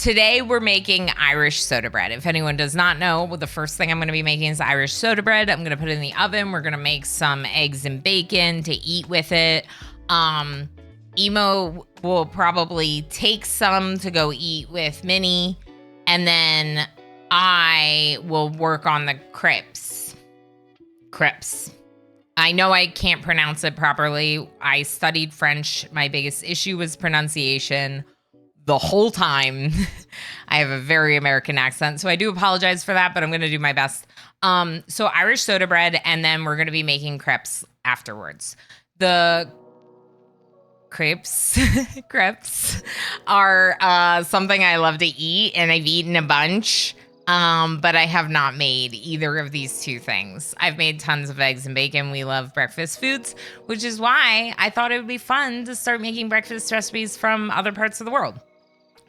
today we're making Irish soda bread. If anyone does not know, well, the first thing I'm going to be making is Irish soda bread. I'm going to put it in the oven. We're going to make some eggs and bacon to eat with it. Emo will probably take some to go eat with Minnie, and then I will work on the crepes. Crepes. I know I can't pronounce it properly. I studied French. My biggest issue was pronunciation the whole time. I have a very American accent, so I do apologize for that, but I'm going to do my best. So Irish soda bread, and then we're going to be making crepes afterwards. The crepes are something I love to eat, and I've eaten a bunch. But I have not made either of these two things. I've made tons of eggs and bacon. We love breakfast foods, which is why I thought it would be fun to start making breakfast recipes from other parts of the world.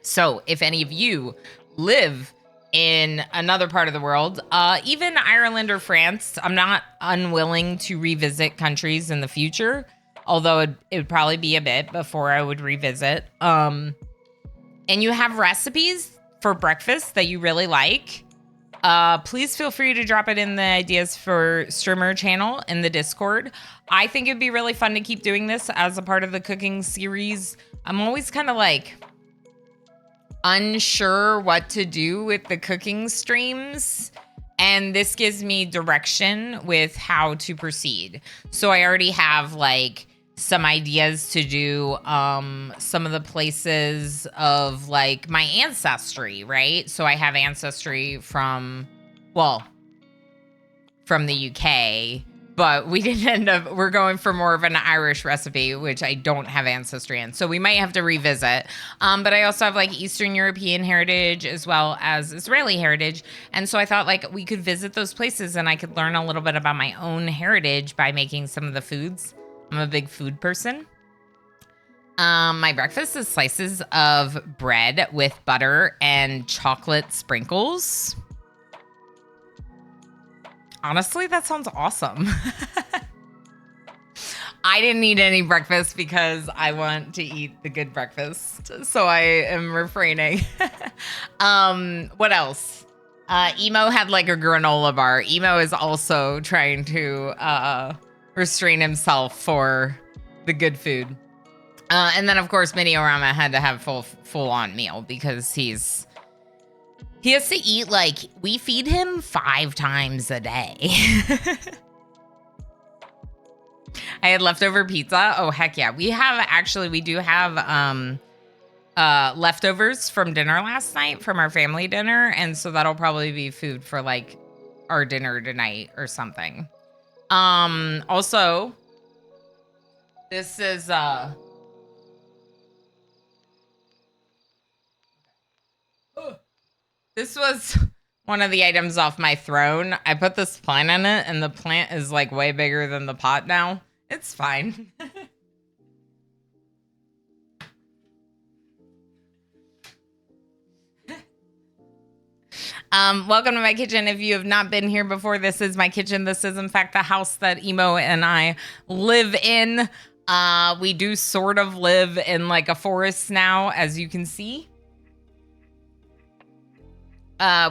So if any of you live in another part of the world, even Ireland or France, I'm not unwilling to revisit countries in the future, although it would probably be a bit before I would revisit. And you have recipes for breakfast that you really like, please feel free to drop it in the ideas for streamer channel in the Discord. I think it'd be really fun to keep doing this as a part of the cooking series. I'm always kind of like unsure what to do with the cooking streams, and this gives me direction with how to proceed. So I already have like some ideas to do some of the places of like my ancestry, right? So I have ancestry from the UK, but we didn't end up, we're going for more of an Irish recipe, which I don't have ancestry in. So we might have to revisit. But I also have like Eastern European heritage as well as Israeli heritage. And so I thought like we could visit those places and I could learn a little bit about my own heritage by making some of the foods. I'm a big food person. My breakfast is slices of bread with butter and chocolate sprinkles. Honestly, that sounds awesome. I didn't eat any breakfast because I want to eat the good breakfast, so I am refraining. What else? Emo had like a granola bar. Emo is also trying to restrain himself for the good food. And then, of course, Mini-Orama had to have full-on meal because he has to eat, like, we feed him 5 times a day. I had leftover pizza. Oh, heck yeah. We do have leftovers from dinner last night from our family dinner. And so that'll probably be food for, like, our dinner tonight or something. Also, this is, this was one of the items off my throne. I put this plant in it, and the plant is, like, way bigger than the pot now. It's fine. Welcome to my kitchen. If you have not been here before, this is my kitchen. This is, in fact, the house that Emo and I live in. We do sort of live in, like, a forest now, as you can see.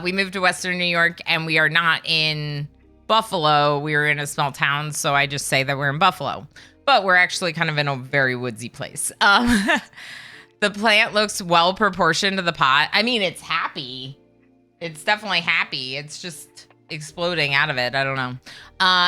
We moved to Western New York, and we are not in Buffalo. We are in a small town, so I just say that we're in Buffalo. But we're actually kind of in a very woodsy place. The plant looks well proportioned to the pot. I mean, it's happy. It's definitely happy. It's just exploding out of it. I don't know.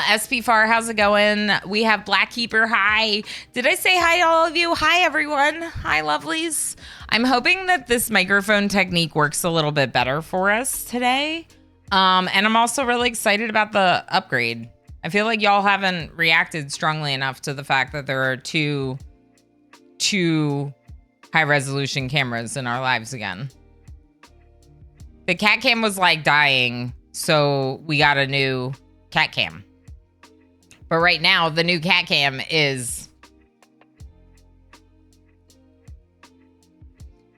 SP Far, how's it going? We have Black Keeper. Hi. Did I say hi to all of you? Hi, everyone. Hi, lovelies. I'm hoping that this microphone technique works a little bit better for us today. And I'm also really excited about the upgrade. I feel like y'all haven't reacted strongly enough to the fact that there are two high resolution cameras in our lives again. The cat cam was like dying, so we got a new cat cam. But right now, the new cat cam is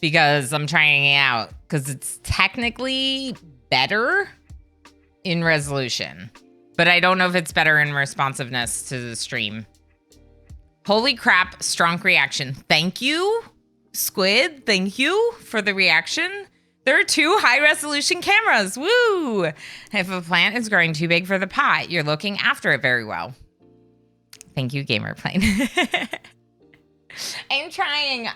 because I'm trying it out because it's technically better in resolution, but I don't know if it's better in responsiveness to the stream. Holy crap, strong reaction. Thank you, Squid. Thank you for the reaction. There are 2 high-resolution cameras. Woo! If a plant is growing too big for the pot, you're looking after it very well. Thank you, Gamerplane. I'm trying.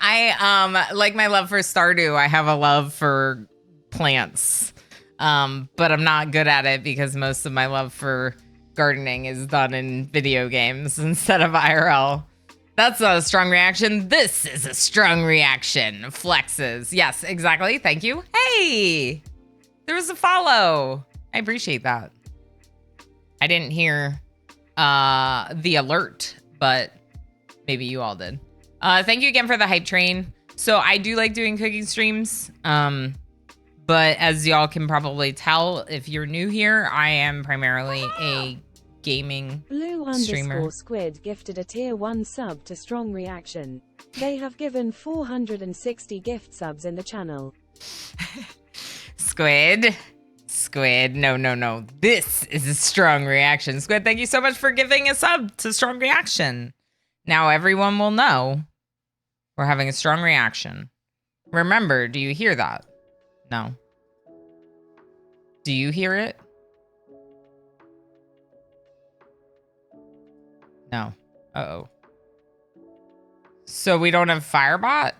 Like my love for Stardew, I have a love for plants. But I'm not good at it because most of my love for gardening is done in video games instead of IRL. That's not a strong reaction. This is a strong reaction. Flexes. Yes, exactly. Thank you. Hey, there was a follow. I appreciate that. I didn't hear the alert, but maybe you all did. Thank you again for the hype train. So I do like doing cooking streams. But as y'all can probably tell, if you're new here, I am primarily a gaming streamer. Blue _squid gifted a tier 1 sub to Strong Reaction. They have given 460 gift subs in the channel. Squid, no. This is a strong reaction. Squid, thank you so much for giving a sub to Strong Reaction. Now everyone will know we're having a strong reaction. Remember, do you hear that? No. Do you hear it? No. Uh-oh. So we don't have Firebot?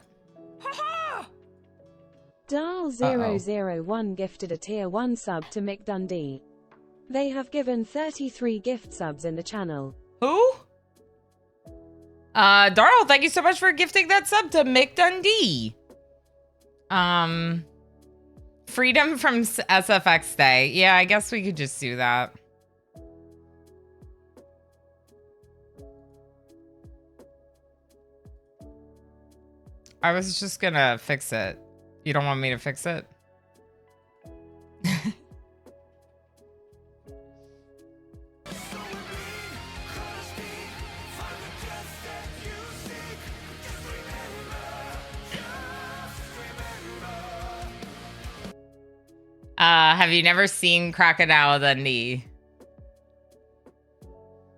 Darl001 gifted a tier 1 sub to Mick Dundee. They have given 33 gift subs in the channel. Who? Darl, thank you so much for gifting that sub to Mick Dundee. Freedom from SFX Day. Yeah, I guess we could just do that. I was just gonna fix it. You don't want me to fix it? Have you never seen Crocodile Dundee?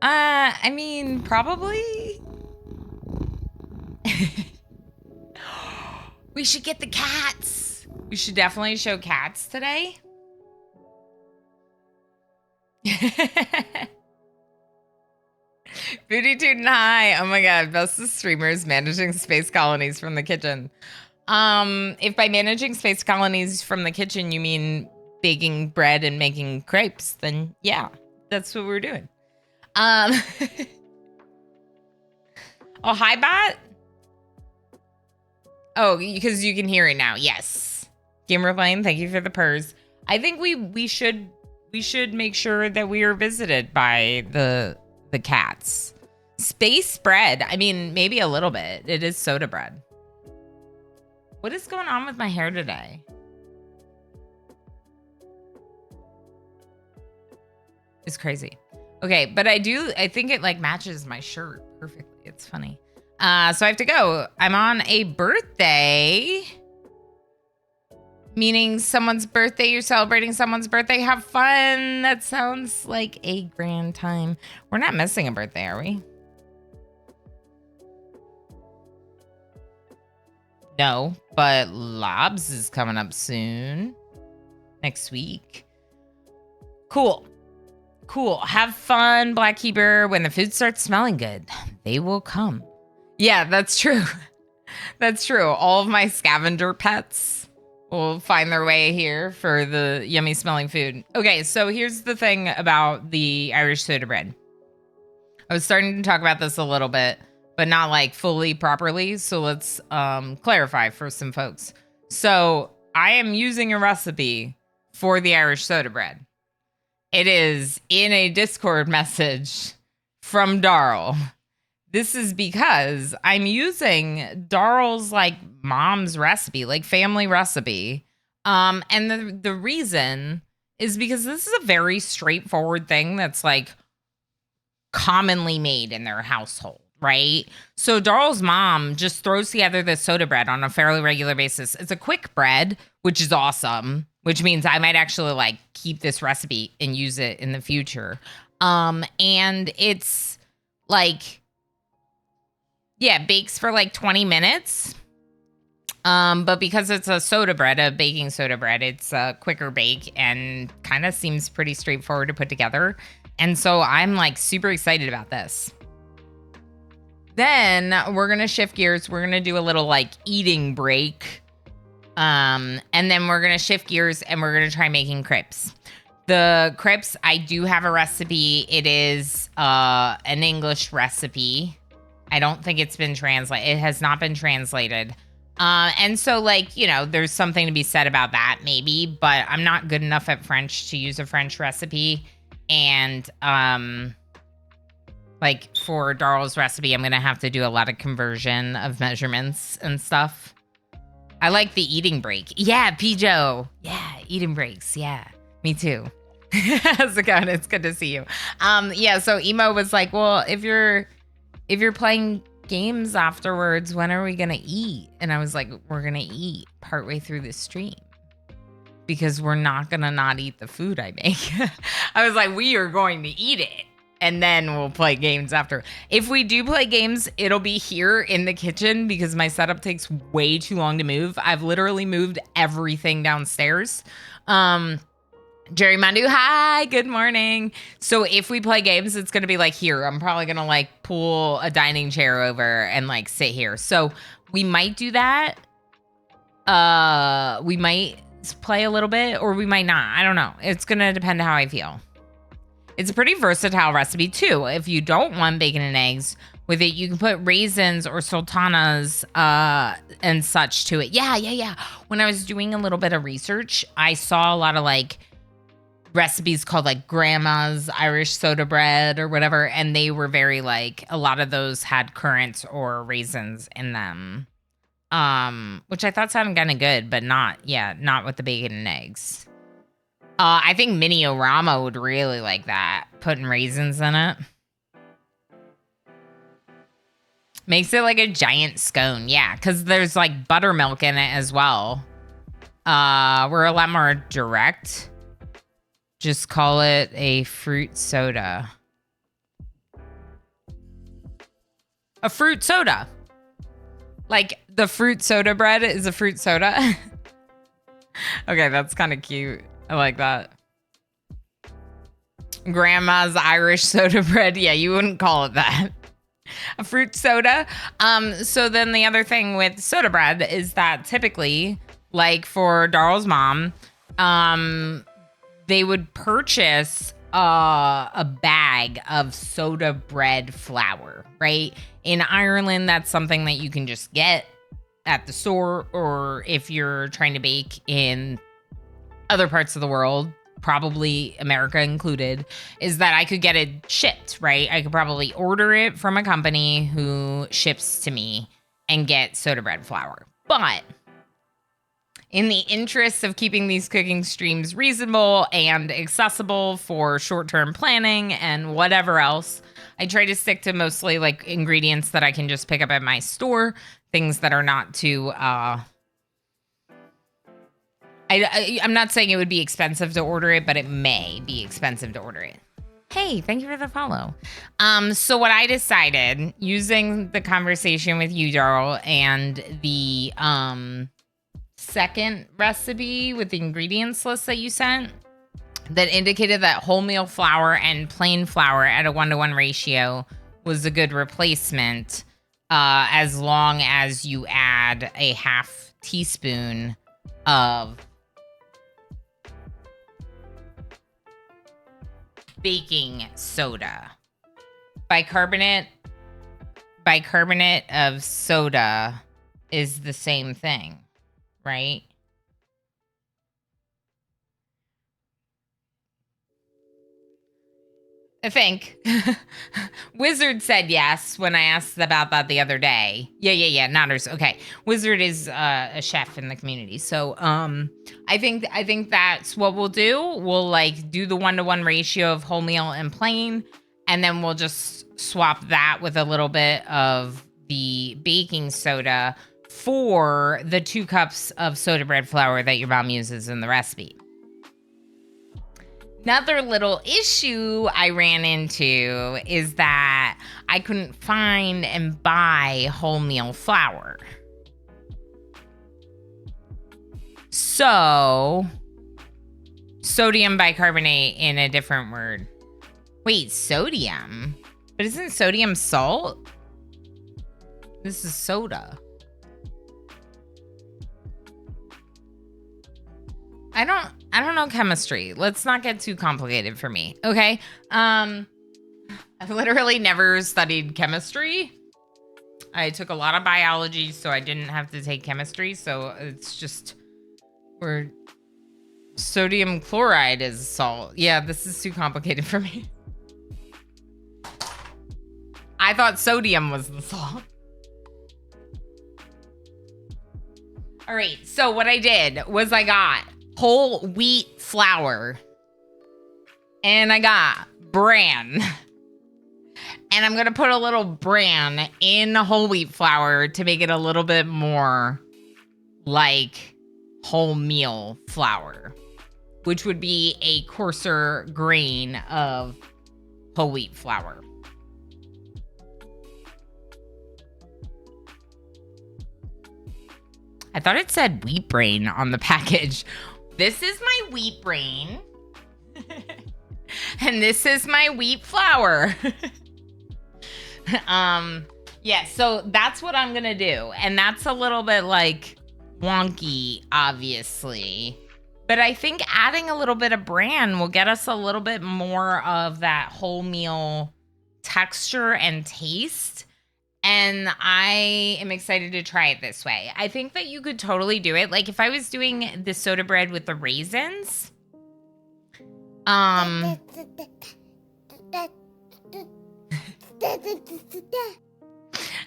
I mean, probably. We should get the cats. We should definitely show cats today. Booty Tootin' High. Oh my god, best of streamers managing space colonies from the kitchen. If by managing space colonies from the kitchen you mean baking bread and making crepes, then yeah, that's what we're doing. Oh, hi bot. Oh, because you can hear it now. Yes. Gamer Plane, thank you for the purrs. I think we should make sure that we are visited by the cats. Space bread. I mean, maybe a little bit. It is soda bread. What is going on with my hair today? It's crazy. Okay, but I think it like matches my shirt perfectly. It's funny. So I have to go. I'm on a birthday. Meaning someone's birthday. You're celebrating someone's birthday. Have fun. That sounds like a grand time. We're not missing a birthday, are we? No, but Lobs is coming up soon. Next week. Cool. Cool. Have fun, Blackkeeper. When the food starts smelling good, they will come. Yeah, that's true. That's true. All of my scavenger pets will find their way here for the yummy smelling food. Okay, so here's the thing about the Irish soda bread. I was starting to talk about this a little bit, but not like fully properly. So let's clarify for some folks. So I am using a recipe for the Irish soda bread. It is in a Discord message from Darl. This is because I'm using Darl's like mom's recipe, like family recipe. And the reason is because this is a very straightforward thing that's like commonly made in their household, right? So Darl's mom just throws together this soda bread on a fairly regular basis. It's a quick bread, which is awesome, which means I might actually like keep this recipe and use it in the future. And it's like, yeah, bakes for like 20 minutes. But because it's a soda bread, a baking soda bread, it's a quicker bake and kind of seems pretty straightforward to put together. And so I'm like super excited about this. Then we're going to shift gears. We're going to do a little like eating break. And then we're going to shift gears and we're going to try making crepes. The crepes, I do have a recipe. It is an English recipe. I don't think it's been translated. It has not been translated. And so, like, you know, there's something to be said about that, maybe, but I'm not good enough at French to use a French recipe. And, like, for Darl's recipe, I'm going to have to do a lot of conversion of measurements and stuff. I like the eating break. Yeah, Pijo. Yeah, eating breaks. Yeah, me too. How's it going? It's good to see you. Yeah, so Emo was like, well, if you're playing games afterwards, when are we gonna eat? And I was like, we're gonna eat partway through the stream because we're not gonna not eat the food I make. I was like, we are going to eat it and then we'll play games after. If we do play games, it'll be here in the kitchen because my setup takes way too long to move. I've literally moved everything downstairs. Jerry Mandu, hi, good morning. So if we play games, it's going to be like here. I'm probably going to like pull a dining chair over and like sit here. So we might do that. We might play a little bit or we might not. I don't know. It's going to depend how I feel. It's a pretty versatile recipe too. If you don't want bacon and eggs with it, you can put raisins or sultanas and such to it. Yeah. When I was doing a little bit of research, I saw a lot of like recipes called like grandma's Irish soda bread or whatever. And they were very like, a lot of those had currants or raisins in them. Which I thought sounded kind of good, but not with the bacon and eggs. I think Mini-O-Rama would really like that, putting raisins in it. Makes it like a giant scone, yeah, because there's like buttermilk in it as well. We're a lot more direct. Just call it a fruit soda. A fruit soda. Like the fruit soda bread is a fruit soda. Okay, that's kind of cute. I like that. Grandma's Irish soda bread. Yeah, you wouldn't call it that. A fruit soda. So then the other thing with soda bread is that typically, like for Darl's mom, they would purchase a bag of soda bread flour, right? In Ireland, that's something that you can just get at the store, or if you're trying to bake in other parts of the world, probably America included, is that I could get it shipped, right? I could probably order it from a company who ships to me and get soda bread flour. But in the interest of keeping these cooking streams reasonable and accessible for short-term planning and whatever else, I try to stick to mostly like ingredients that I can just pick up at my store, things that are not too, I'm not saying it would be expensive to order it, but it may be expensive to order it. Hey, thank you for the follow. So what I decided, using the conversation with you, Darl, and the second recipe with the ingredients list that you sent, that indicated that wholemeal flour and plain flour at a 1-to-1 ratio was a good replacement, as long as you add a half teaspoon of baking soda. Bicarbonate of soda is the same thing, right? I think. Wizard said yes when I asked about that the other day. Yeah. Nodders. Okay. Wizard is a chef in the community. So I think that's what we'll do. We'll like do the 1-to-1 ratio of wholemeal and plain, and then we'll just swap that with a little bit of the baking soda for the 2 cups of soda bread flour that your mom uses in the recipe. Another little issue I ran into is that I couldn't find and buy wholemeal flour. So, sodium bicarbonate in a different word. Wait, sodium? But isn't sodium salt? This is soda. I don't know chemistry. Let's not get too complicated for me. Okay. I've literally never studied chemistry. I took a lot of biology, so I didn't have to take chemistry. So it's just where sodium chloride is salt. Yeah, this is too complicated for me. I thought sodium was the salt. All right, so what I did was I got whole wheat flour and I got bran. And I'm going to put a little bran in whole wheat flour to make it a little bit more like wholemeal flour, which would be a coarser grain of whole wheat flour. I thought it said wheat brain on the package. This is my wheat brain. And this is my wheat flour. Yeah, so that's what I'm gonna do. And that's a little bit like wonky, obviously. But I think adding a little bit of bran will get us a little bit more of that wholemeal texture and taste. And I am excited to try it this way. I think that you could totally do it. Like if I was doing the soda bread with the raisins.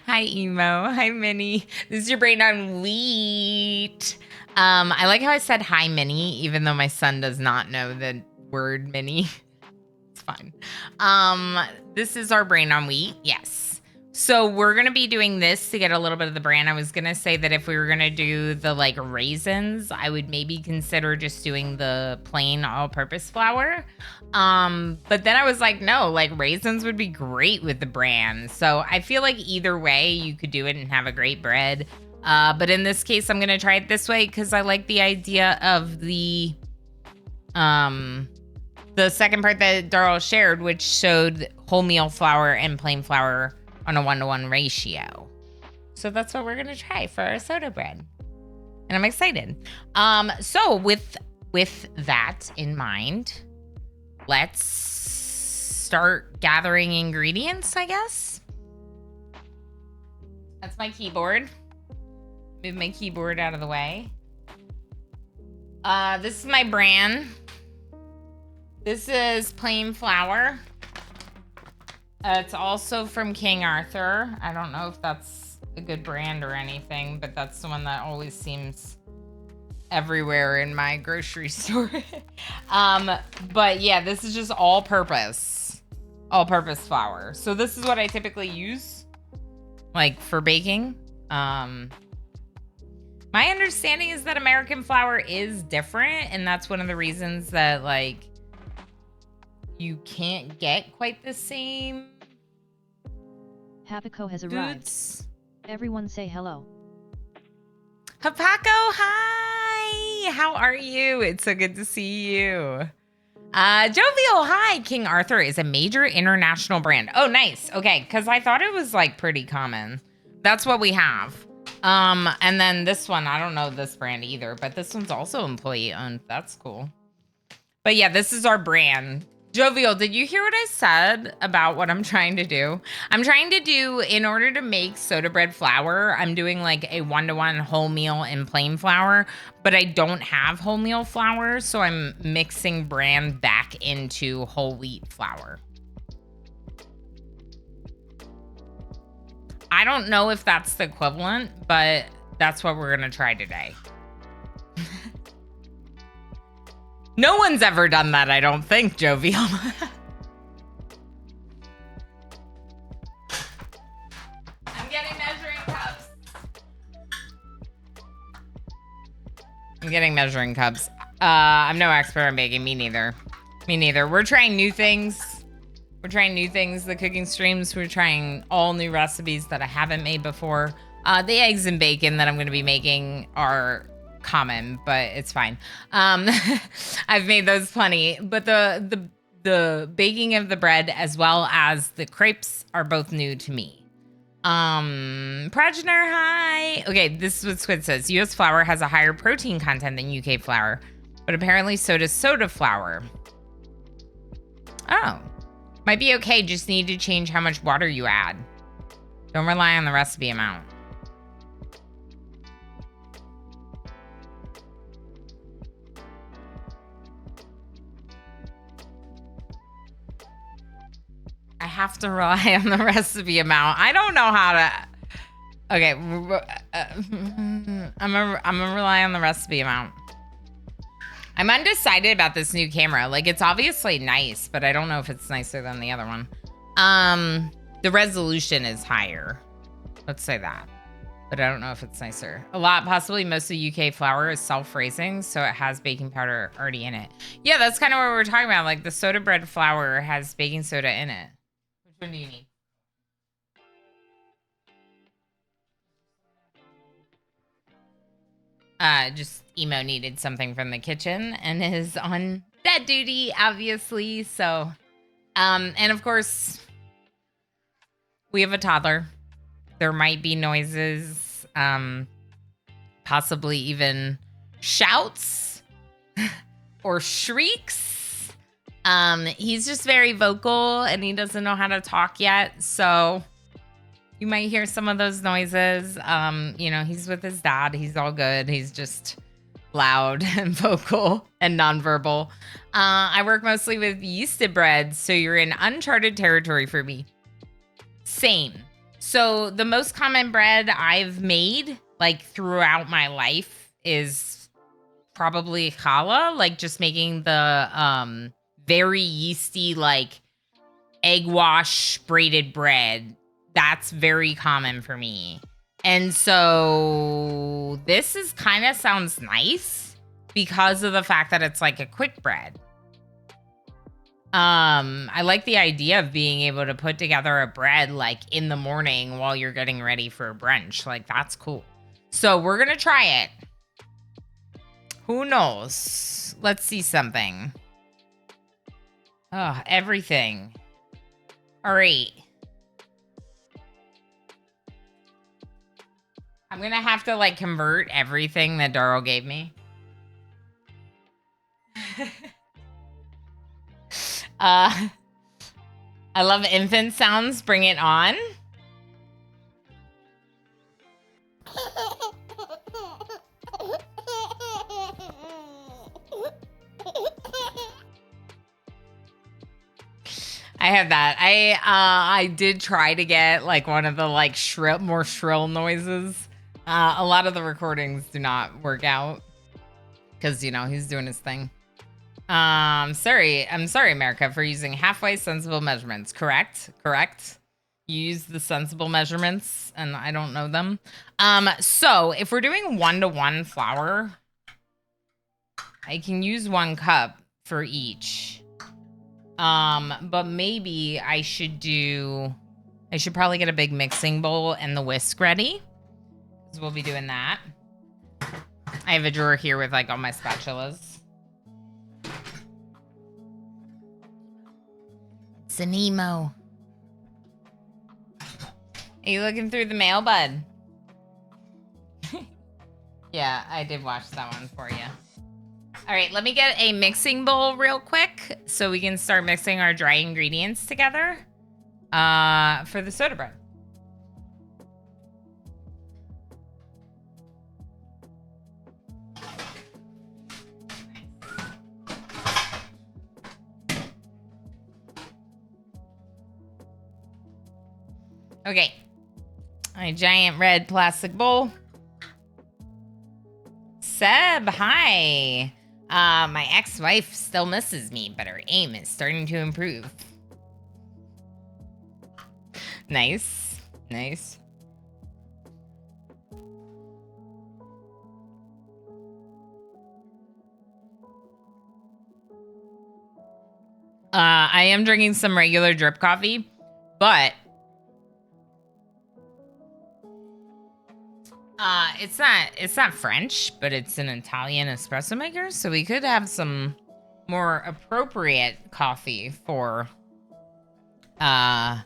Hi, Emo. Hi, Minnie. This is your brain on wheat. I like how I said hi, Minnie, even though my son does not know the word Minnie. It's fine. This is our brain on wheat. Yes. So we're going to be doing this to get a little bit of the bran. I was going to say that if we were going to do the like raisins, I would maybe consider just doing the plain all-purpose flour. But then I was like, no, like raisins would be great with the bran. So I feel like either way you could do it and have a great bread. But in this case, I'm going to try it this way because I like the idea of the second part that Darryl shared, which showed wholemeal flour and plain flour on a 1-to-1 ratio. So that's what we're going to try for our soda bread. And I'm excited. So with that in mind, let's start gathering ingredients, I guess. That's my keyboard. Move my keyboard out of the way. This is my bran. This is plain flour. It's also from King Arthur. I don't know if that's a good brand or anything, but that's the one that always seems everywhere in my grocery store. But yeah, this is just all-purpose flour. So this is what I typically use, like for baking. My understanding is that American flour is different, and that's one of the reasons that like you can't get quite the same Hapaco has foods. arrived. Everyone say hello. Hapaco, hi! How are you? It's so good to see you. Jovial, hi! King Arthur is a major international brand. Oh, nice. Okay, because I thought it was like pretty common. That's what we have. And then this one, I don't know this brand either, but this one's also employee owned. That's cool. But yeah, this is our brand. Jovial, did you hear what I said about what I'm trying to do? I'm trying to do, in order to make soda bread flour, I'm doing like a 1-to-1 wholemeal and plain flour, but I don't have wholemeal flour, so I'm mixing bran back into whole wheat flour. I don't know if that's the equivalent, but that's what we're going to try today. No one's ever done that, I don't think, Jovial. I'm getting measuring cups. I'm no expert on baking. Me neither. We're trying new things. The cooking streams. We're trying all new recipes that I haven't made before. The eggs and bacon that I'm going to be making are common, but it's fine. I've made those plenty, but the baking of the bread as well as the crepes are both new to me. Progenitor, hi. Okay, this is what Squid says. US flour has a higher protein content than UK flour, but apparently so does soda flour. Oh, might be okay. Just need to change how much water you add. Don't rely on the recipe amount. I have to rely on the recipe amount. I don't know how to. Okay, I'm gonna rely on the recipe amount. I'm undecided about this new camera. Like, it's obviously nice, but I don't know if it's nicer than the other one. The resolution is higher. Let's say that. But I don't know if it's nicer. A lot, possibly most of UK flour is self-raising, so it has baking powder already in it. Yeah, that's kind of what we were talking about. Like, the soda bread flour has baking soda in it. Which one do you need? Just Emo needed something from the kitchen and is on dad duty, obviously. So, and of course, we have a toddler. There might be noises, possibly even shouts or shrieks. He's just very vocal and he doesn't know how to talk yet. So you might hear some of those noises. You know, he's with his dad. He's all good. He's just loud and vocal and nonverbal. I work mostly with yeasted bread, so you're in uncharted territory for me. Same. So the most common bread I've made, like, throughout my life is probably challah, like just making the very yeasty, like, egg wash braided bread. That's very common for me. And so this is kind of sounds nice because of the fact that it's like a quick bread. I like the idea of being able to put together a bread like in the morning while you're getting ready for a brunch. Like, that's cool. So we're going to try it. Who knows? Let's see something. Oh, everything. All right. I'm going to have to like convert everything that Darryl gave me. I love infant sounds. Bring it on. I have that. I did try to get like one of the like more shrill noises. A lot of the recordings do not work out because, you know, he's doing his thing. I'm sorry, America, for using halfway sensible measurements. Correct. You use the sensible measurements, and I don't know them. So if we're doing 1-to-1 flour, I can use 1 cup for each. But maybe I should probably get a big mixing bowl and the whisk ready, because we'll be doing that. I have a drawer here with like all my spatulas. It's an emo. Are you looking through the mail, bud? Yeah, I did watch that one for you. All right, let me get a mixing bowl real quick so we can start mixing our dry ingredients together for the soda bread. Okay, my giant red plastic bowl. Seb, hi. My ex-wife still misses me, but her aim is starting to improve. Nice. I am drinking some regular drip coffee, but It's not French, but it's an Italian espresso maker, so we could have some more appropriate coffee for Ireland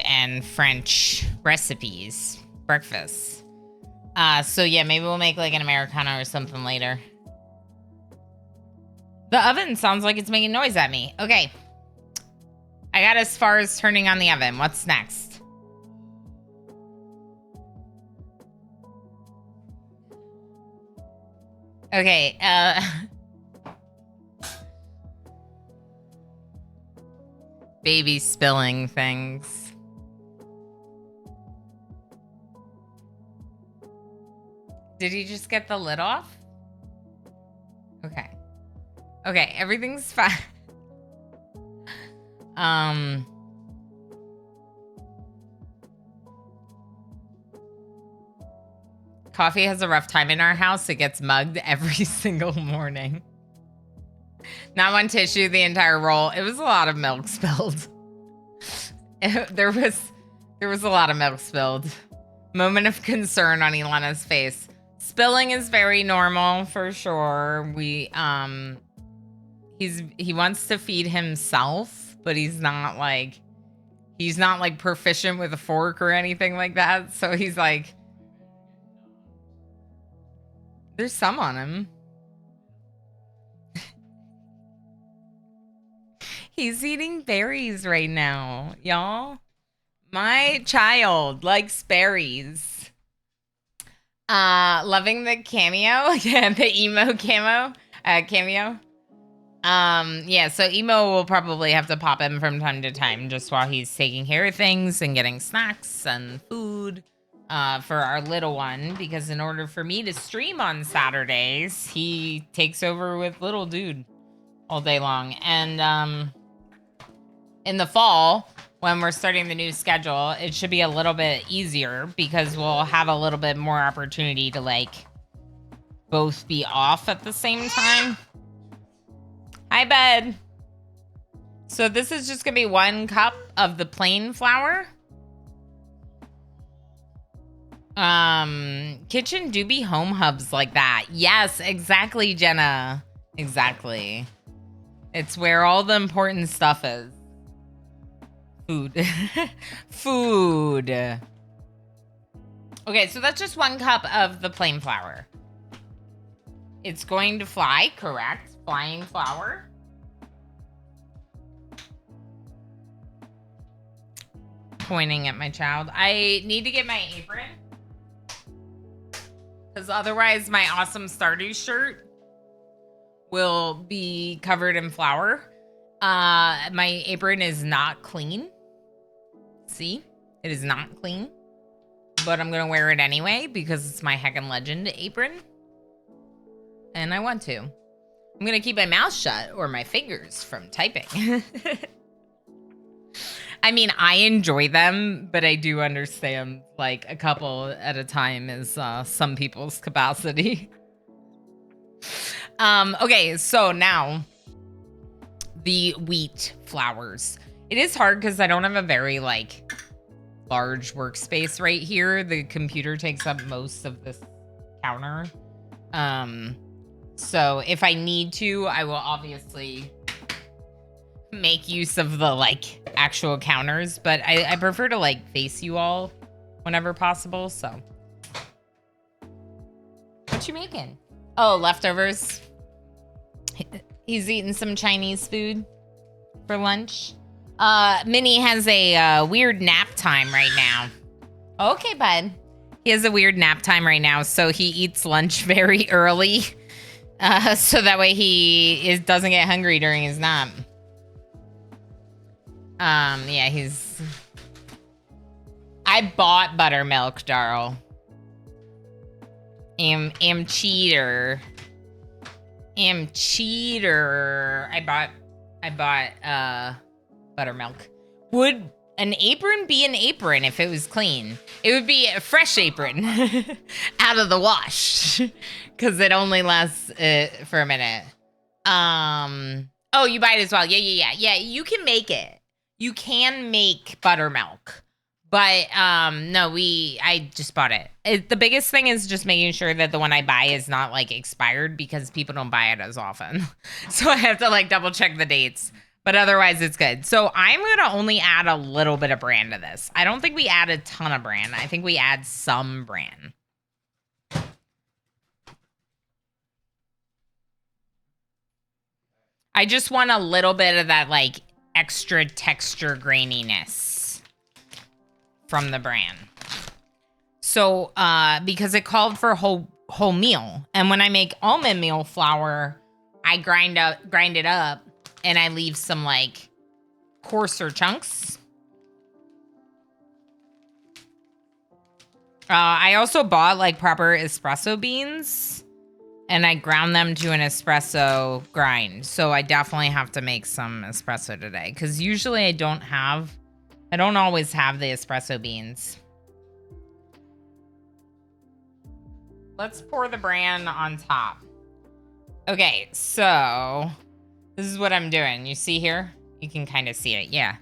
and French recipes, breakfast. So yeah, maybe we'll make like an Americano or something later. The oven sounds like it's making noise at me. Okay. I got as far as turning on the oven. What's next? Okay, baby spilling things. Did he just get the lid off? Okay. Okay, everything's fine. Coffee has a rough time in our house. It gets mugged every single morning. Not one tissue, the entire roll. It was a lot of milk spilled. There was a lot of milk spilled. Moment of concern on Ilana's face. Spilling is very normal for sure. He wants to feed himself, but he's not like proficient with a fork or anything like that. So he's like, there's some on him. He's eating berries right now, y'all. My child likes berries. Loving the cameo. Yeah, the emo cameo. Yeah, so emo will probably have to pop in from time to time just while he's taking care of things and getting snacks and food. For our little one, because in order for me to stream on Saturdays, he takes over with little dude all day long. And in the fall, when we're starting the new schedule, it should be a little bit easier because we'll have a little bit more opportunity to like both be off at the same time. Hi, bud. So this is just gonna be 1 cup of the plain flour. Kitchen do be home hubs like that. Yes, exactly, Jenna. Exactly. It's where all the important stuff is. Food. Food. Okay, so that's just 1 cup of the plain flour. It's going to fly, correct? Flying flour. Pointing at my child. I need to get my apron. Because otherwise my awesome Stardew shirt will be covered in flour. My apron is not clean. See? It is not clean. But I'm going to wear it anyway because it's my Heckin' Legend apron. And I want to. I'm going to keep my mouth shut or my fingers from typing. I mean, I enjoy them, but I do understand like a couple at a time is some people's capacity. Okay, so now the wheat flours. It is hard because I don't have a very like large workspace right here. The computer takes up most of this counter. So if I need to, I will obviously make use of the like actual counters, but I prefer to like face you all whenever possible. So what you making? Oh, leftovers. He's eating some Chinese food for lunch. Minnie has a weird nap time right now. Okay, bud. He has a weird nap time right now, so he eats lunch very early, so that way he doesn't get hungry during his nap. Yeah, I bought buttermilk, Darl. Am cheater. Am cheater. I bought buttermilk. Would an apron be an apron if it was clean? It would be a fresh apron out of the wash because it only lasts for a minute. Oh, you buy it as well. Yeah. You can make it. You can make buttermilk, But no, I just bought it. The biggest thing is just making sure that the one I buy is not like expired because people don't buy it as often. So I have to like double check the dates. But otherwise it's good. So I'm gonna only add a little bit of bran to this. I don't think we add a ton of bran. I think we add some bran. I just want a little bit of that like extra texture graininess from the bran. So, because it called for wholemeal, and when I make almond meal flour, I grind it up, and I leave some like coarser chunks. I also bought like proper espresso beans, and I ground them to an espresso grind. So I definitely have to make some espresso today, because usually I don't always have the espresso beans. Let's pour the bran on top. Okay, so this is what I'm doing. You see here? You can kind of see it, yeah.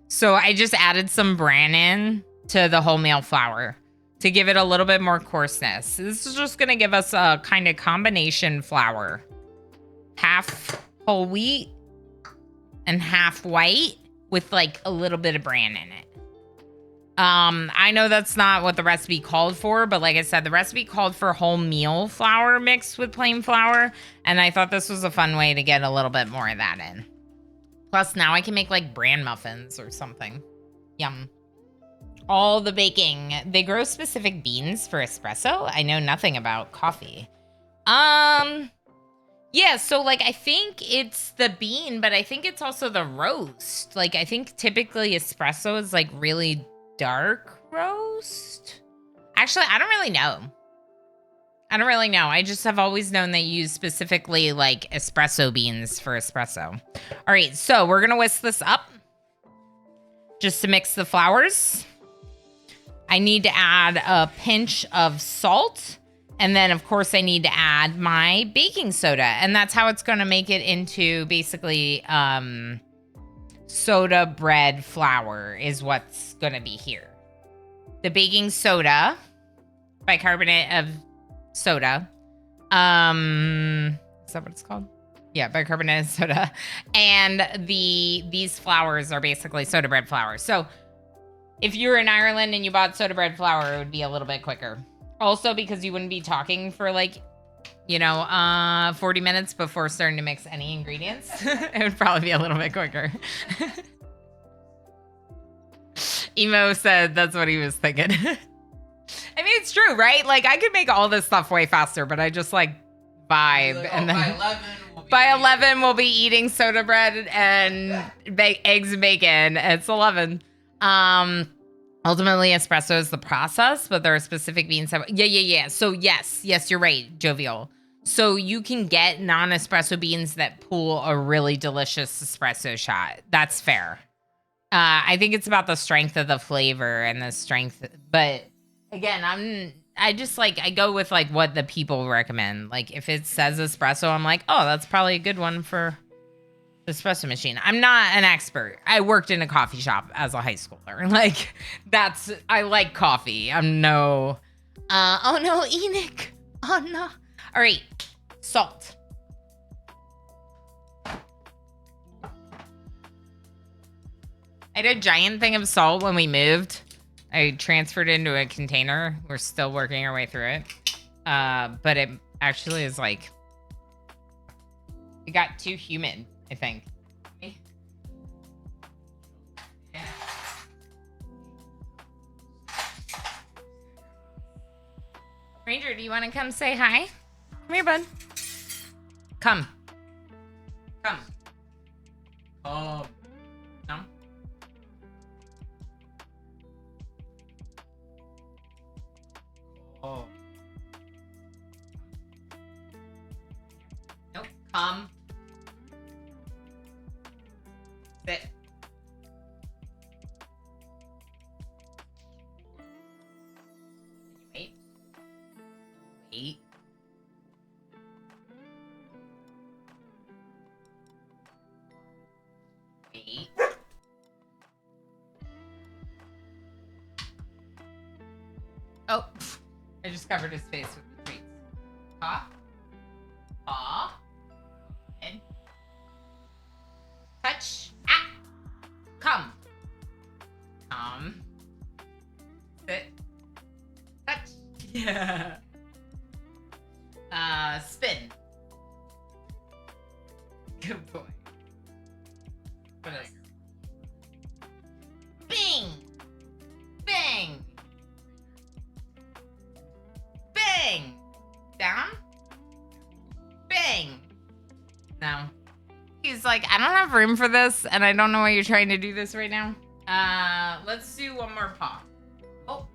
So I just added some bran in to the wholemeal flour to give it a little bit more coarseness. This is just gonna give us a kind of combination flour. Half whole wheat and half white with like a little bit of bran in it. I know that's not what the recipe called for, but like I said, the recipe called for wholemeal flour mixed with plain flour, and I thought this was a fun way to get a little bit more of that in. Plus, now I can make like bran muffins or something. Yum. All the baking. They grow specific beans for espresso. I know nothing about coffee. Yeah, so like I think it's the bean, but I think it's also the roast. Like I think typically espresso is like really dark roast. Actually, I don't really know. I just have always known they use specifically like espresso beans for espresso. All right, so we're gonna whisk this up just to mix the flours. I need to add a pinch of salt. And then, of course, I need to add my baking soda. And that's how it's going to make it into basically soda bread flour is what's going to be here. The baking soda, bicarbonate of soda. Is that what it's called? Yeah, bicarbonate of soda. And these flours are basically soda bread flour. So if you were in Ireland and you bought soda bread flour, it would be a little bit quicker. Also, because you wouldn't be talking for like, 40 minutes before starting to mix any ingredients. It would probably be a little bit quicker. Emo said that's what he was thinking. I mean, it's true, right? Like, I could make all this stuff way faster, but I just like vibe. Like, and then by 11, we'll be eating soda bread and eggs and bacon. It's 11. Ultimately, espresso is the process, but there are specific beans. Yeah. So yes, you're right, Jovial. So you can get non-espresso beans that pull a really delicious espresso shot. That's fair. I think it's about the strength of the flavor and the strength. But again, I go with like what the people recommend. Like if it says espresso, I'm like, oh, that's probably a good one for the espresso machine. I'm not an expert. I worked in a coffee shop as a high schooler. Like I like coffee. I'm no, oh no, Enoch. Oh no. All right, salt. I had a giant thing of salt when we moved. I transferred it into a container. We're still working our way through it. But it actually is like, it got too humid, I think. Ranger, do you want to come say hi? Come here, bud. Come. Come. Oh. No? Oh. Nope. Come. Sit. Wait. Wait. Wait. Oh, I just covered his face with the treats. Paw. Paw. And touch. Ah. Come. Come. Sit. Touch. Yeah. Spin. Good boy. What else? Bing. Bang. Bang. Down. Bang. No. He's like, I don't have room for this, and I don't know why you're trying to do this right now. Let's do one more paw. Oh.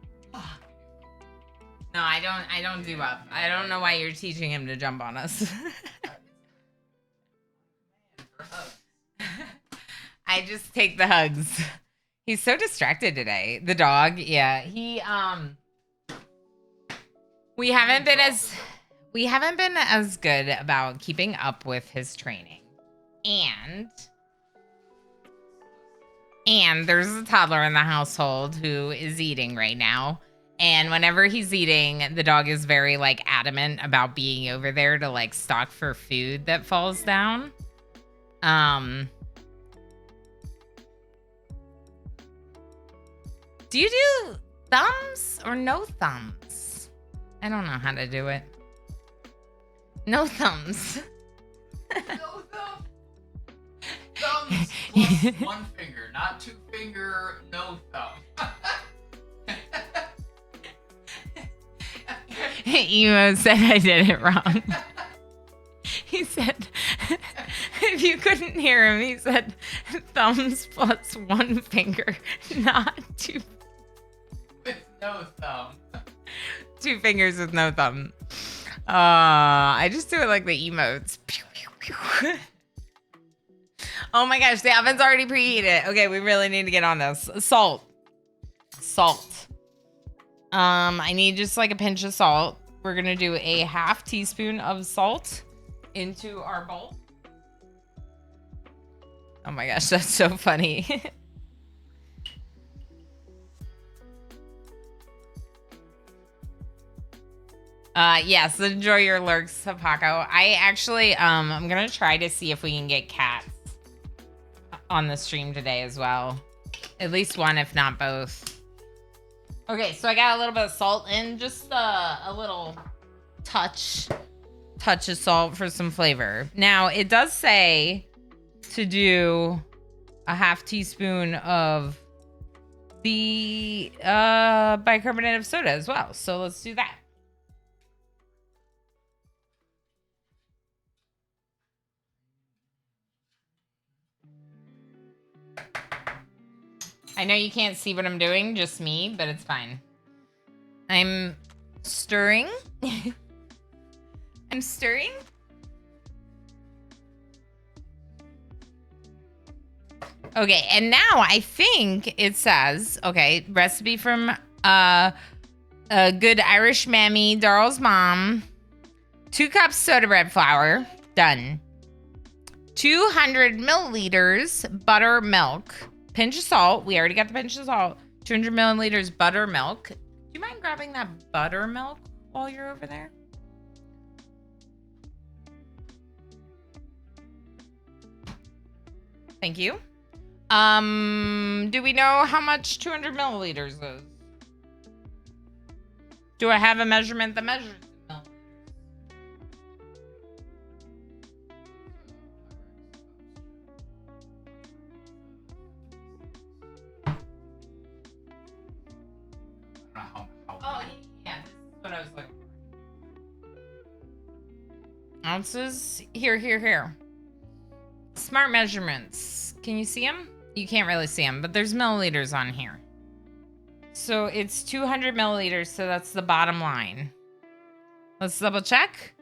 No, I don't do up. I don't know why you're teaching him to jump on us. I just take the hugs. He's so distracted today. The dog, yeah. We haven't been as good about keeping up with his training. And there's a toddler in the household who is eating right now. And whenever he's eating, the dog is very like adamant about being over there to like stalk for food that falls down. Do you do thumbs or no thumbs? I don't know how to do it. No thumbs. No thumb. Thumbs plus one finger, not two finger, no thumb. Emo said I did it wrong. He said, if you couldn't hear him, he said thumbs plus one finger, not two. With no thumb. Two fingers with no thumb. I just do it like the emotes. Pew, pew, pew. Oh my gosh, the oven's already preheated. Okay, we really need to get on this. Salt. I need just like a pinch of salt. We're gonna do a half teaspoon of salt into our bowl. Oh my gosh, that's so funny. Yes, enjoy your lurks, Paco. I actually, I'm gonna try to see if we can get cats on the stream today as well. At least one, if not both. Okay, so I got a little bit of salt in, just a little touch of salt for some flavor. Now, it does say to do a half teaspoon of the bicarbonate of soda as well. So let's do that. I know you can't see what I'm doing, just me, but it's fine. I'm stirring. I'm stirring. Okay, and now I think it says, okay, recipe from a good Irish mammy, Daryl's mom. 2 cups soda bread flour, done. 200 milliliters buttermilk. Pinch of salt. We already got the pinch of salt. 200 milliliters buttermilk. Do you mind grabbing that buttermilk while you're over there? Thank you. Do we know how much 200 milliliters is? Do I have a measurement that measures the milliliters? Oh, yeah, this is what I was looking for. Ounces? Here. Smart measurements. Can you see them? You can't really see them, but there's milliliters on here. So it's 200 milliliters, so that's the bottom line. Let's double check.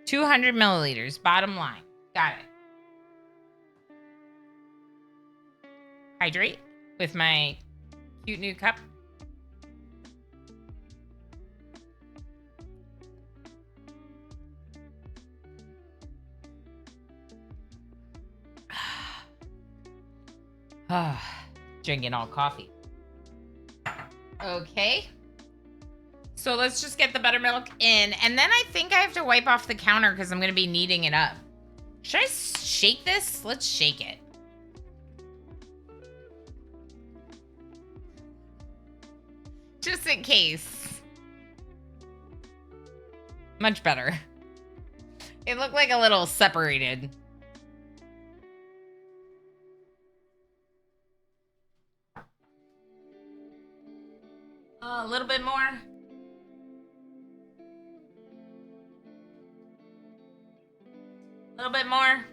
200 milliliters, bottom line. Got it. Hydrate with my cute new cup. Drinking all coffee. Okay. So let's just get the buttermilk in. And then I think I have to wipe off the counter because I'm going to be kneading it up. Should I shake this? Let's shake it. Just in case. Much better. It looked like a little separated. A little bit more. A little bit more.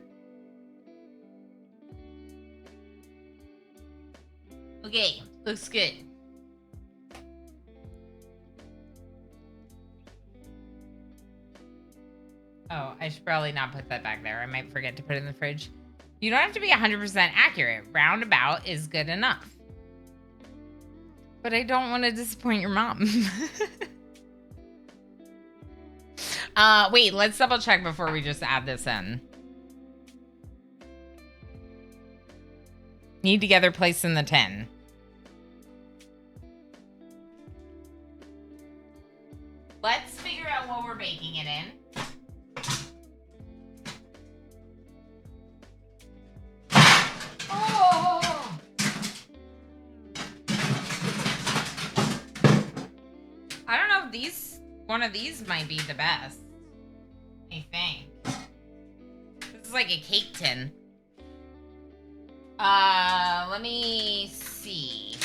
Okay, looks good. Oh, I should probably not put that back there. I might forget to put it in the fridge. You don't have to be 100% accurate. Roundabout is good enough. But I don't want to disappoint your mom. Wait, let's double check before we just add this in. Knead together, place in the tin. Let's figure out what we're baking it in. Oh! I don't know if one of these might be the best. I think. This is like a cake tin. Let me see.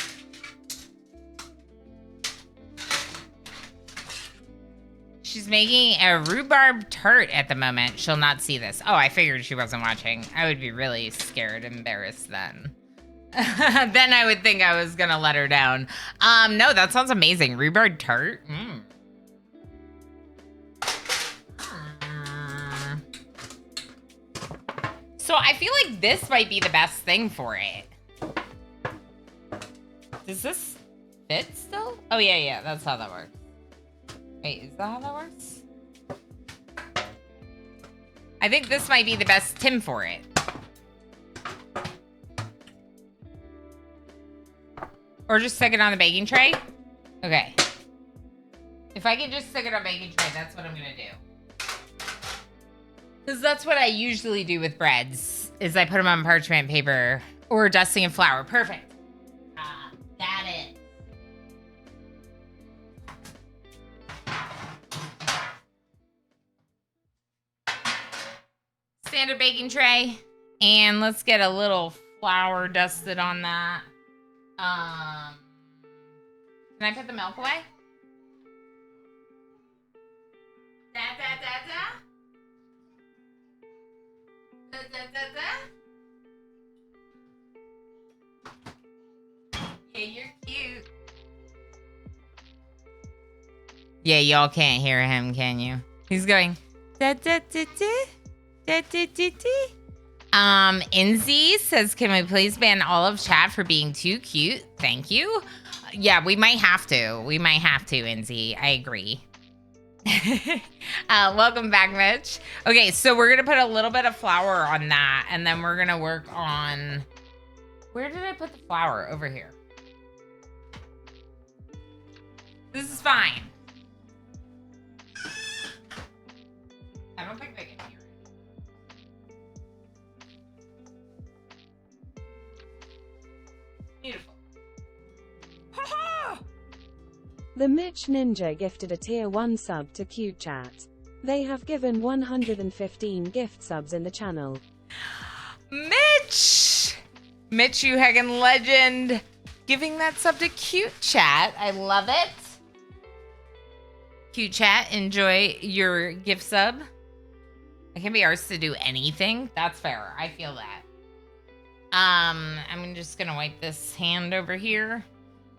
She's making a rhubarb tart at the moment. She'll not see this. Oh, I figured she wasn't watching. I would be really scared and embarrassed then. Then I would think I was gonna let her down. No, that sounds amazing. Rhubarb tart. So I feel like this might be the best thing for it. Does this fit still? Oh, yeah, that's how that works. Wait, is that how that works? I think this might be the best tin for it. Or just stick it on the baking tray? Okay. If I can just stick it on baking tray, that's what I'm gonna do. Because that's what I usually do with breads, is I put them on parchment paper or dusting in flour. Perfect. Got it. Standard baking tray. And let's get a little flour dusted on that. Can I put the milk away? Da, da, da, da. Da, da, da, da. Yeah, you're cute. Yeah, y'all can't hear him, can you? He's going da da da da da da da da. Inzi says, can we please ban all of chat for being too cute? Thank you. Yeah, we might have to. We might have to, Inzi. I agree. Welcome back, Mitch. Okay, so we're gonna put a little bit of flour on that, and then we're gonna work on... Where did I put the flour? Over here. This is fine. I don't think they can hear it. Beautiful. The Mitch Ninja gifted a tier 1 sub to Cute Chat. They have given 115 gift subs in the channel. Mitch! Mitch, you heckin' legend. Giving that sub to Cute Chat. I love it. Cute Chat, enjoy your gift sub. I can be arsed to do anything. That's fair. I feel that. I'm just gonna wipe this hand over here.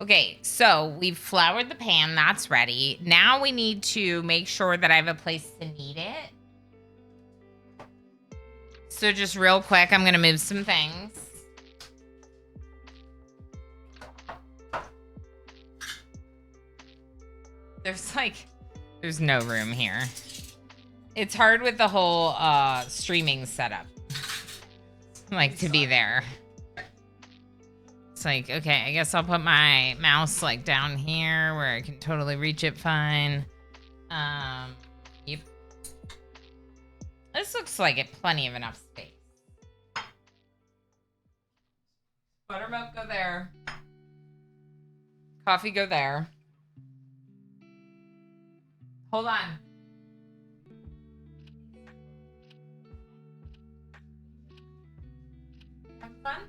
Okay, so we've floured the pan. That's ready. Now we need to make sure that I have a place to knead it. So just real quick, I'm gonna move some things. There's no room here. It's hard with the whole streaming setup. Like to be there. It's like, okay, I guess I'll put my mouse like down here where I can totally reach it fine. Yep. This looks like it plenty of enough space. Buttermilk go there. Coffee go there. Hold on. Have fun?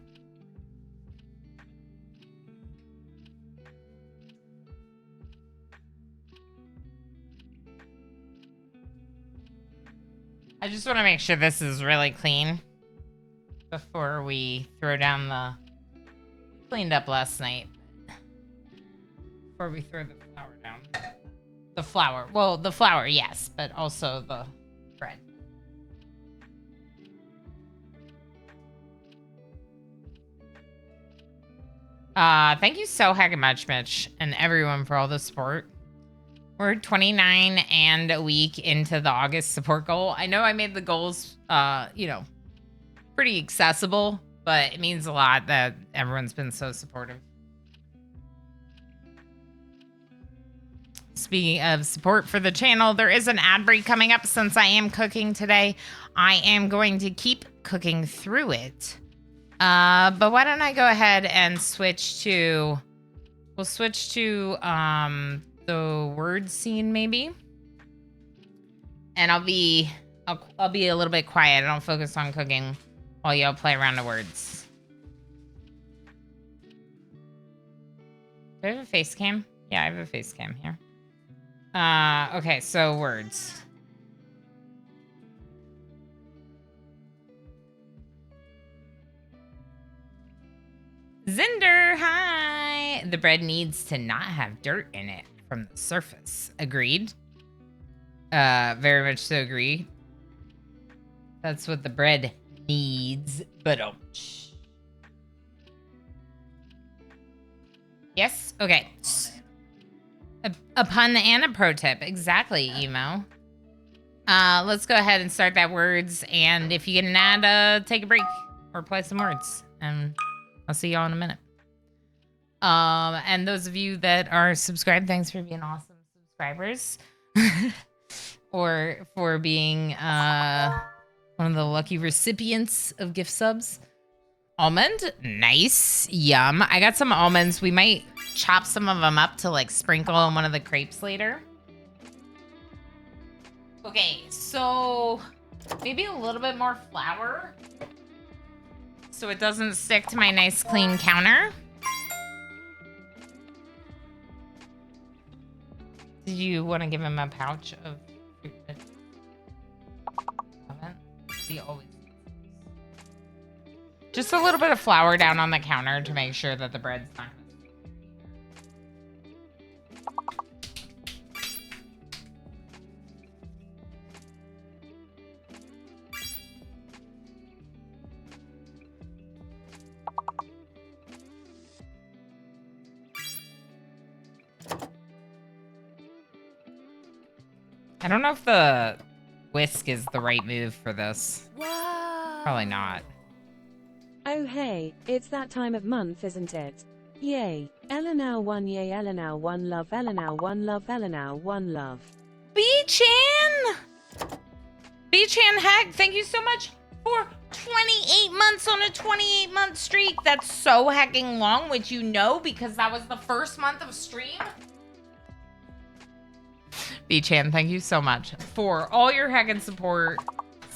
I just want to make sure this is really clean before we throw down the... Cleaned up last night. Before we throw the flour down. The flour. Well, the flour, yes, but also the bread. Thank you so heckin' much, Mitch, and everyone for all the support. We're 29 and a week into the August support goal. I know I made the goals, you know, pretty accessible, but it means a lot that everyone's been so supportive. Speaking of support for the channel, there is an ad break coming up since I am cooking today. I am going to keep cooking through it. But why don't I go ahead and switch to... We'll switch to the word scene maybe. And I'll be a little bit quiet. I don't focus on cooking while y'all play around the words. Do I have a face cam? Yeah, I have a face cam here. Okay, so words. Zinder, hi! The bread needs to not have dirt in it from the surface. Agreed. Very much so agreed. That's what the bread needs, but yes? Okay. A pun and a pro tip. Exactly, Emo. Let's go ahead and start that words, and if you get an ad, take a break or play some words, and I'll see y'all in a minute. And those of you that are subscribed, thanks for being awesome subscribers. Or for being one of the lucky recipients of gift subs. Almond, nice, yum. I got some almonds. We might chop some of them up to like sprinkle on one of the crepes later. Okay, so maybe a little bit more flour so it doesn't stick to my nice clean counter. Did you want to give him a pouch of fruit? He always... Just a little bit of flour down on the counter to make sure that the bread's not gonna... I don't know if the whisk is the right move for this. Whoa. Probably not. Oh hey, it's that time of month, isn't it? Yay. Elenow 1 yay, Elenow 1 love, Elenow 1 love, Elenow 1 love. B-Chan! B-Chan Heck, thank you so much for 28 months on a 28-month streak. That's so hecking long, which you know because that was the first month of stream. B-Chan, thank you so much for all your heckin' support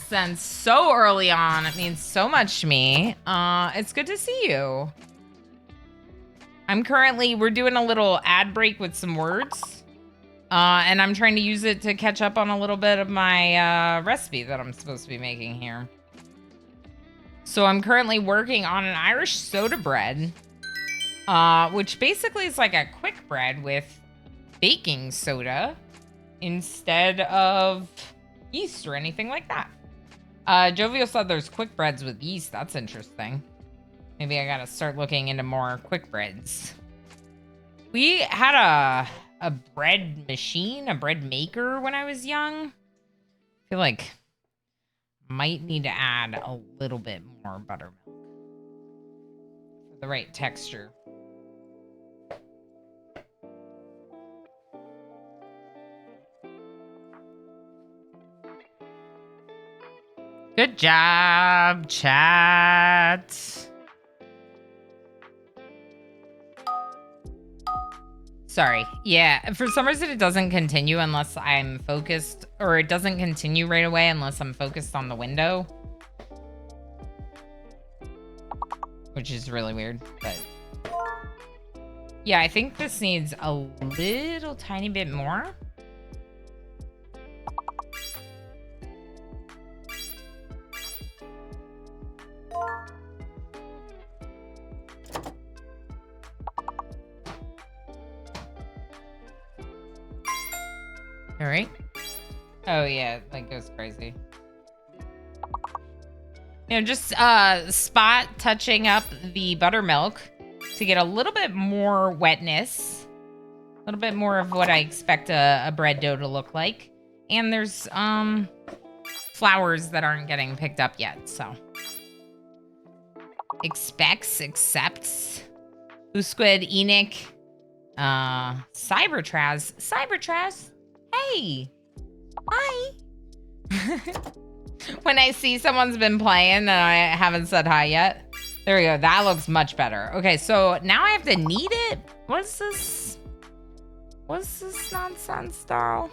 since so early on. It means so much to me. It's good to see you. We're doing a little ad break with some words. And I'm trying to use it to catch up on a little bit of my recipe that I'm supposed to be making here. So I'm currently working on an Irish soda bread, which basically is like a quick bread with baking soda instead of yeast or anything like that. Jovial said there's quick breads with yeast. That's interesting. Maybe I gotta start looking into more quick breads. We had a bread machine, a bread maker when I was young. I feel like might need to add a little bit more buttermilk for the right texture. Good job, chat. Sorry. Yeah, for some reason it doesn't continue unless I'm focused, or it doesn't continue right away unless I'm focused on the window. Which is really weird, but... yeah, I think this needs a little tiny bit more. All right. Oh yeah, that goes crazy. You know, just spot touching up the buttermilk to get a little bit more wetness, a little bit more of what I expect a bread dough to look like. And there's flowers that aren't getting picked up yet, so. Accepts, Usquid, Enoch, Cybertraz, hey, hi. When I see someone's been playing and I haven't said hi yet. There we go. That looks much better. Okay, so now I have to knead it. What's this? What's this nonsense, Darl?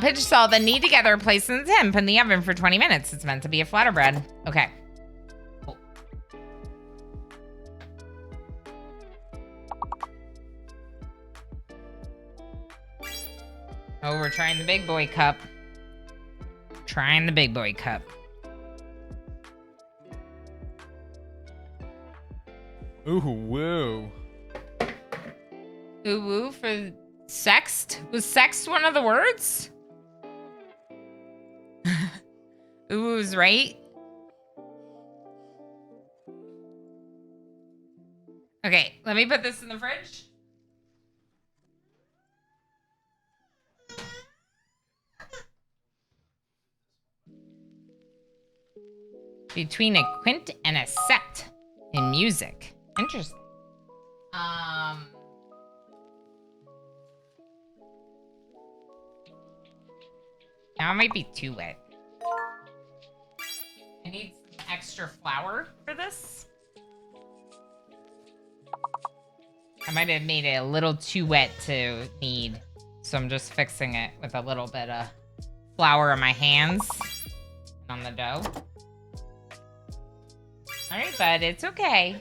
Pitch salt, then knead together, place in the temp in the oven for 20 minutes. It's meant to be a flatter bread. Okay. Cool. Oh, we're trying the big boy cup. Trying the big boy cup. Ooh, woo. Ooh, woo for sext? Was sext one of the words? Ooh, woo's right. Okay, let me put this in the fridge. Between a quint and a sept in music. Interesting. Now it might be too wet. I need some extra flour for this. I might have made it a little too wet to knead, so I'm just fixing it with a little bit of flour on my hands and on the dough. All right, bud, it's okay.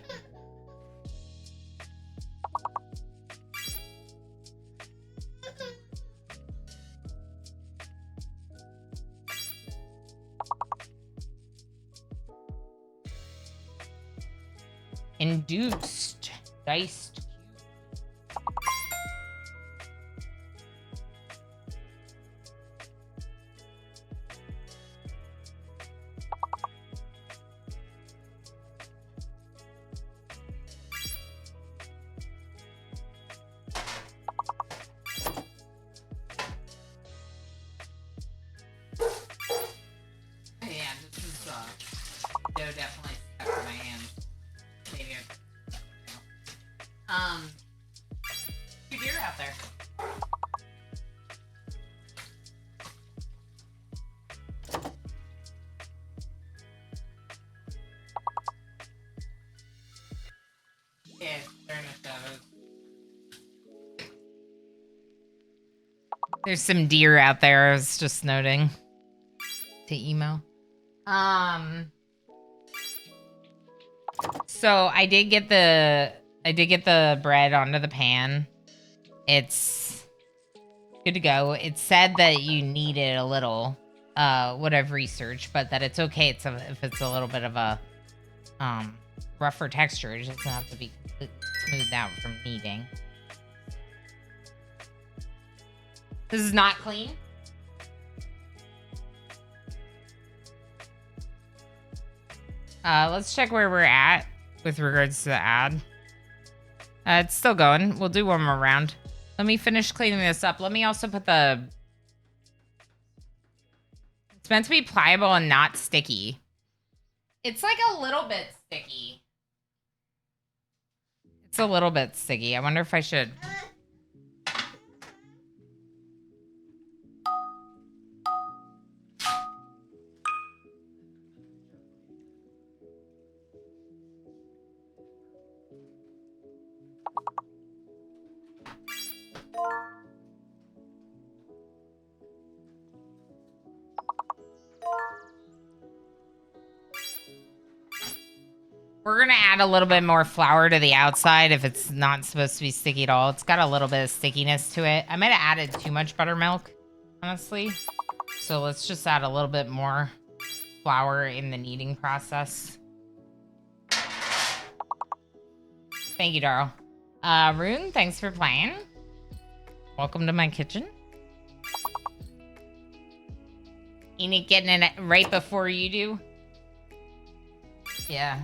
Induced, diced. Yeah, this is dough definitely stuck in my hand. Maybe two deer out there. Yeah, they're in the shadows. There's some deer out there. I was just noting to email. So I did get the bread onto the pan. It's good to go. It said that you needed a little, what I've researched, but that it's okay. If it's a little bit of a rougher texture, it doesn't have to be completely smoothed out from kneading. This is not clean. Let's check where we're at with regards to the ad. It's still going. We'll do one more round. Let me finish cleaning this up. Let me also put the... It's meant to be pliable and not sticky. It's like a little bit sticky. It's a little bit sticky. I wonder if I should. We're going to add a little bit more flour to the outside if it's not supposed to be sticky at all. It's got a little bit of stickiness to it. I might have added too much buttermilk, honestly. So let's just add a little bit more flour in the kneading process. Thank you, Darl. Rune, thanks for playing. Welcome to my kitchen. Enid getting it right before you do. Yeah.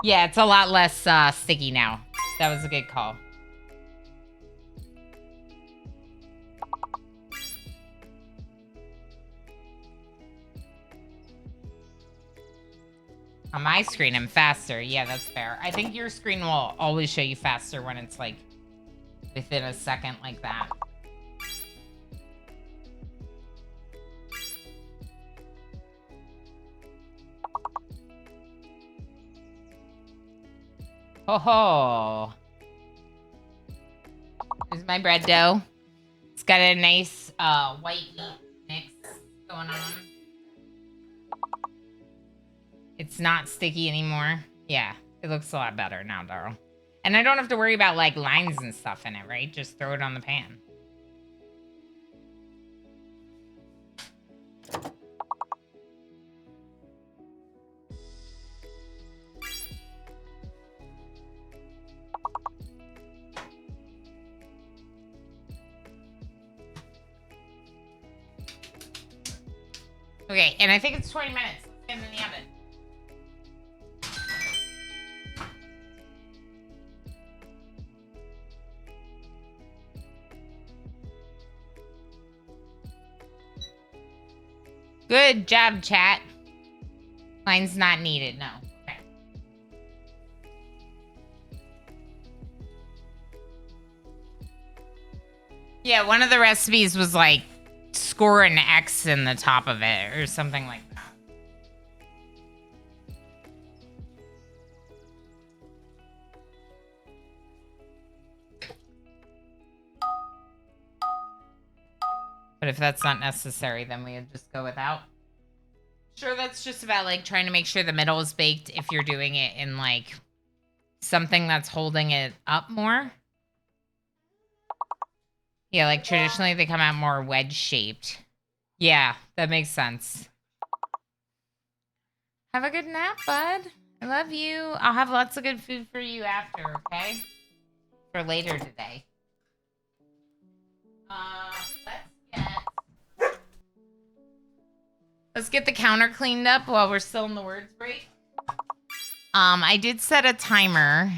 Yeah, it's a lot less sticky now. That was a good call. On my screen, I'm faster. Yeah, that's fair. I think your screen will always show you faster when it's like within a second like that. Ho ho. Here's my bread dough. It's got a nice white meat mix going on. It's not sticky anymore. Yeah, it looks a lot better now, Darl. And I don't have to worry about like lines and stuff in it, right? Just throw it on the pan. Okay, and I think it's 20 minutes. Let's get it in the oven. Good job, chat. Mine's not needed, no. Okay. Yeah, one of the recipes was like score an X in the top of it or something like that. But if that's not necessary, then we would just go without. Sure, that's just about like trying to make sure the middle is baked if you're doing it in like something that's holding it up more. Yeah, like traditionally they come out more wedge shaped. Yeah, that makes sense. Have a good nap, bud. I love you. I'll have lots of good food for you after, okay? For later today. Let's get the counter cleaned up while we're still in the words break. I did set a timer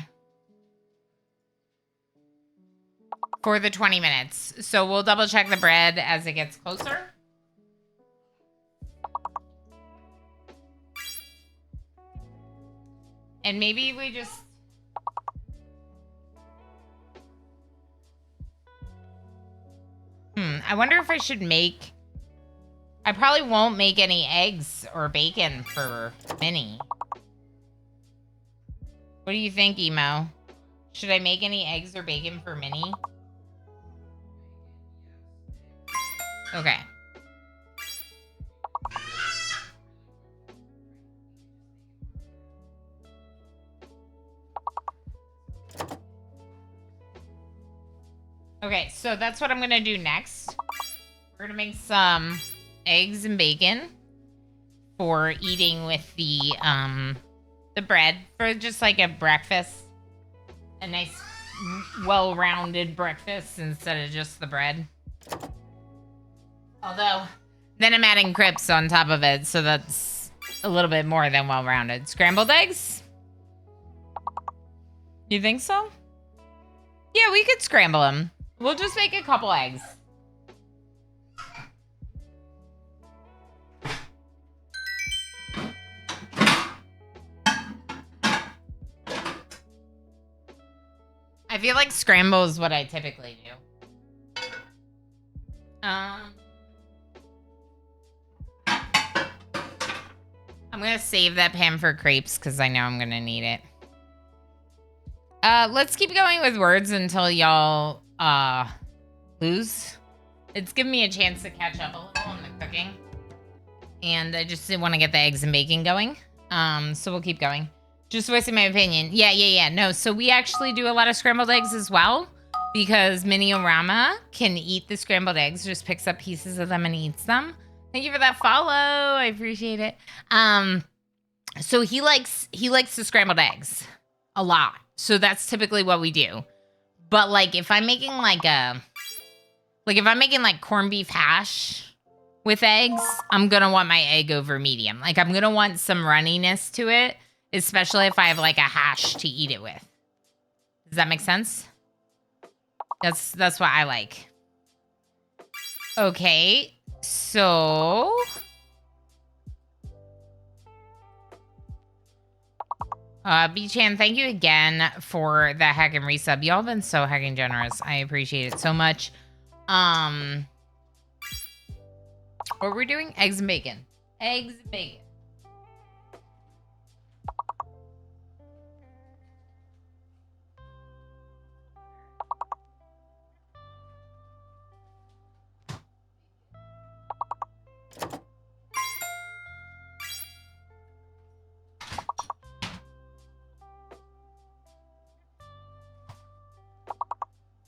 for the 20 minutes. So we'll double check the bread as it gets closer. And maybe we just... I wonder if I should make... I probably won't make any eggs or bacon for Minnie. What do you think, Emo? Should I make any eggs or bacon for Minnie? Okay. Okay, so that's what I'm gonna do next. We're gonna make some eggs and bacon for eating with the bread for just like a breakfast, a nice well-rounded breakfast instead of just the bread. Although then I'm adding crepes on top of it, so that's a little bit more than well-rounded. Scrambled eggs? You think so? Yeah, we could scramble them. We'll just make a couple eggs. I feel like scramble is what I typically do. I'm gonna save that pan for crepes because I know I'm gonna need it. Let's keep going with words until y'all lose. It's giving me a chance to catch up a little on the cooking. And I just want to get the eggs and bacon going. So we'll keep going. Just voicing my opinion. Yeah. No, so we actually do a lot of scrambled eggs as well. Because Miniorama can eat the scrambled eggs, just picks up pieces of them and eats them. Thank you for that follow. I appreciate it. So he likes the scrambled eggs a lot. So that's typically what we do. But like if I'm making like corned beef hash with eggs, I'm gonna want my egg over medium. Like I'm gonna want some runniness to it, especially if I have like a hash to eat it with. Does that make sense? That's what I like. Okay, so B-Chan, thank you again for the hack and resub. Y'all have been so heckin' generous. I appreciate it so much. What we're doing? Eggs and bacon. Eggs and bacon.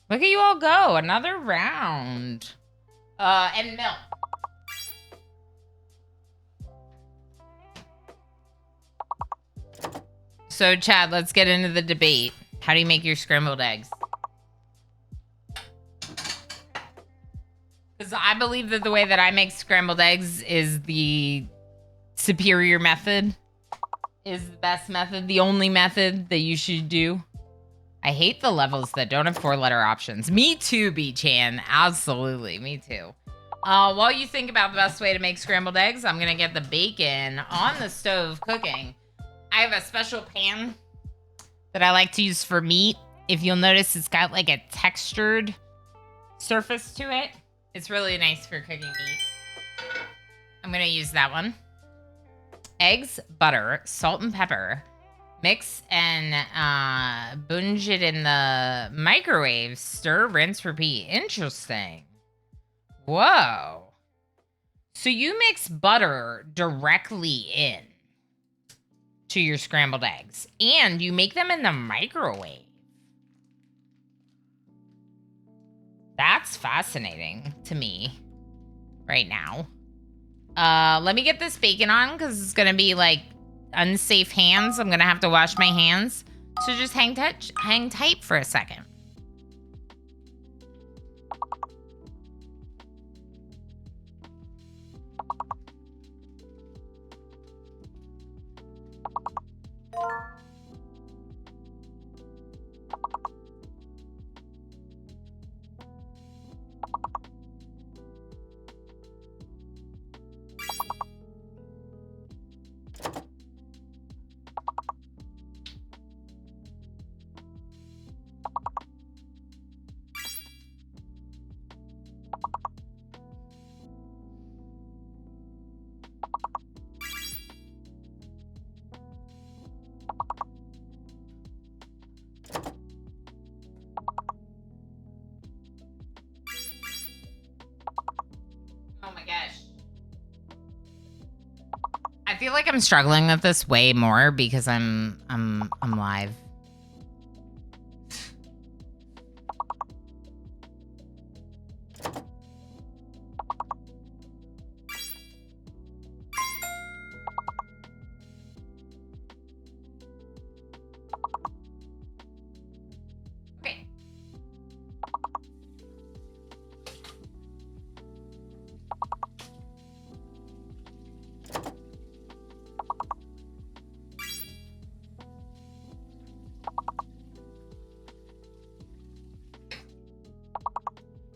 Look at you all go. Another round. And milk. So, Chad, let's get into the debate. How do you make your scrambled eggs? Because I believe that the way that I make scrambled eggs is the superior method. Is the best method. The only method that you should do. I hate the levels that don't have 4-letter options. Me too, B-Chan. Absolutely. Me too. While you think about the best way to make scrambled eggs, I'm going to get the bacon on the stove cooking. I have a special pan that I like to use for meat. If you'll notice, it's got like a textured surface to it. It's really nice for cooking meat. I'm going to use that one. Eggs, butter, salt, and pepper. Mix and bunge it in the microwave. Stir, rinse, repeat. Interesting. Whoa. So you mix butter directly in to your scrambled eggs. And you make them in the microwave. That's fascinating to me right now. Let me get this bacon on because it's going to be like unsafe hands. I'm gonna have to wash my hands. So just hang tight for a second. I feel like I'm struggling with this way more because I'm live. Okay.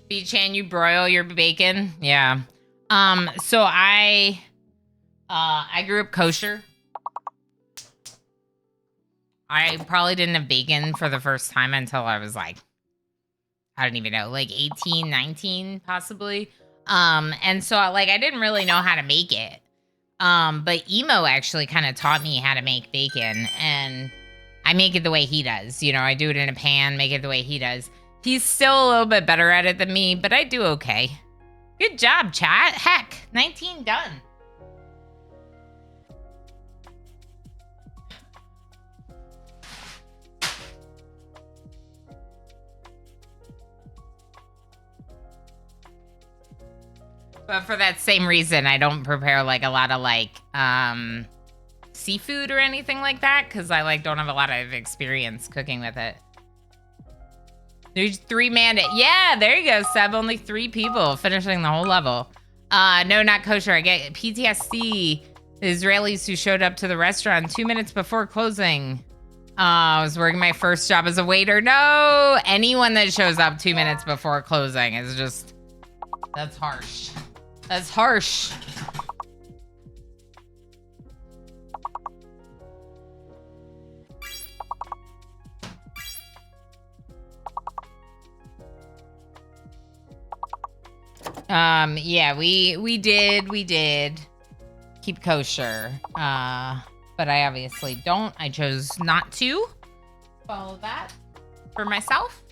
B-Chan, you broil your bacon? Yeah. So I grew up kosher. I probably didn't have bacon for the first time until I was like, I don't even know, like 18, 19 possibly. And so like I didn't really know how to make it. But Emo actually kind of taught me how to make bacon, and I make it the way he does. You know, I do it in a pan, make it the way he does. He's still a little bit better at it than me, but I do okay. Good job, chat. Heck, 19 done. But for that same reason, I don't prepare like a lot of like seafood or anything like that, because I like don't have a lot of experience cooking with it. There's 3 mandate. Yeah, there you go, Seb. Only 3 people finishing the whole level. No, not kosher. I get PTSD. The Israelis who showed up to the restaurant 2 minutes before closing. I was working my first job as a waiter. No, anyone that shows up 2 minutes before closing is just, that's harsh. That's harsh. Yeah, we did keep kosher. But I obviously don't. I chose not to follow that for myself.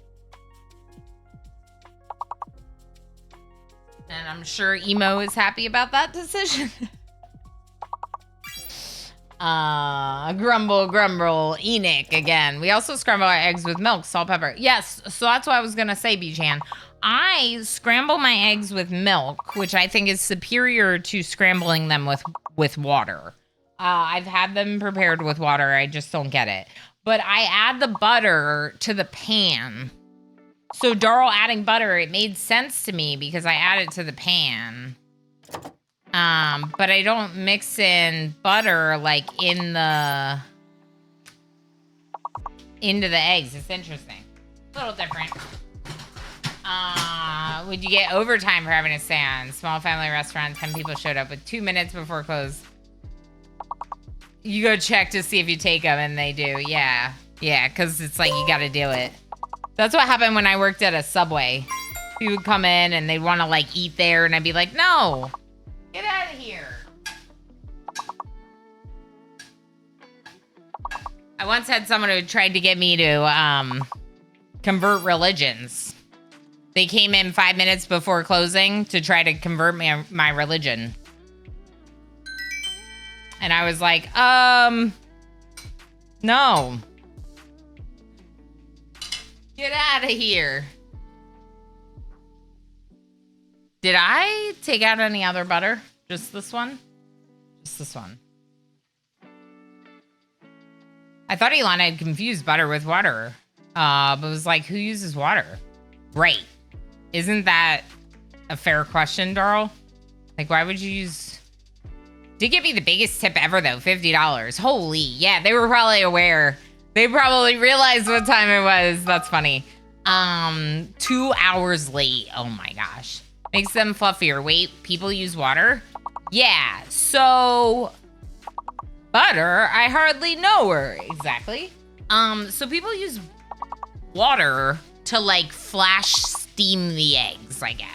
And I'm sure Emo is happy about that decision. Grumble, Enoch again. We also scramble our eggs with milk, salt, pepper. Yes, so that's what I was gonna say, Bchan. I scramble my eggs with milk, which I think is superior to scrambling them with water. I've had them prepared with water. I just don't get it. But I add the butter to the pan. So Darl adding butter, it made sense to me because I added to the pan. But I don't mix in butter like into the eggs. It's interesting. A little different. Would you get overtime for having a stand? Small family restaurant, 10 people showed up with 2 minutes before close. You go check to see if you take them, and they do. Yeah, because it's like you got to do it. That's what happened when I worked at a Subway. People would come in and they'd want to like eat there, and I'd be like, no, get out of here. I once had someone who tried to get me to convert religions. They came in 5 minutes before closing to try to convert my religion. And I was like, no. Get out of here. Did I take out any other butter? Just this one? Just this one. I thought Elon had confused butter with water. But it was like, who uses water? Right. Isn't that a fair question, Darl? Like, why would you use... Did give me the biggest tip ever, though. $50. Holy, yeah, they were probably aware. They probably realized what time it was. That's funny. 2 hours late. Oh, my gosh. Makes them fluffier. Wait, people use water? Yeah, so... Butter, I hardly know her. Exactly. So people use water to, like, flash steam the eggs, I guess.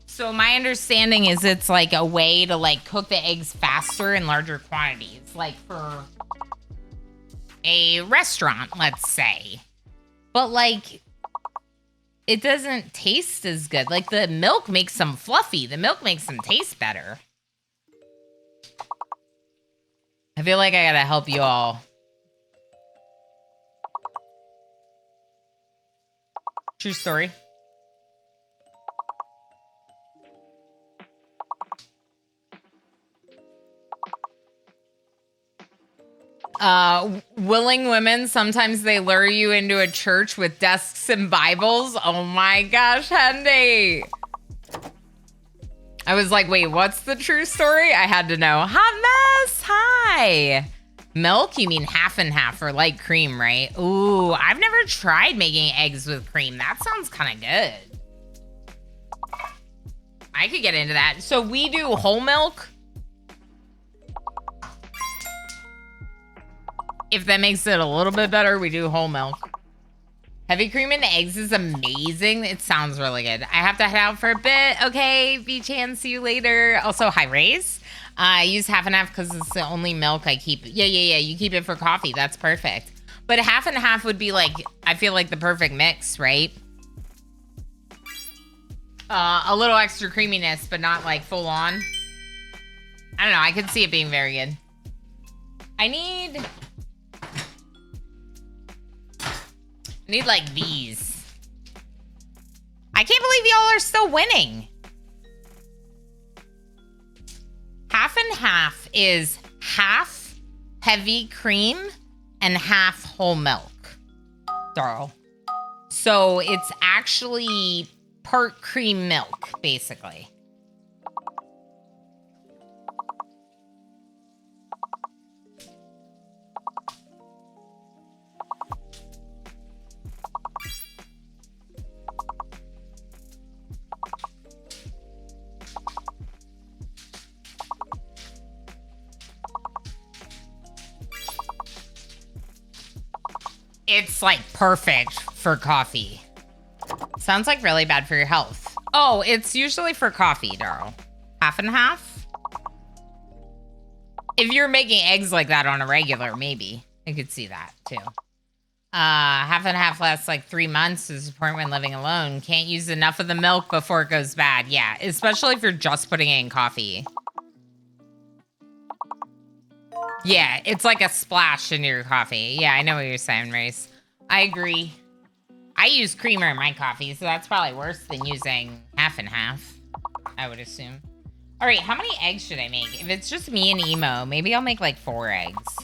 So my understanding is it's like a way to like cook the eggs faster in larger quantities, like for a restaurant, let's say. But like, it doesn't taste as good. Like the milk makes them fluffy. The milk makes them taste better. I feel like I gotta help you all. True story. Willing women, sometimes they lure you into a church with desks and Bibles. Oh my gosh, Hendy. I was like, wait, what's the true story? I had to know. Hot mess, hi. Milk? You mean half and half or light cream, right? Ooh, I've never tried making eggs with cream. That sounds kind of good. I could get into that. So we do whole milk. If that makes it a little bit better, we do whole milk. Heavy cream and eggs is amazing. It sounds really good. I have to head out for a bit. Okay, V-Chan, see you later. Also, hi, Rays. I use half and half because it's the only milk I keep. Yeah. You keep it for coffee. That's perfect. But half and half would be like, I feel like the perfect mix, right? A little extra creaminess, but not like full on. I don't know. I could see it being very good. I need like these. I can't believe y'all are still winning. Half and half is half heavy cream and half whole milk, Darl. So it's actually part cream milk, basically. It's like perfect for coffee. Sounds like really bad for your health. Oh, it's usually for coffee, Darl. Half and half? If you're making eggs like that on a regular, maybe. I could see that, too. Half and half lasts like 3 months to support when living alone. Can't use enough of the milk before it goes bad. Yeah, especially if you're just putting it in coffee. Yeah, it's like a splash in your coffee. Yeah, I know what you're saying, Race. I agree. I use creamer in my coffee, so that's probably worse than using half and half, I would assume. All right, how many eggs should I make? If it's just me and Emo, maybe I'll make like 4 eggs.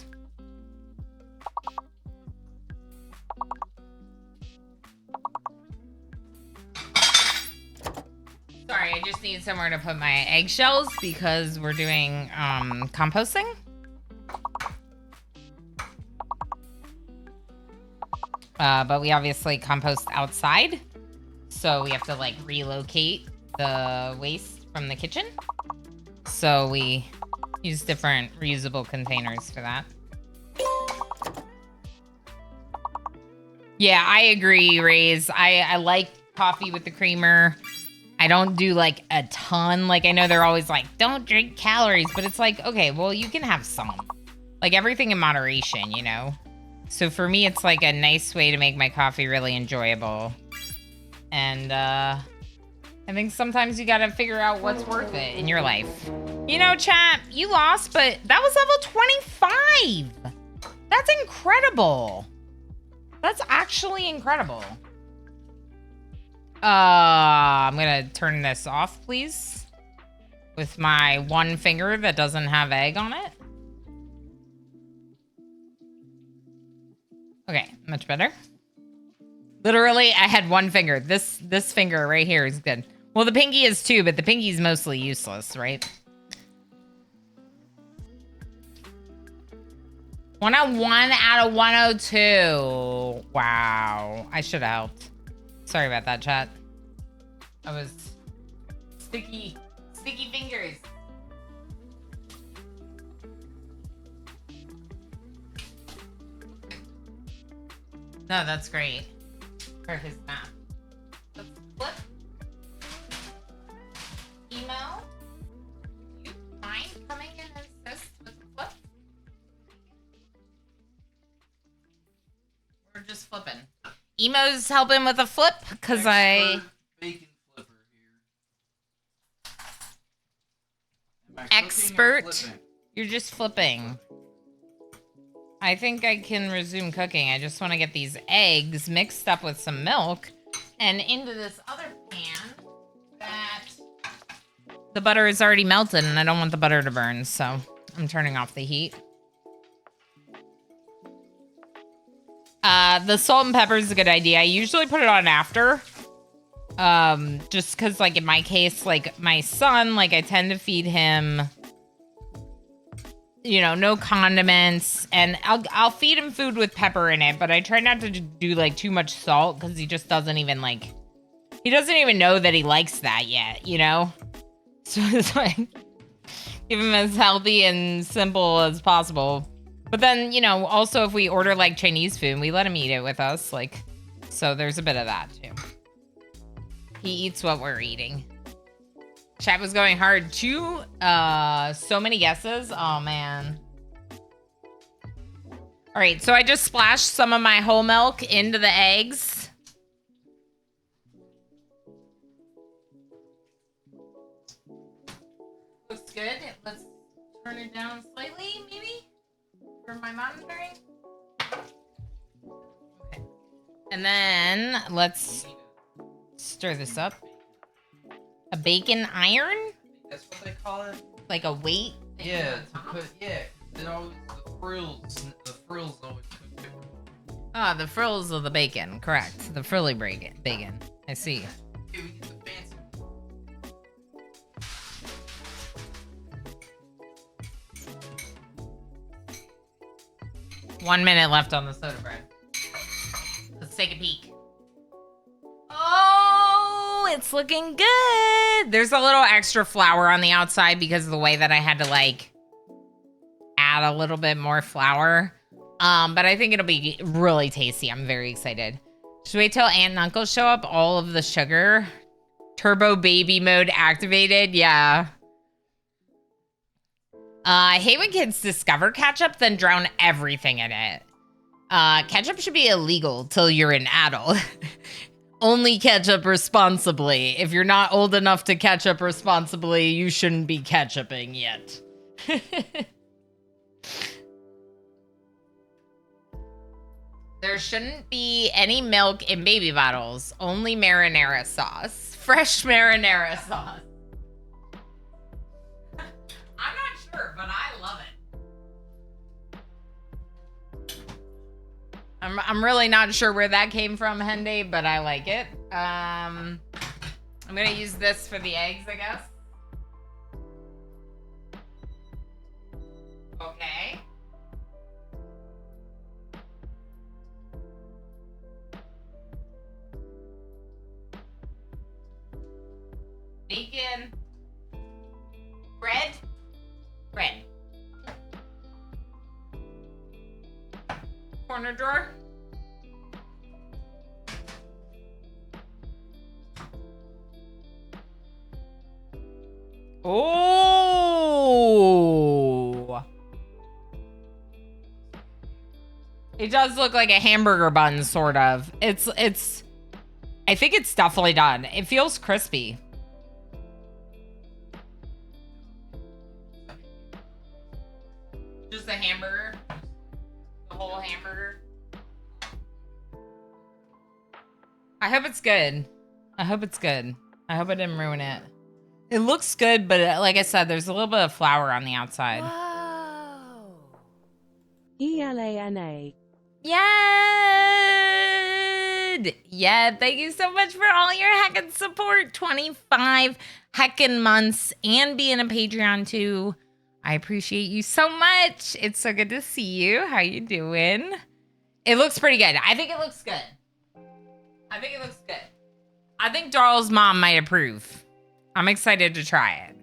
Sorry, I just need somewhere to put my eggshells because we're doing composting. But we obviously compost outside. So we have to like relocate the waste from the kitchen. So we use different reusable containers for that. Yeah, I agree, Raze. I like coffee with the creamer. I don't do like a ton. Like I know they're always like, don't drink calories. But it's like, okay, well, you can have some. Like everything in moderation, you know? So for me, it's like a nice way to make my coffee really enjoyable. And I think sometimes you gotta figure out what's worth it in your life. You know, chat, you lost, but that was level 25. That's incredible. That's actually incredible. I'm gonna turn this off, please. With my one finger that doesn't have egg on it. Okay, much better. Literally, I had one finger. This finger right here is good. Well, the pinky is too, but the pinky's mostly useless, right? 101 out of 102. Wow. I should have helped. Sorry about that, chat. I was sticky fingers. No, that's great for his math. Let's flip. Email. You mind coming in and assist with the flip? We're just flipping. Emo's helping with the flip because I. Bacon flipper here. Am I Expert. cooking or flipping? You're just flipping. I think I can resume cooking. I just want to get these eggs mixed up with some milk and into this other pan that the butter is already melted and I don't want the butter to burn, so I'm turning off the heat. The salt and pepper is a good idea. I usually put it on after. Just because, like, in my case, like, my son, like, I tend to feed him you know, no condiments, and I'll feed him food with pepper in it, but I try not to do like too much salt because he just doesn't even like, he doesn't even know that he likes that yet, you know? So it's like, give him as healthy and simple as possible. But then, you know, also if we order like Chinese food, we let him eat it with us, like, so there's a bit of that too. He eats what we're eating. Chat was going hard. So many guesses. Oh, man. All right, so I just splashed some of my whole milk into the eggs. Looks good. Let's turn it down slightly, maybe, for my monitoring. Okay. And then let's stir this up. A bacon iron? That's what they call it. Like a weight? Yeah, to put, yeah. It always, the frills always cook different. Ah, the frills of the bacon. Correct. The frilly bacon. I see. Here we get the fancy one. 1 minute left on the soda bread. Let's take a peek. Oh, it's looking good. There's a little extra flour on the outside because of the way that I had to like add a little bit more flour. But I think it'll be really tasty. I'm very excited. Should we wait till Aunt and Uncle show up? All of the sugar. Turbo baby mode activated. Yeah. I hate when kids discover ketchup, then drown everything in it. Ketchup should be illegal till you're an adult. Only ketchup responsibly. If you're not old enough to ketchup responsibly, you shouldn't be ketchuping yet. There shouldn't be any milk in baby bottles. Only marinara sauce. Fresh marinara sauce. I'm not sure, but I love it. I'm really not sure where that came from, Henday, but I like it. I'm gonna use this for the eggs, I guess. Okay. Bacon. Bread. Corner drawer. Oh. It does look like a hamburger bun, sort of. It's I think it's definitely done. It feels crispy. Just a hamburger. The whole hamburger. I hope it's good. I hope it's good. I hope I didn't ruin it. It looks good, but like I said, there's a little bit of flour on the outside. Whoa. ELANA. Yeah. Yeah, thank you so much for all your heckin' support. 25 heckin' months and being a Patreon too. I appreciate you so much. It's so good to see you. How you doing? It looks pretty good. I think it looks good. I think Darl's mom might approve. I'm excited to try it.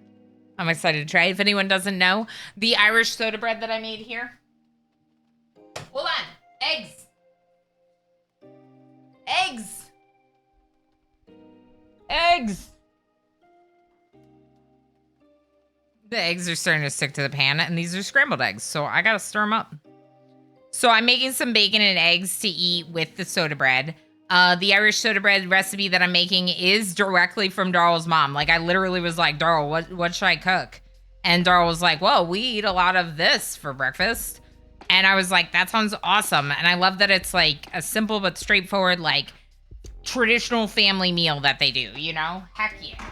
If anyone doesn't know, the Irish soda bread that I made here. Hold on. Eggs. The eggs are starting to stick to the pan, and these are scrambled eggs, so I gotta stir them up. So I'm making some bacon and eggs to eat with the soda bread. The Irish soda bread recipe that I'm making is directly from Darl's mom. Like, I literally was like, Darl, what should I cook? And Darl was like, well, we eat a lot of this for breakfast. And I was like, that sounds awesome. And I love that it's like a simple but straightforward, like, traditional family meal that they do, you know? Heck yeah.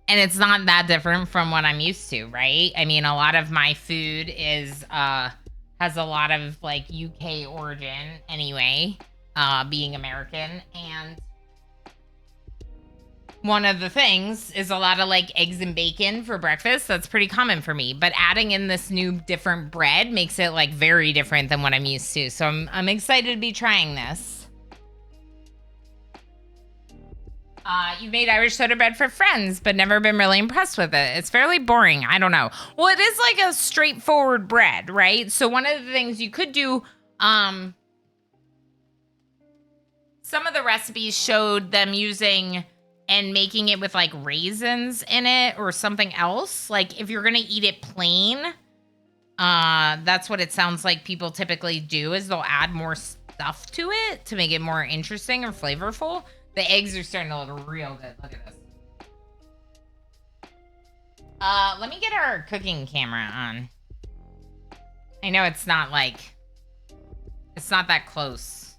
And it's not that different from what I'm used to, right? I mean, a lot of my food is has a lot of like UK origin anyway, being American. And one of the things is a lot of like eggs and bacon for breakfast. That's pretty common for me. But adding in this new different bread makes it like very different than what I'm used to. So I'm excited to be trying this. You made Irish soda bread for friends, but never been really impressed with it. It's fairly boring. I don't know. Well, it is like a straightforward bread, right? So one of the things you could do, some of the recipes showed them using and making it with like raisins in it or something else. Like if you're gonna eat it plain, that's what it sounds like people typically do is they'll add more stuff to it to make it more interesting or flavorful. The eggs are starting to look real good. Look at this. Let me get our cooking camera on. I know it's not like, it's not that close.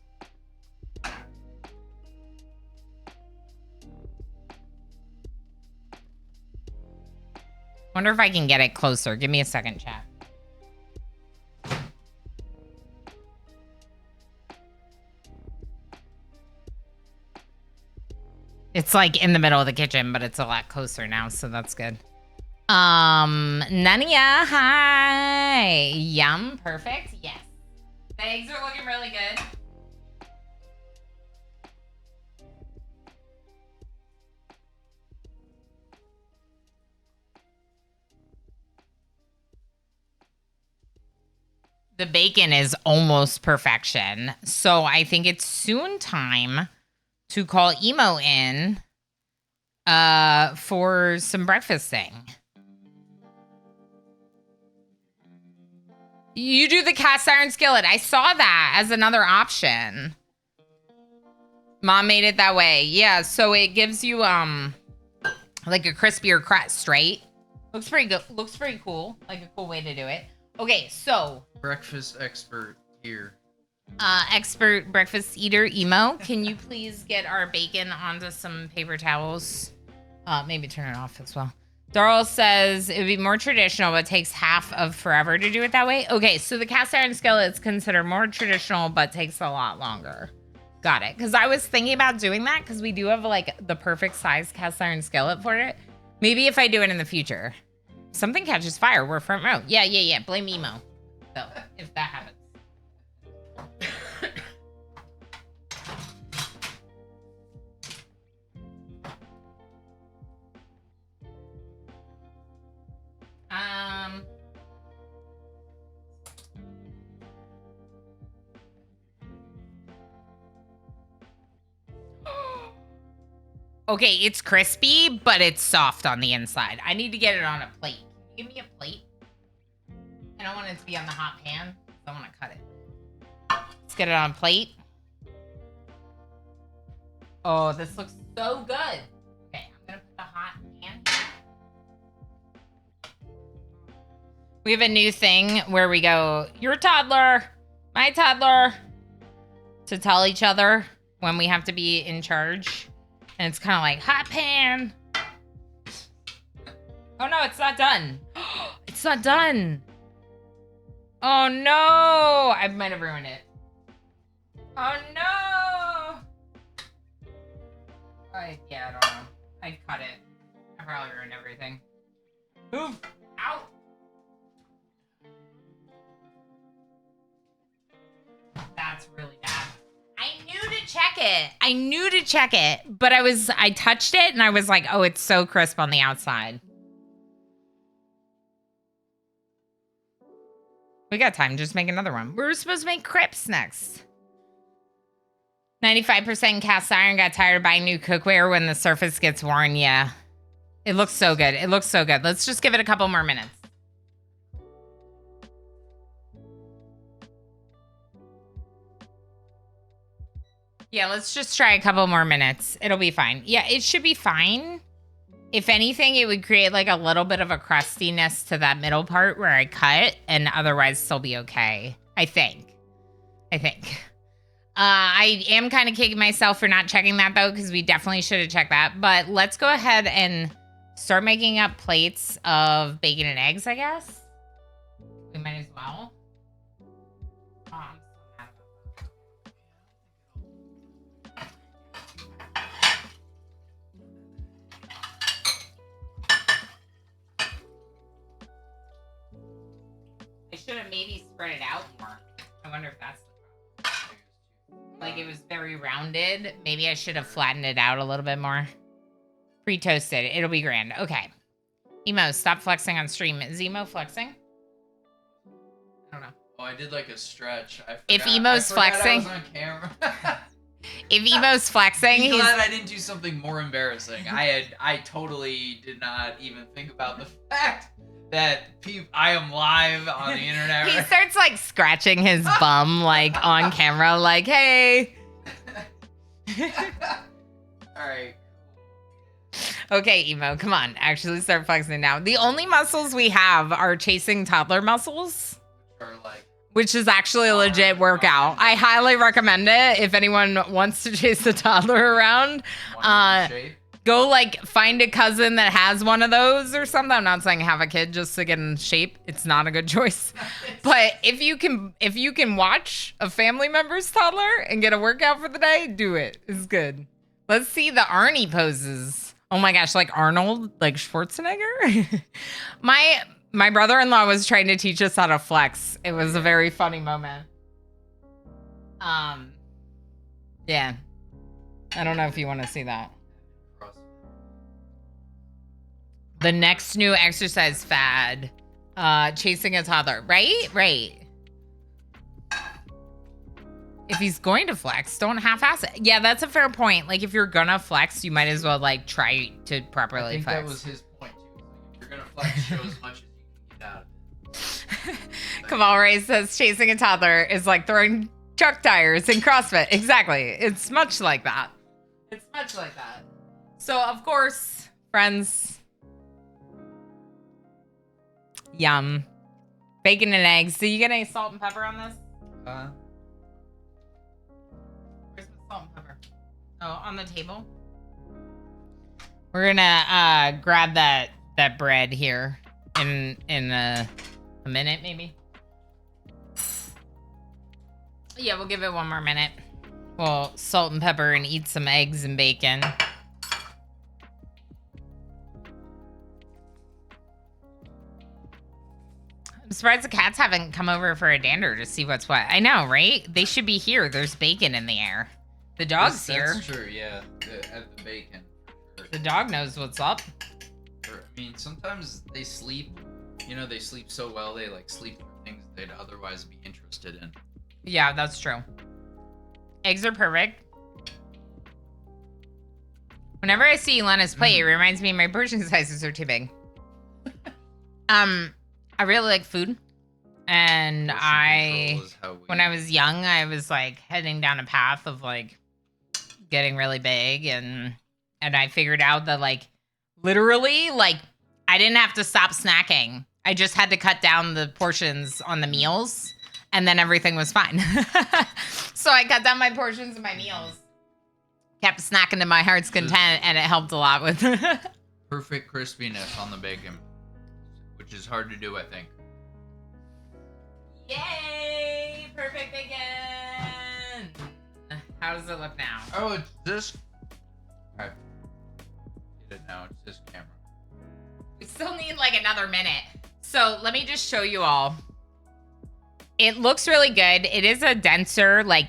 Wonder if I can get it closer. Give me a second, chat. It's like in the middle of the kitchen, but it's a lot closer now, so that's good. Nania, hi. Yum, perfect. Yes. The eggs are looking really good. The bacon is almost perfection. So I think it's soon time to call Emo in for some breakfasting. You do the cast iron skillet. I saw that as another option. Mom made it that way. Yeah, so it gives you like a crispier crust, right? Looks pretty good. Looks pretty cool. Like a cool way to do it. Okay, so Breakfast expert here. Expert breakfast eater Emo, can you please get our bacon onto some paper towels? Maybe turn it off as well. Darl says it would be more traditional, but takes half of forever to do it that way. Okay, so the cast iron skillet is considered more traditional, but takes a lot longer. Got it. Because I was thinking about doing that because we do have like the perfect size cast iron skillet for it. Maybe if I do it in the future. Something catches fire. We're front row. Yeah. Blame Emo. So if that happens. Okay, it's crispy, but it's soft on the inside. I need to get it on a plate. Can you give me a plate? I don't want it to be on the hot pan. I want to cut it. Let's get it on a plate. Oh, this looks so good. Okay, I'm going to put the hot pan. We have a new thing where we go, your toddler, my toddler, to tell each other when we have to be in charge. And it's kind of like, hot pan. Oh no, it's not done. It's not done. Oh no, I might have ruined it. Oh no. Yeah, I don't know. I cut it. I probably ruined everything. Move. Out. That's really bad. I knew to check it, but I touched it and I was like, oh, it's so crisp on the outside. We got time. Just make another one. We were supposed to make crepes next. 95% cast iron. Got tired of buying new cookware when the surface gets worn. Yeah. It looks so good. It looks so good. Let's just give it a couple more minutes. Yeah, let's just try a couple more minutes. It'll be fine. Yeah, it should be fine. If anything, it would create like a little bit of a crustiness to that middle part where I cut, and otherwise still be okay. I think. I am kind of kicking myself for not checking that though, because we definitely should have checked that. But let's go ahead and start making up plates of bacon and eggs, I guess. We might as well. should have maybe spread it out more. I wonder if that's the problem. Like it was very rounded. Maybe I should have flattened it out a little bit more. Pre-toasted. It'll be grand. Okay. Emo, stop flexing on stream. Is Emo flexing? I don't know. Oh, I did like a stretch. I forgot, If Emo's flexing. I was on camera. If Emo's flexing, I'm he's... glad I didn't do something more embarrassing. I totally did not even think about the fact that I am live on the internet. He starts like scratching his bum like on camera, like, hey. All right. Okay, Emo, come on. Actually start flexing now. The only muscles we have are chasing toddler muscles. Or like, which is actually a legit workout. I highly recommend it if anyone wants to chase a toddler around. Go like find a cousin that has one of those or something. I'm not saying have a kid just to get in shape. It's not a good choice. But if you can watch a family member's toddler and get a workout for the day, do it. It's good. Let's see the Arnie poses. Oh my gosh, like Arnold, like Schwarzenegger. My brother-in-law was trying to teach us how to flex. It was a very funny moment. Yeah. I don't know if you want to see that. The next new exercise fad, chasing a toddler. Right. If he's going to flex, don't half-ass it. Yeah, that's a fair point. Like, if you're gonna flex, you might as well, like, try to properly flex. That was his point, too. If you're gonna flex, show as much as you can get out of it. Kamal Ray says chasing a toddler is like throwing truck tires in CrossFit. Exactly. It's much like that. So, of course, friends... Yum. Bacon and eggs. Did you get any salt and pepper on this? Where's the salt and pepper? Oh, on the table. We're gonna grab that bread here in a minute, maybe. Yeah, we'll give it one more minute. We'll salt and pepper and eat some eggs and bacon. I'm surprised the cats haven't come over for a dander to see what's what. I know, right? They should be here. There's bacon in the air. The dog's here. That's true, yeah. At the bacon. Sure. The dog knows what's up. I mean, sometimes they sleep. You know, they sleep so well, they like sleep through things they'd otherwise be interested in. Yeah, that's true. Eggs are perfect. Whenever I see Lena's plate, it reminds me my portion sizes are too big. I really like food. And when I was young, I was like heading down a path of like getting really big. And I figured out that like literally like I didn't have to stop snacking. I just had to cut down the portions on the meals and then everything was fine. So I cut down my portions of my meals, kept snacking to my heart's content, and it helped a lot with perfect crispiness on the bacon, which is hard to do, I think. Yay! Perfect bacon! How does it look now? Oh, it's this. Alright. Get it now. It's this camera. We still need like another minute. So let me just show you all. It looks really good. It is a denser, like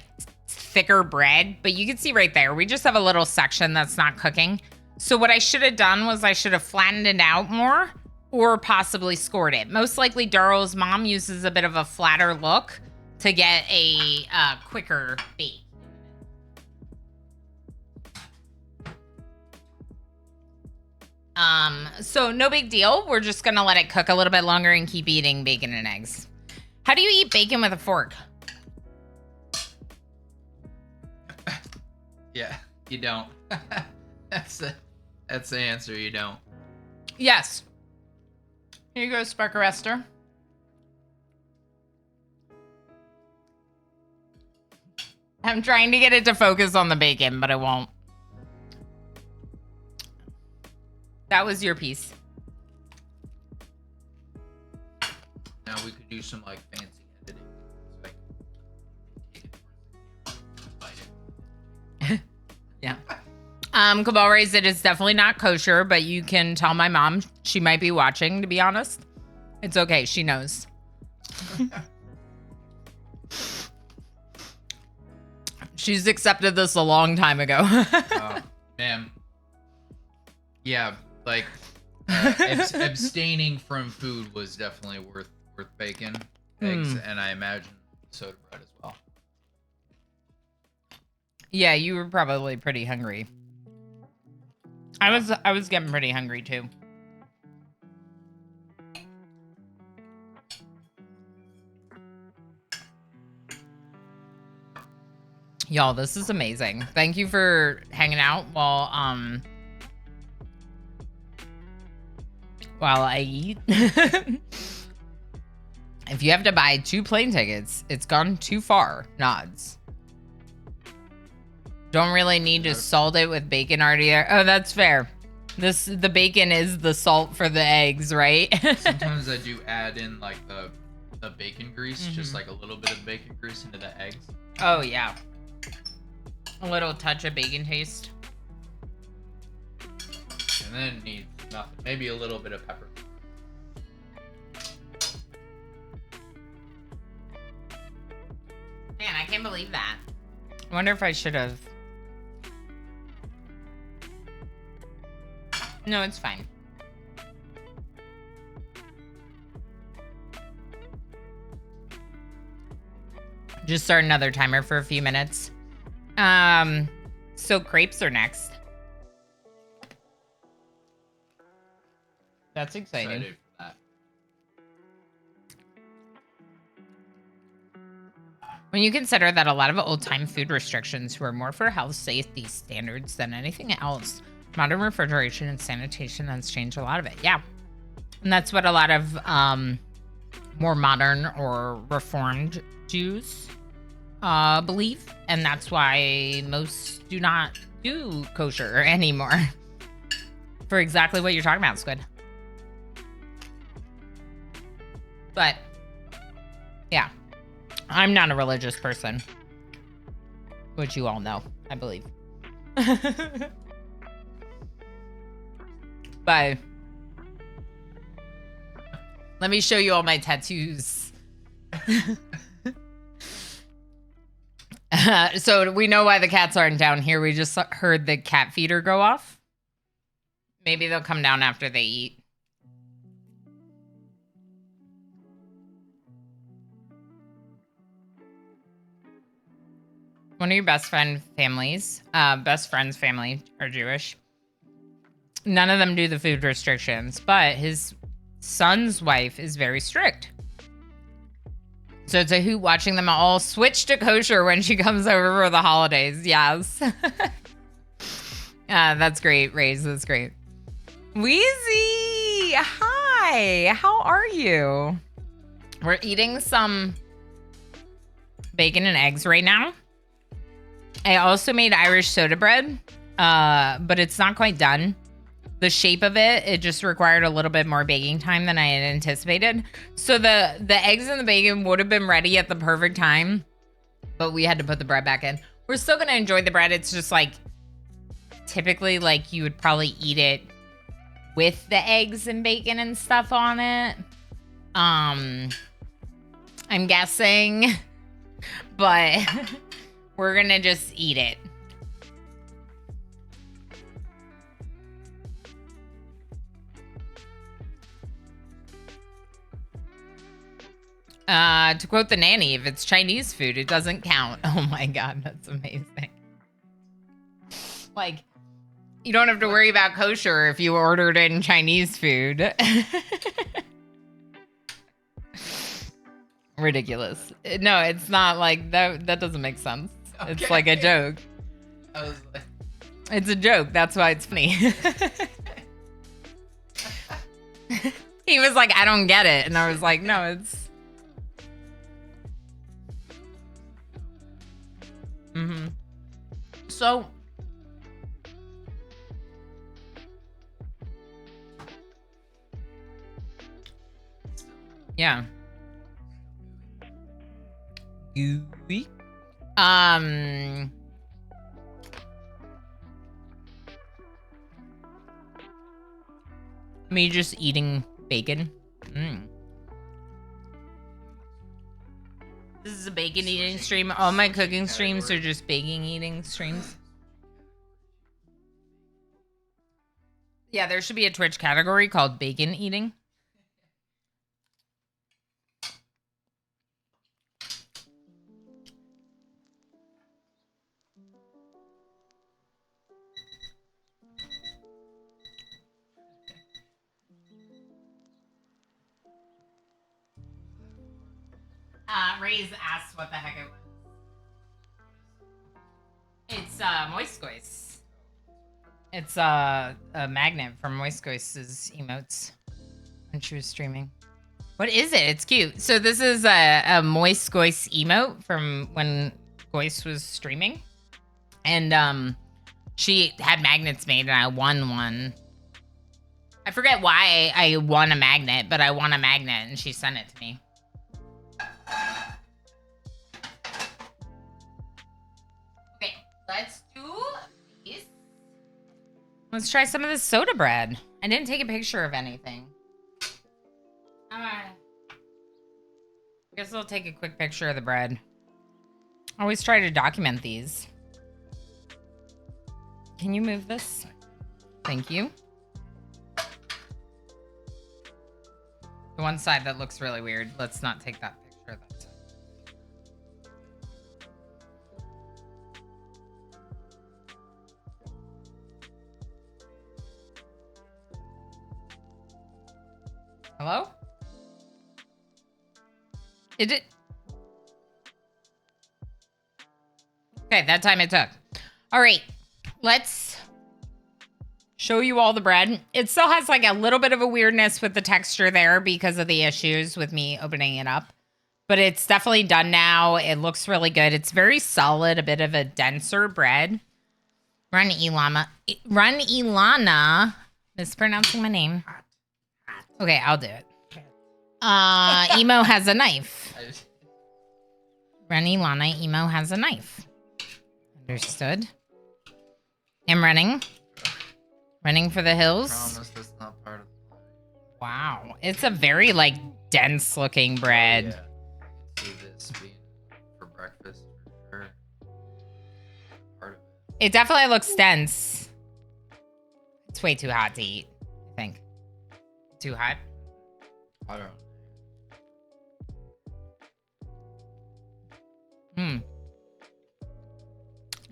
thicker bread, but you can see right there, we just have a little section that's not cooking. So what I should have done was I should have flattened it out more or possibly scored it. Most likely Daryl's mom uses a bit of a flatter look to get a quicker bake. So no big deal. We're just gonna let it cook a little bit longer and keep eating bacon and eggs. How do you eat bacon with a fork? Yeah, you don't. That's the answer. You don't. Yes. Here you go, Sparker Esther. I'm trying to get it to focus on the bacon, but it won't. That was your piece. Now we could do some like fancy editing. So I can take it. Yeah. Cabal raised it is definitely not kosher, but you can tell my mom she might be watching, to be honest. It's okay. She knows. She's accepted this a long time ago. Man. Yeah, like abstaining from food was definitely worth bacon, eggs, and I imagine soda bread as well. Yeah, you were probably pretty hungry. I was getting pretty hungry too. Y'all, this is amazing. Thank you for hanging out while I eat. If you have to buy 2 plane tickets, it's gone too far. Nods. Don't really need to salt it with bacon already there. Oh, that's fair. The bacon is the salt for the eggs, right? Sometimes I do add in like the bacon grease, just like a little bit of bacon grease into the eggs. Oh yeah. A little touch of bacon taste. And then it needs nothing. Maybe a little bit of pepper. Man, I can't believe that. I wonder if I should have. No, it's fine. Just start another timer for a few minutes. So crepes are next. That's exciting. Excited for that. When you consider that a lot of old-time food restrictions were more for health safety standards than anything else, modern refrigeration and sanitation has changed a lot of it. Yeah. And that's what a lot of more modern or reformed Jews believe. And that's why most do not do kosher anymore. For exactly what you're talking about, Squid. But, yeah. I'm not a religious person. Which you all know, I believe. But let me show you all my tattoos. So we know why the cats aren't down here. We just heard the cat feeder go off. Maybe they'll come down after they eat. One of your best friend's families are Jewish. None of them do the food restrictions, but his son's wife is very strict. So it's a hoot watching them all switch to kosher when she comes over for the holidays. Yes. That's great, Raze. That's great. Wheezy! Hi! How are you? We're eating some bacon and eggs right now. I also made Irish soda bread, but it's not quite done. The shape of it just required a little bit more baking time than I had anticipated. So the eggs and the bacon would have been ready at the perfect time, but we had to put the bread back in. We're still going to enjoy the bread. It's just like, typically like you would probably eat it with the eggs and bacon and stuff on it. I'm guessing, but we're going to just eat it. To quote the nanny, if it's Chinese food, it doesn't count. Oh my God, that's amazing. Like, you don't have to worry about kosher if you ordered in Chinese food. Ridiculous. No, it's not like that. That doesn't make sense. Okay. It's like a joke. I was like... It's a joke. That's why it's funny. He was like, I don't get it. And I was like, no, it's... Mm-hmm. So... Yeah. Gooey. Me just eating bacon. This is a bacon eating stream. All my cooking streams are just bacon eating streams. Yeah, there should be a Twitch category called bacon eating. Ray's asked what the heck it was. It's Moist Goise. It's a magnet from Moist Goise's emotes when she was streaming. What is it? It's cute. So this is a Moist Goise emote from when Goise was streaming. And she had magnets made and I won one. I forget why I won a magnet, but I won a magnet and she sent it to me. Okay, let's do these. Let's try some of this soda bread. I didn't take a picture of anything. I guess I'll take a quick picture of the bread. I always try to document these. Can you move this? Thank you. The one side that looks really weird. Let's not take that picture of that side. Hello? Did it? Okay, that time it took. All right, let's show you all the bread. It still has like a little bit of a weirdness with the texture there because of the issues with me opening it up. But it's definitely done now. It looks really good. It's very solid, a bit of a denser bread. Run Ilana. Mispronouncing my name. Okay, I'll do it. Emo has a knife. Run Ilana, Emo has a knife. Understood. I'm running. Running for the hills. Promise that's not part of the Wow. It's a very, like, dense-looking bread. Yeah. I can see this being for breakfast for sure. Part of it. It definitely looks dense. It's way too hot to eat, I think. Too hot? I don't know.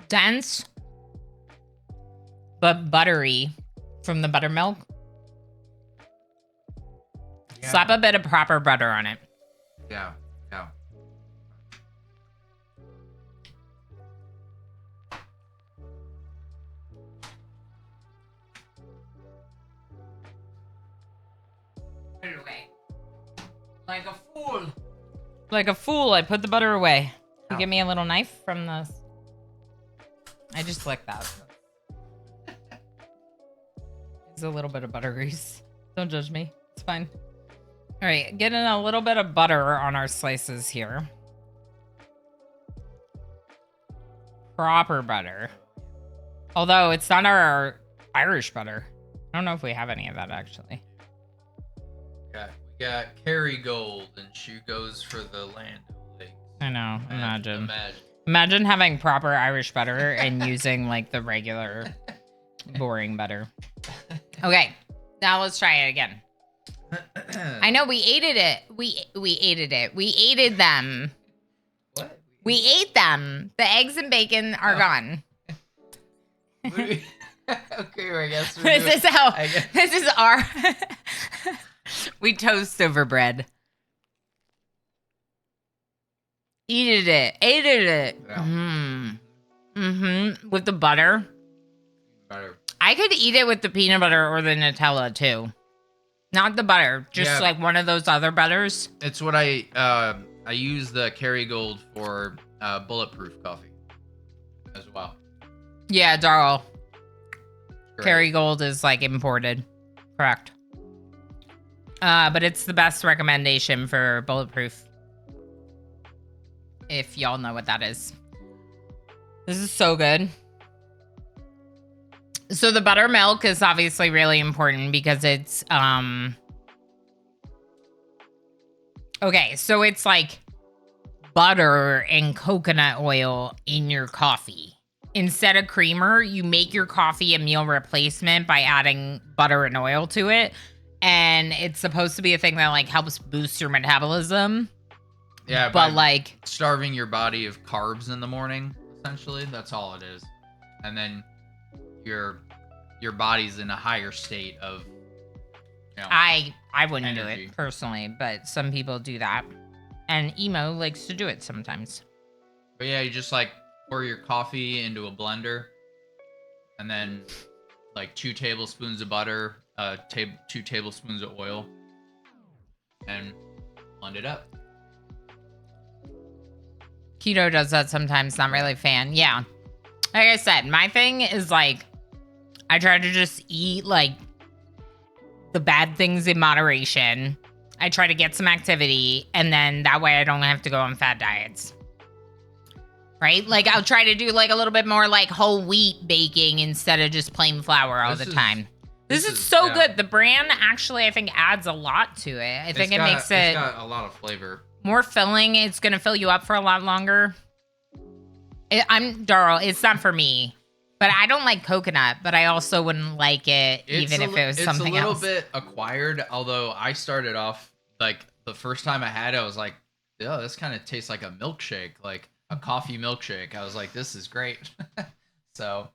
Dense, but buttery from the buttermilk. Yeah. Slap a bit of proper butter on it. Yeah. Put it away. Like a fool. Like a fool, I put the butter away. You give me a little knife from the... I just licked that. It's a little bit of butter grease. Don't judge me. It's fine. All right, getting a little bit of butter on our slices here. Proper butter. Although it's not our Irish butter. I don't know if we have any of that actually. We got Kerrygold, and she goes for the Land O'Lakes. I know. Imagine. Imagine. Imagine having proper Irish butter and using like the regular boring butter. Okay, now let's try it again. I know we ate it. We ate it. We ate them. What? We ate them. The eggs and bacon are gone. Okay, I guess we're This doing- is how. I guess- This is our. We toast over bread. Ate it. Yeah. With the butter. Butter. I could eat it with the peanut butter or the Nutella too. Not the butter, just Yeah. like one of those other butters. It's what I use the Kerrygold for bulletproof coffee as well. Yeah, Darl. Great. Kerrygold is like imported. Correct. But it's the best recommendation for bulletproof. If y'all know what that is. This is so good. So the buttermilk is obviously really important because it's okay, so it's like butter and coconut oil in your coffee. Instead of creamer, you make your coffee a meal replacement by adding butter and oil to it. And it's supposed to be a thing that like helps boost your metabolism. Yeah, but like starving your body of carbs in the morning, essentially, that's all it is. And then your body's in a higher state of, you know, I wouldn't do energy. it personally, but some people do that. And Emo likes to do it sometimes. But yeah, you just like pour your coffee into a blender, and then like 2 tablespoons of butter, 2 tablespoons of oil, and blend it up. Keto does that sometimes, not really a fan. Yeah. Like I said, my thing is like, I try to just eat like the bad things in moderation. I try to get some activity, and then that way I don't have to go on fad diets. Right? Like I'll try to do like a little bit more like whole wheat baking instead of just plain flour all the time. This is so good. The bran actually, I think, adds a lot to it. I think it makes it... It's got a lot of flavor. More filling. It's going to fill you up for a lot longer. Darryl, it's not for me. But I don't like coconut, but I also wouldn't like it even if it was something else. It's a little bit acquired, although I started off, like, the first time I had it, I was like, oh, this kind of tastes like a milkshake, like a coffee milkshake. I was like, this is great. So.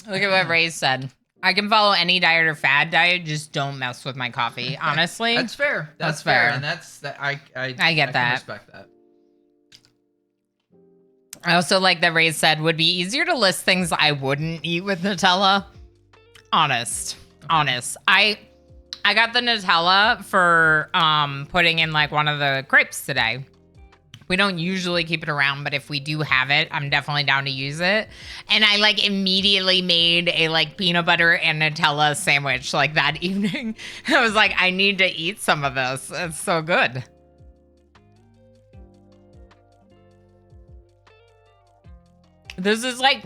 Look at what Ray said. I can follow any diet or fad diet, just don't mess with my coffee, honestly. That's fair. That's fair. fair. And that's that. I get that. I respect that. I also like that Ray said would be easier to list things I wouldn't eat with Nutella. Honest. I got the Nutella for putting in like one of the crepes today. We don't usually keep it around, but if we do have it, I'm definitely down to use it. And I like immediately made a like peanut butter and Nutella sandwich like that evening. I was like, I need to eat some of this. It's so good. This is like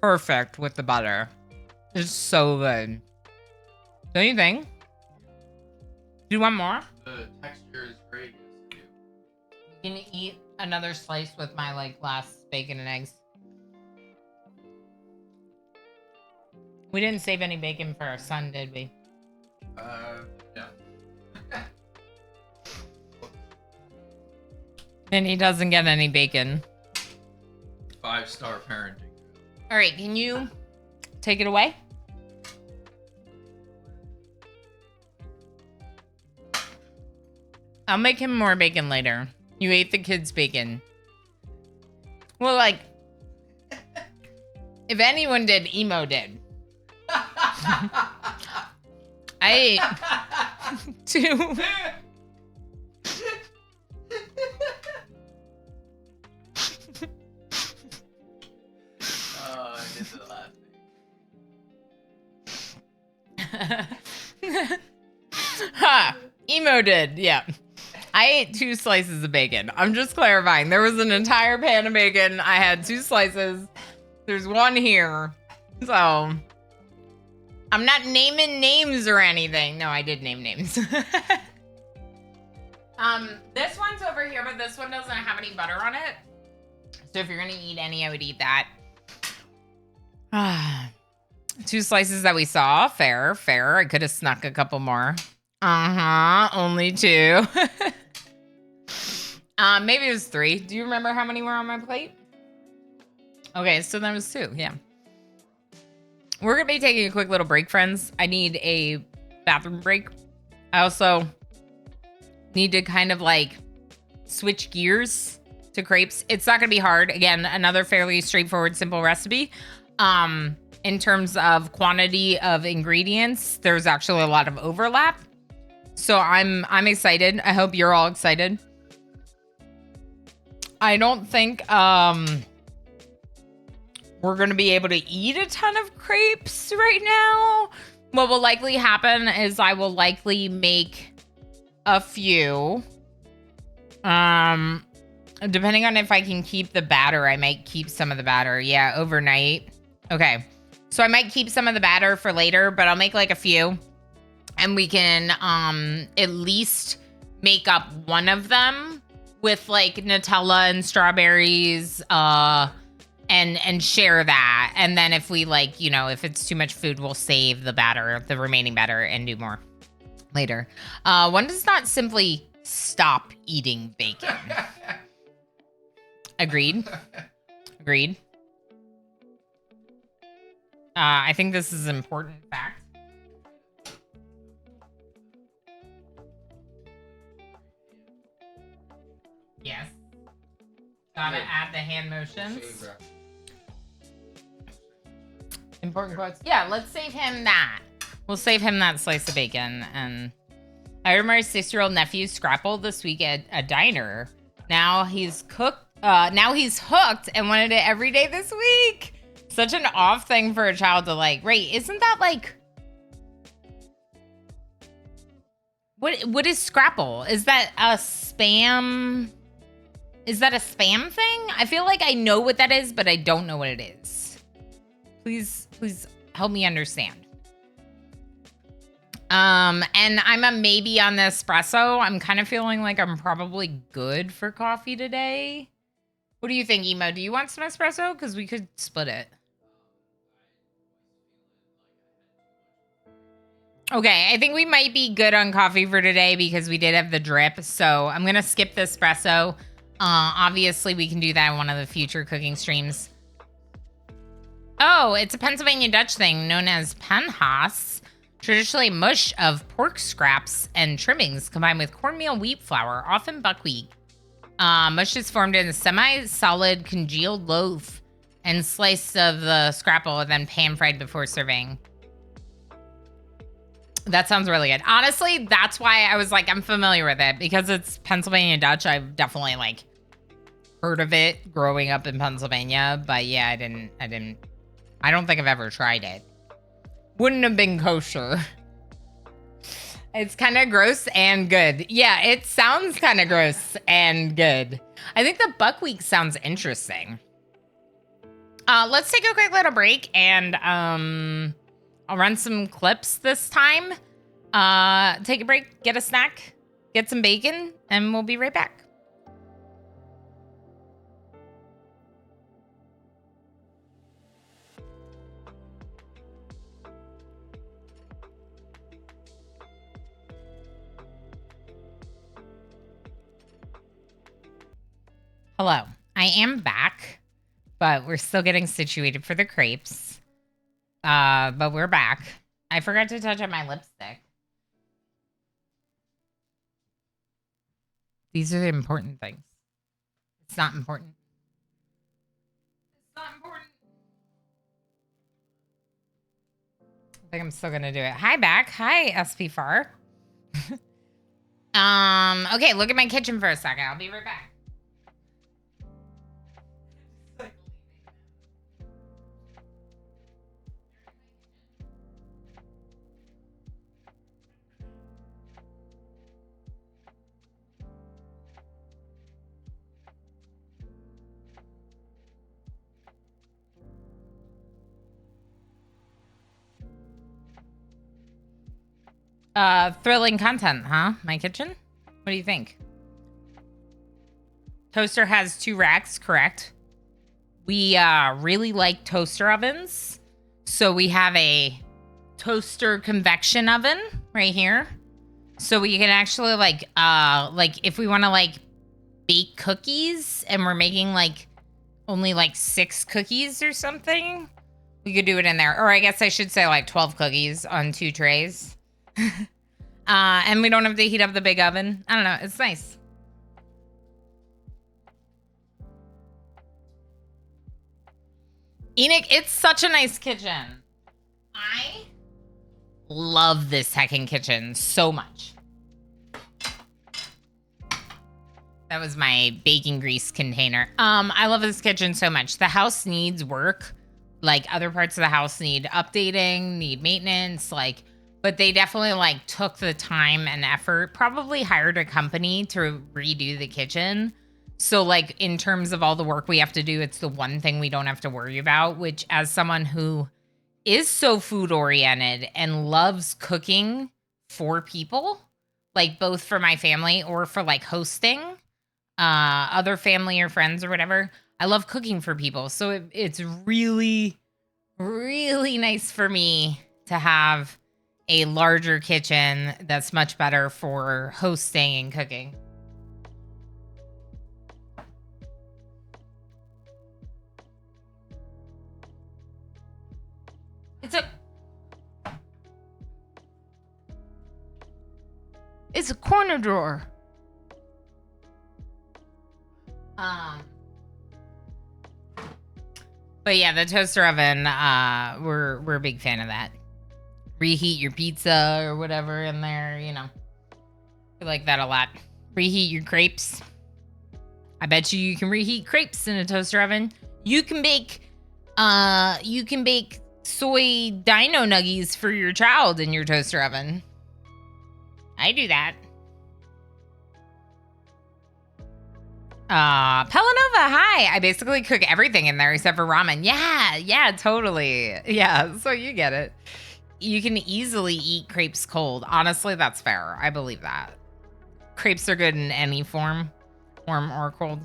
perfect with the butter. It's so good. Don't you think? Do you want more? The texture is great. You can eat another slice with my like last bacon and eggs. We didn't save any bacon for our son, did we? No. And he doesn't get any bacon. 5-star parenting. All right, can you take it away? I'll make him more bacon later. You ate the kids' bacon. Well, like, if anyone did, Emo did. I ate 2. Oh, I did the last thing. Ha! Emo did, yeah. I ate 2 slices of bacon. I'm just clarifying. There was an entire pan of bacon. I had 2 slices. There's one here. So, I'm not naming names or anything. No, I did name names. This one's over here, but this one doesn't have any butter on it. So if you're gonna eat any, I would eat that. 2 slices that we saw. Fair. I could have snuck a couple more. Only 2. Maybe it was 3. Do you remember how many were on my plate? Okay, so that was 2, yeah. We're gonna be taking a quick little break, friends. I need a bathroom break. I also need to kind of like switch gears to crepes. It's not gonna be hard. Again, another fairly straightforward, simple recipe. In terms of quantity of ingredients, there's actually a lot of overlap. So I'm excited. I hope you're all excited. I don't think we're going to be able to eat a ton of crepes right now. What will likely happen is I will likely make a few. Depending on if I can keep the batter, I might keep some of the batter. Yeah, overnight. Okay. So I might keep some of the batter for later, but I'll make like a few. And we can at least make up one of them with like Nutella and strawberries, and share that. And then if we like, if it's too much food, we'll save the remaining batter, and do more later. One does not simply stop eating bacon. Agreed. I think this is an important fact. Yes. Gotta add the hand motions. Important quotes. Yeah, let's save him that. We'll save him that slice of bacon. And I remember my 6-year-old nephew Scrapple this week at a diner. Now he's hooked and wanted it every day this week. Such an off thing for a child to like. Right? Isn't that like? What is Scrapple? Is that a spam? Is that a spam thing? I feel like I know what that is, but I don't know what it is. Please help me understand. And I'm a maybe on the espresso. I'm kind of feeling like I'm probably good for coffee today. What do you think, Emo? Do you want some espresso? Because we could split it. Okay, I think we might be good on coffee for today because we did have the drip. So I'm going to skip the espresso. Obviously, we can do that in one of the future cooking streams. Oh, it's a Pennsylvania Dutch thing known as penhas. Traditionally mush of pork scraps and trimmings combined with cornmeal wheat flour, often buckwheat. Mush is formed in a semi-solid congealed loaf and sliced of the scrapple and then pan-fried before serving. That sounds really good. Honestly, that's why I was like, I'm familiar with it. Because it's Pennsylvania Dutch, I've definitely like heard of it growing up in Pennsylvania. But yeah, I don't think I've ever tried it. Wouldn't have been kosher. It's kind of gross and good. Yeah, it sounds kind of gross and good. I think the buckwheat sounds interesting. Let's take a quick little break and I'll run some clips this time. Take a break, get a snack, get some bacon, and we'll be right back. Hello, I am back, but we're still getting situated for the crepes. But we're back. I forgot to touch on my lipstick. These are the important things. It's not important. It's not important. I think I'm still gonna do it. Hi, back. Hi, SP4. Okay, look at my kitchen for a second. I'll be right back. Thrilling content, huh? My kitchen? What do you think? Toaster has 2 racks, correct? We really like toaster ovens. So we have a toaster convection oven right here. So we can actually like if we want to like bake cookies and we're making like only like 6 cookies or something, we could do it in there. Or I guess I should say like 12 cookies on 2 trays. And we don't have to heat up the big oven. I don't know. It's nice. Enoch, it's such a nice kitchen. I love this heckin' kitchen so much. That was my baking grease container. I love this kitchen so much. The house needs work. Like other parts of the house need updating, need maintenance, like, but they definitely like took the time and effort, probably hired a company to redo the kitchen. So like in terms of all the work we have to do, it's the one thing we don't have to worry about, which as someone who is so food oriented and loves cooking for people, like both for my family or for like hosting, other family or friends or whatever, I love cooking for people. So it's really, really nice for me to have a larger kitchen that's much better for hosting and cooking. It's a corner drawer. But yeah, the toaster oven, we're a big fan of that. Reheat your pizza or whatever in there, you know. We like that a lot. Reheat your crepes. I bet you can reheat crepes in a toaster oven. You can bake soy dino nuggies for your child in your toaster oven. I do that. Pelanova, hi. I basically cook everything in there except for ramen. Yeah, totally. Yeah, so you get it. You can easily eat crepes cold. Honestly, that's fair. I believe that. Crepes are good in any form, warm or cold.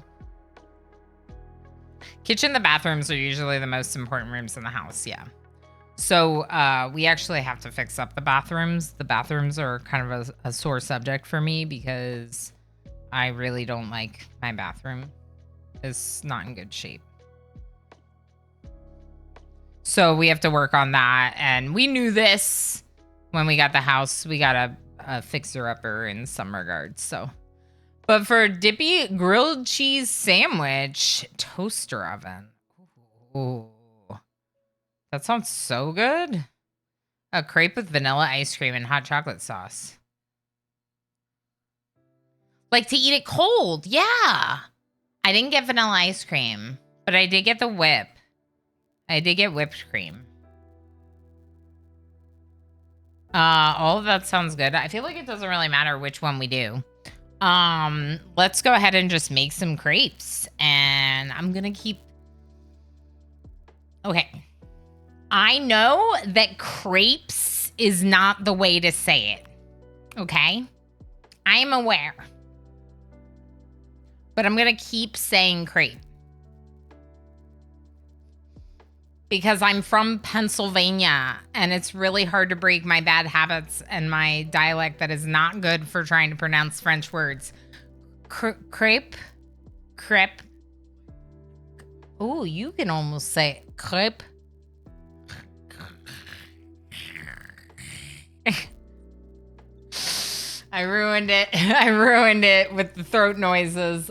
Kitchen and the bathrooms are usually the most important rooms in the house, yeah. So we actually have to fix up the bathrooms. The bathrooms are kind of a sore subject for me because I really don't like my bathroom. It's not in good shape. So we have to work on that. And we knew this when we got the house. We got a fixer-upper in some regards. So, but for dippy grilled cheese sandwich, toaster oven. Ooh. That sounds so good. A crepe with vanilla ice cream and hot chocolate sauce. Like to eat it cold. Yeah. I didn't get vanilla ice cream, but I did get the whip. I did get whipped cream. All of that sounds good. I feel like it doesn't really matter which one we do. Let's go ahead and just make some crepes. And I'm going to keep... Okay. I know that crepes is not the way to say it. Okay? I am aware. But I'm going to keep saying crepe. Because I'm from Pennsylvania and it's really hard to break my bad habits and my dialect that is not good for trying to pronounce French words. Crepe? Crepe? Oh, you can almost say crepe. I ruined it. I ruined it with the throat noises.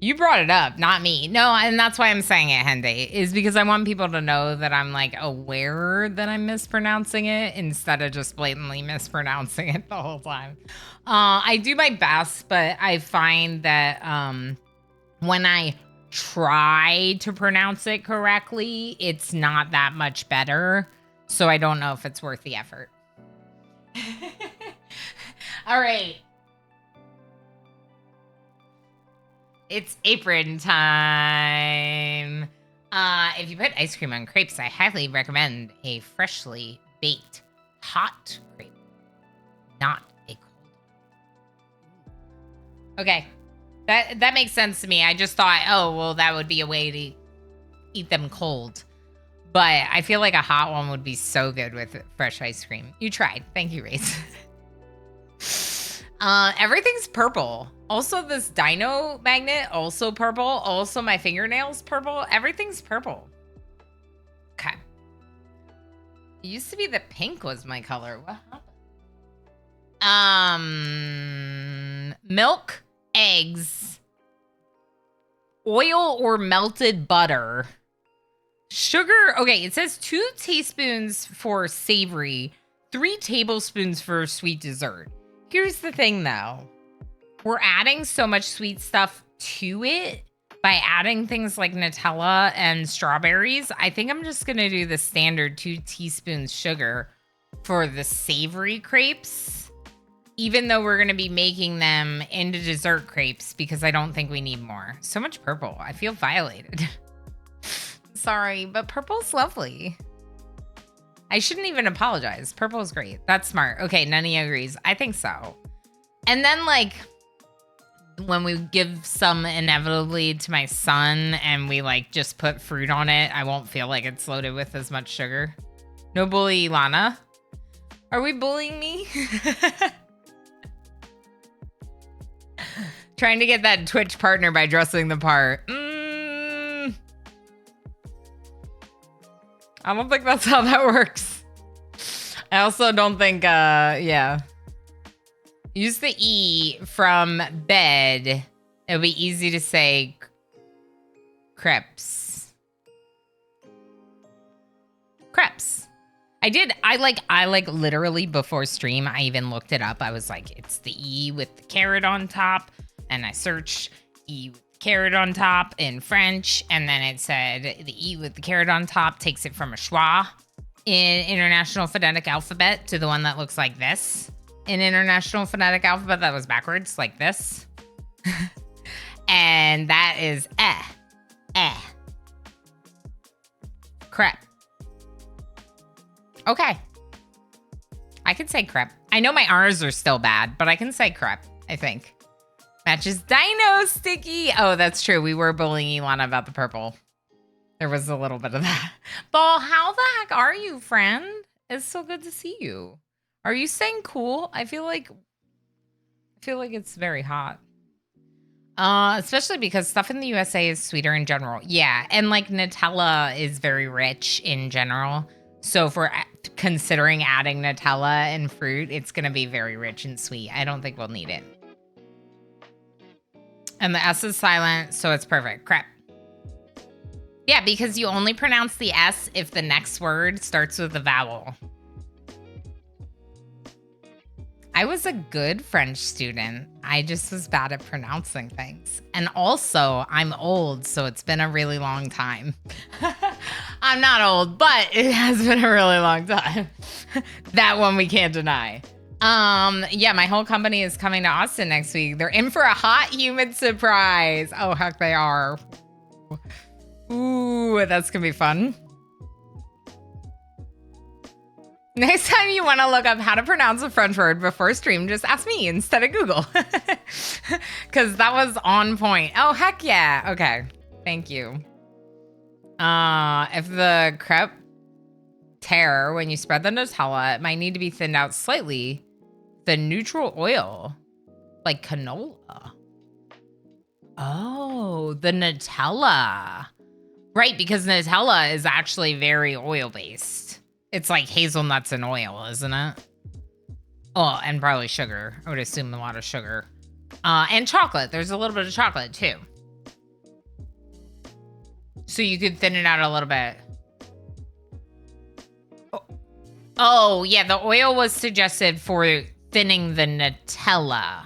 You brought it up, not me. No, and that's why I'm saying it, Henday, is because I want people to know that I'm like aware that I'm mispronouncing it instead of just blatantly mispronouncing it the whole time. I do my best, but I find that when I try to pronounce it correctly, it's not that much better. So I don't know if it's worth the effort. All right. It's apron time. If you put ice cream on crepes, I highly recommend a freshly baked hot crepe, not a cold. Okay. That makes sense to me. I just thought, oh, well, that would be a way to eat them cold. But I feel like a hot one would be so good with fresh ice cream. You tried. Thank you, Race. Everything's purple. Also, this dino magnet, also purple. Also, my fingernails, purple. Everything's purple. Okay. It used to be that pink was my color. What happened? Milk, eggs, oil or melted butter, sugar. Okay, it says 2 teaspoons for savory, 3 tablespoons for sweet dessert. Here's the thing, though. We're adding so much sweet stuff to it by adding things like Nutella and strawberries. I think I'm just going to do the standard 2 teaspoons sugar for the savory crepes, even though we're going to be making them into dessert crepes because I don't think we need more. So much purple. I feel violated. Sorry, but purple's lovely. I shouldn't even apologize. Purple is great. That's smart. Okay, none of you agrees. I think so. And then, like, when we give some inevitably to my son and we like just put fruit on it, I won't feel like it's loaded with as much sugar. No bully, Lana. Are we bullying me? Trying to get that Twitch partner by dressing the part. I don't think that's how that works. I also don't think, yeah. Use the E from bed. It'll be easy to say crepes. Crepes. I like literally before stream, I even looked it up. I was like, it's the E with the carrot on top. And I searched E with the carrot on top in French. And then it said the E with the carrot on top takes it from a schwa in International Phonetic Alphabet to the one that looks like this. In International Phonetic Alphabet that was backwards, like this. And that is crepe. Okay. I can say crepe. I know my R's are still bad, but I can say crepe, I think. Matches Dino Sticky. Oh, that's true. We were bullying Ilana about the purple. There was a little bit of that. Ball, how the heck are you, friend? It's so good to see you. Are you staying cool? I feel like it's very hot. Especially because stuff in the USA is sweeter in general. Yeah, and like Nutella is very rich in general. So if we're considering adding Nutella and fruit, it's going to be very rich and sweet. I don't think we'll need it. And the S is silent, so it's perfect. Crepe. Yeah, because you only pronounce the S if the next word starts with a vowel. I was a good French student. I just was bad at pronouncing things. And also, I'm old, so it's been a really long time. I'm not old, but it has been a really long time. That one we can't deny. Yeah, my whole company is coming to Austin next week. They're in for a hot, humid surprise. Oh, heck, they are. Ooh, that's gonna be fun. Next time you want to look up how to pronounce a French word before stream, just ask me instead of Google. Because that was on point. Oh, heck yeah. Okay. Thank you. If the crepe tear when you spread the Nutella, it might need to be thinned out slightly. The neutral oil, like canola. Oh, the Nutella. Right, because Nutella is actually very oil-based. It's like hazelnuts and oil, isn't it? Oh, and probably sugar. I would assume a lot of sugar. And chocolate. There's a little bit of chocolate, too. So you could thin it out a little bit. Oh, yeah, the oil was suggested for thinning the Nutella.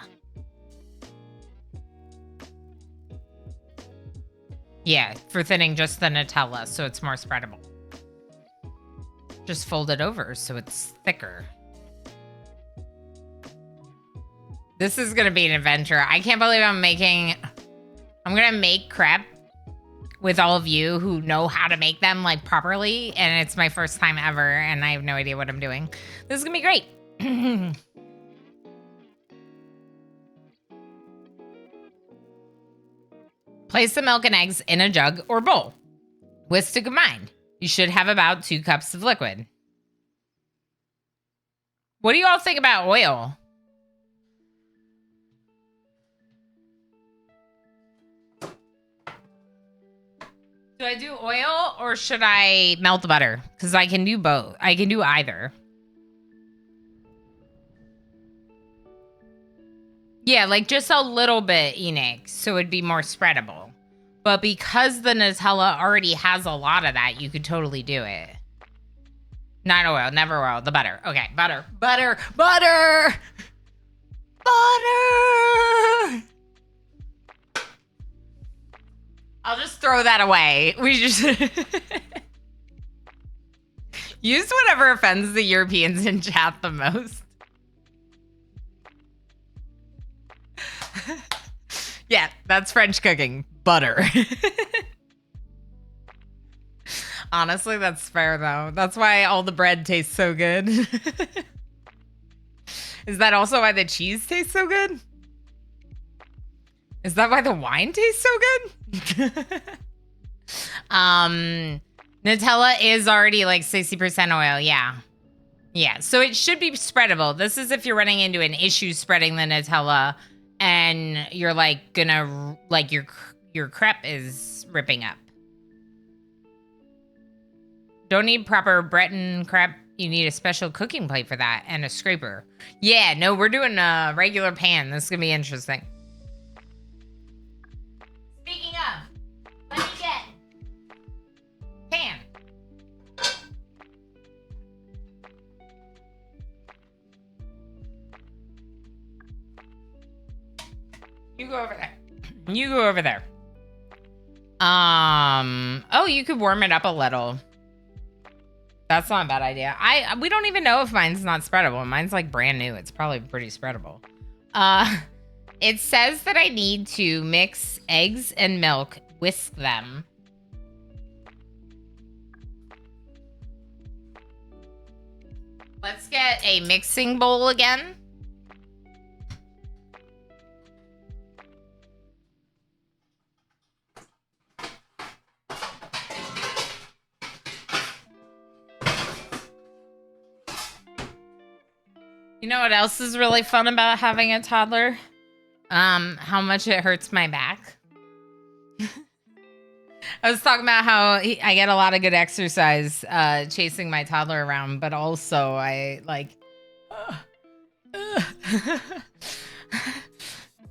Yeah, for thinning just the Nutella, so it's more spreadable. Just fold it over so it's thicker. This is gonna be an adventure. I can't believe I'm gonna make crepe with all of you who know how to make them like properly, and it's my first time ever, and I have no idea what I'm doing. This is gonna be great. Place the milk and eggs in a jug or bowl. Whisk to combine. You should have about 2 cups of liquid. What do you all think about oil? Do I do oil or should I melt the butter? Because I can do both. I can do either. Yeah, like just a little bit, Enoch, so it'd be more spreadable. But because the Nutella already has a lot of that, you could totally do it. Not oil, never oil, the butter. Okay, butter, butter, butter! Butter! I'll just throw that away. We just... Use whatever offends the Europeans in chat the most. Yeah, that's French cooking. Butter. Honestly, that's fair, though. That's why all the bread tastes so good. Is that also why the cheese tastes so good? Is that why the wine tastes so good? Nutella is already like 60% oil. Yeah. Yeah. So it should be spreadable. This is if you're running into an issue spreading the Nutella and you're like gonna, like your crepe is ripping up. Don't need proper Breton crepe. You need a special cooking plate for that and a scraper. Yeah, no, we're doing a regular pan. This is gonna be interesting. Speaking of, let me get pan. You go over there. You go over there. Oh, you could warm it up a little. That's not a bad idea. We don't even know if mine's not spreadable. Mine's like brand new. It's probably pretty spreadable. It says that I need to mix eggs and milk, whisk them. Let's get a mixing bowl again. You know what else is really fun about having a toddler? How much it hurts my back. I was talking about how I get a lot of good exercise chasing my toddler around, but also I like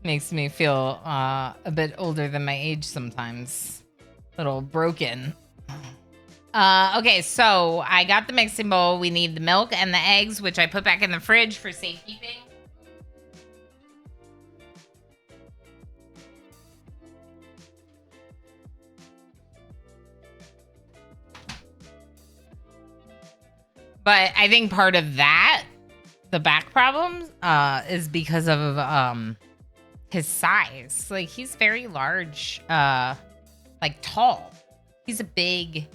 makes me feel a bit older than my age sometimes. A little broken. Okay, so I got the mixing bowl. We need the milk and the eggs, which I put back in the fridge for safekeeping. But I think part of that, the back problem, is because of his size. Like, he's very large, like tall. He's a big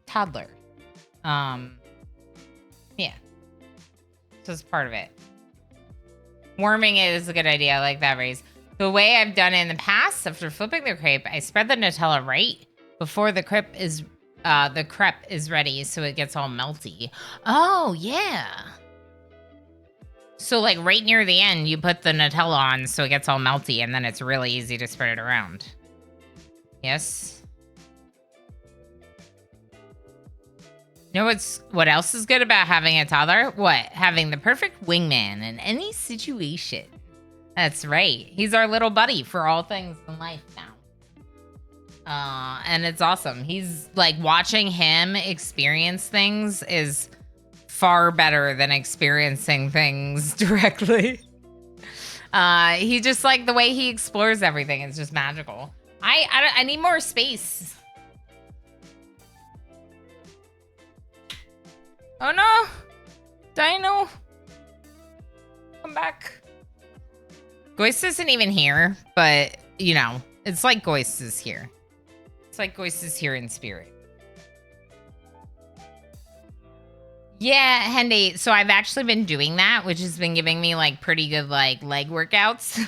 toddler. Yeah. So it's part of it. Warming it is a good idea. I like that, Raise. The way I've done it in the past, after flipping the crepe, I spread the Nutella right before the crepe is ready, so it gets all melty. Oh, yeah. So like right near the end, you put the Nutella on so it gets all melty, and then it's really easy to spread it around. Yes. You know what else is good about having a toddler? What? Having the perfect wingman in any situation. That's right. He's our little buddy for all things in life now. And it's awesome. He's like, watching him experience things is far better than experiencing things directly. He just, like, the way he explores everything is just magical. I need more space. Oh no! Dino! Come back. Goist isn't even here, but, you know, it's like Goist is here. It's like Goist is here in spirit. Yeah, Hendy. So I've actually been doing that, which has been giving me, like, pretty good, like, leg workouts.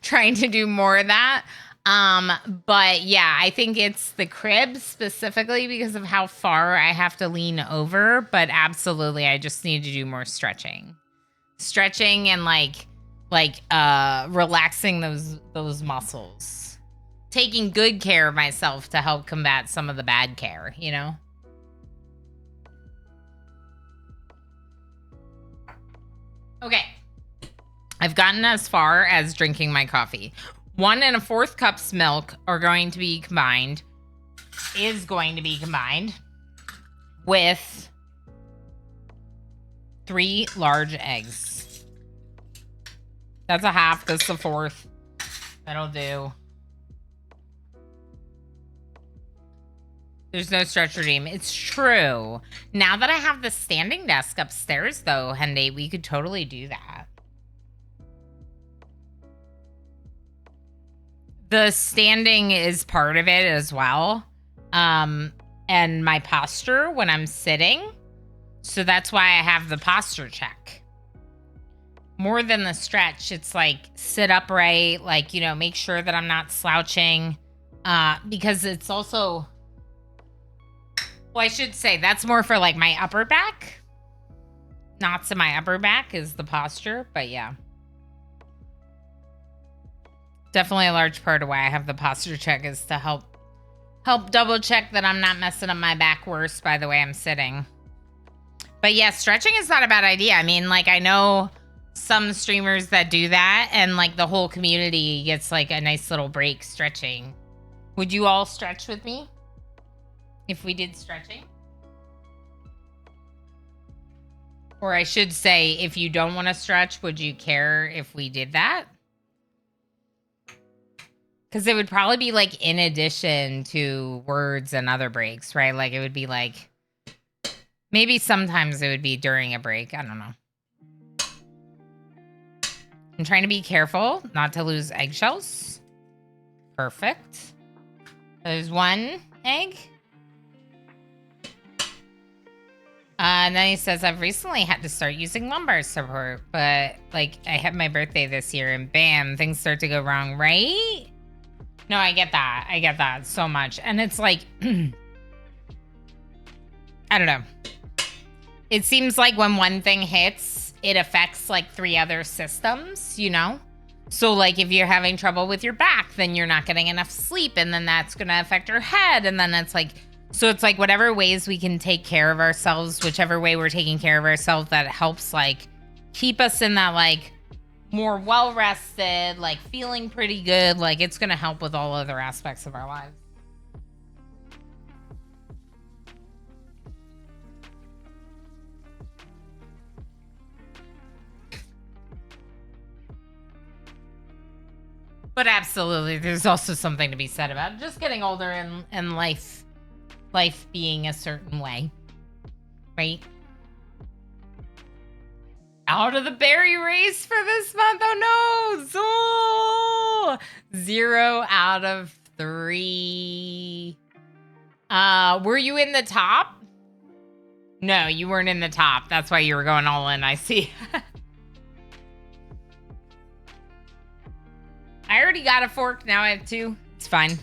Trying to do more of that. But yeah, I think it's the crib specifically because of how far I have to lean over, but absolutely I just need to do more stretching. Stretching and like relaxing those muscles. Taking good care of myself to help combat some of the bad care, you know? Okay. I've gotten as far as drinking my coffee. 1 1/4 cups milk is going to be combined with 3 large eggs. That's a half. That's a fourth. That'll do. There's no stretch redeem. It's true. Now that I have the standing desk upstairs, though, Hendy, we could totally do that. The standing is part of it as well. And my posture when I'm sitting. So that's why I have the posture check. more than the stretch. It's like sit upright, like, you know, make sure that I'm not slouching. Because it's also, well, I should say that's more for like my upper back. Knots in my upper back is the posture, but yeah. Definitely a large part of why I have the posture check is to help double check that I'm not messing up my back worse by the way I'm sitting. But yeah, stretching is not a bad idea. I mean, like, I know some streamers that do that and like the whole community gets like a nice little break stretching. Would you all stretch with me if we did stretching? Or I should say, if you don't want to stretch, would you care if we did that? Because it would probably be like in addition to words and other breaks, right? Like it would be like, maybe sometimes it would be during a break. I don't know. I'm trying to be careful not to lose eggshells. Perfect. There's one egg. And then he says, I've recently had to start using lumbar support, but like I had my birthday this year and bam, things start to go wrong, right? No, I get that. I get that so much. And it's like, I don't know. It seems like when one thing hits, it affects like 3 other systems, you know? So like if you're having trouble with your back, then you're not getting enough sleep and then that's going to affect your head. And then it's like, so it's like whatever ways we can take care of ourselves, whichever way we're taking care of ourselves, that helps like keep us in that like more well-rested, like feeling pretty good. Like it's going to help with all other aspects of our lives. But absolutely, there's also something to be said about just getting older and life being a certain way, right? Out of the berry race for this month. Oh no, Zool! 0 out of 3. Were you in the top? No, you weren't in the top. That's why you were going all in, I see. I already got a fork, now I have 2. It's fine.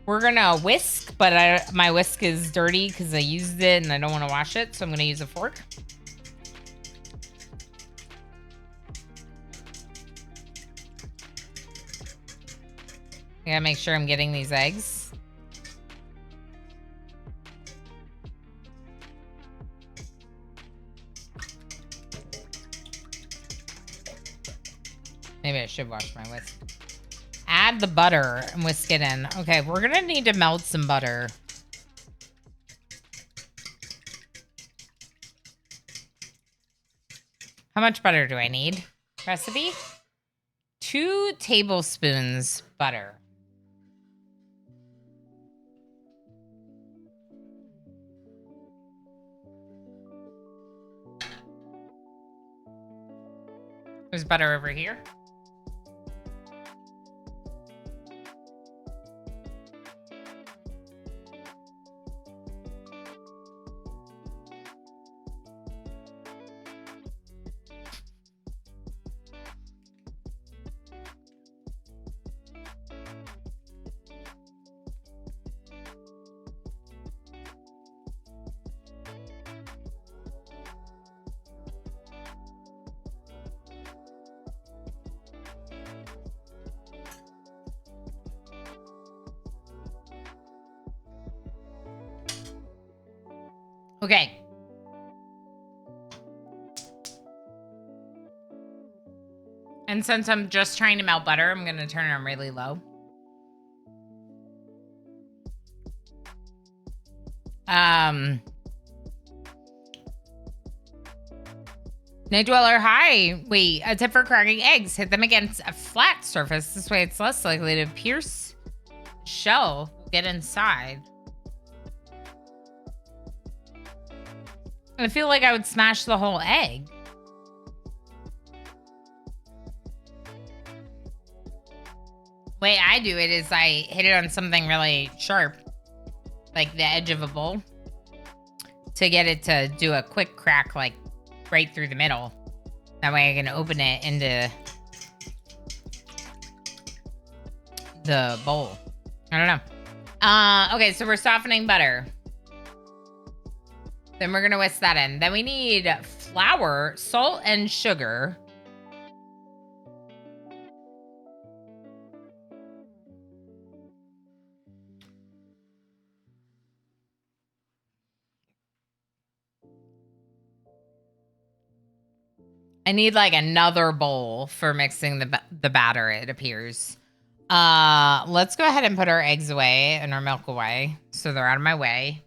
We're gonna whisk, but my whisk is dirty because I used it and I don't want to wash it, so I'm gonna use a fork. I gotta make sure I'm getting these eggs. Maybe I should wash my whisk. Add the butter and whisk it in. Okay, we're gonna need to melt some butter. How much butter do I need? Recipe? 2 tablespoons butter. There's butter over here. Okay. And since I'm just trying to melt butter, I'm going to turn it on really low. Night Dweller, hi. Wait, a tip for cracking eggs. Hit them against a flat surface. This way it's less likely to pierce shell. Get inside. I feel like I would smash the whole egg. The way I do it is I hit it on something really sharp, like the edge of a bowl, to get it to do a quick crack, like right through the middle. That way I can open it into the bowl. I don't know. Okay, so we're softening butter. Then we're gonna whisk that in. Then we need flour, salt, and sugar. I need like another bowl for mixing the batter, it appears. Let's go ahead and put our eggs away and our milk away so they're out of my way.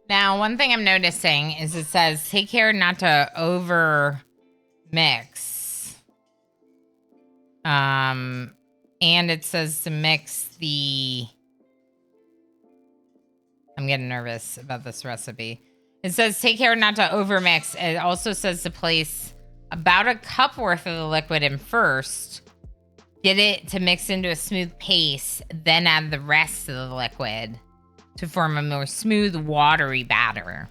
Now, one thing I'm noticing is it says take care not to over mix. And it says to mix the... I'm getting nervous about this recipe. It says take care not to over mix. It also says to place about a cup worth of the liquid in first. Get it to mix into a smooth paste, then add the rest of the liquid to form a more smooth, watery batter.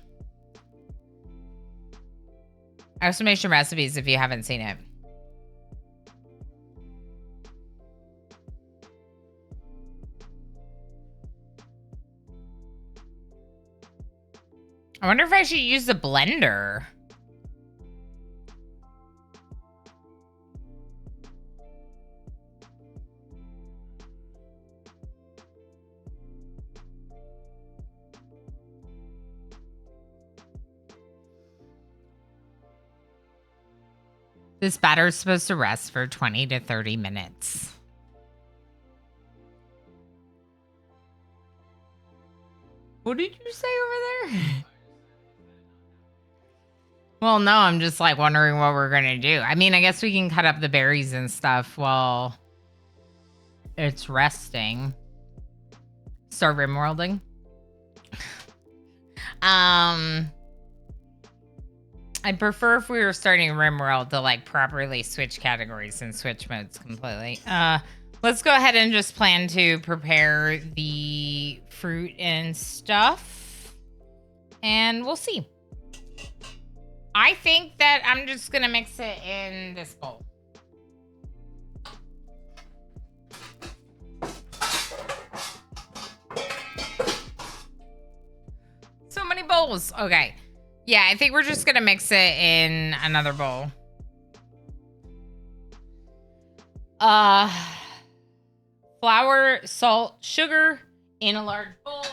Exclamation recipes if you haven't seen it. I wonder if I should use the blender. This batter is supposed to rest for 20 to 30 minutes. What did you say over there? Well, no, I'm just like wondering what we're gonna do. I mean, I guess we can cut up the berries and stuff while it's resting. Start rimworlding. I'd prefer if we were starting rimworld to like properly switch categories and switch modes completely. Let's go ahead and just plan to prepare the fruit and stuff, and we'll see. I think that I'm just gonna mix it in this bowl. So many bowls. Okay. Yeah, I think we're just gonna mix it in another bowl. Flour, salt, sugar in a large bowl.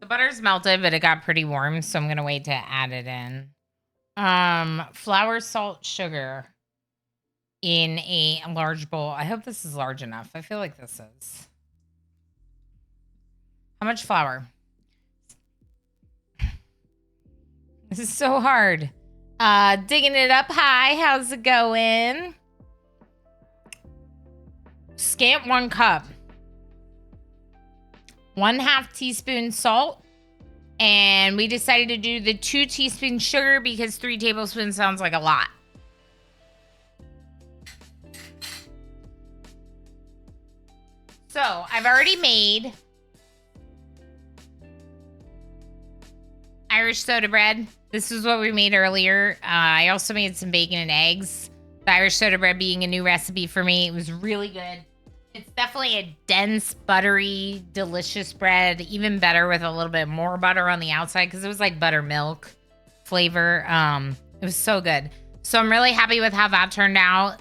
The butter's melted, but it got pretty warm, so I'm gonna wait to add it in. Flour, salt, sugar in a large bowl. I hope this is large enough. I feel like this is. How much flour? This is so hard. Digging it up high. How's it going? Scant 1 cup. 1/2 teaspoon salt. And we decided to do the 2 teaspoons sugar because 3 tablespoons sounds like a lot. So I've already made Irish soda bread. This is what we made earlier. I also made some bacon and eggs. The Irish soda bread being a new recipe for me. It was really good. It's definitely a dense, buttery, delicious bread. Even better with a little bit more butter on the outside because it was like buttermilk flavor. It was so good. So I'm really happy with how that turned out.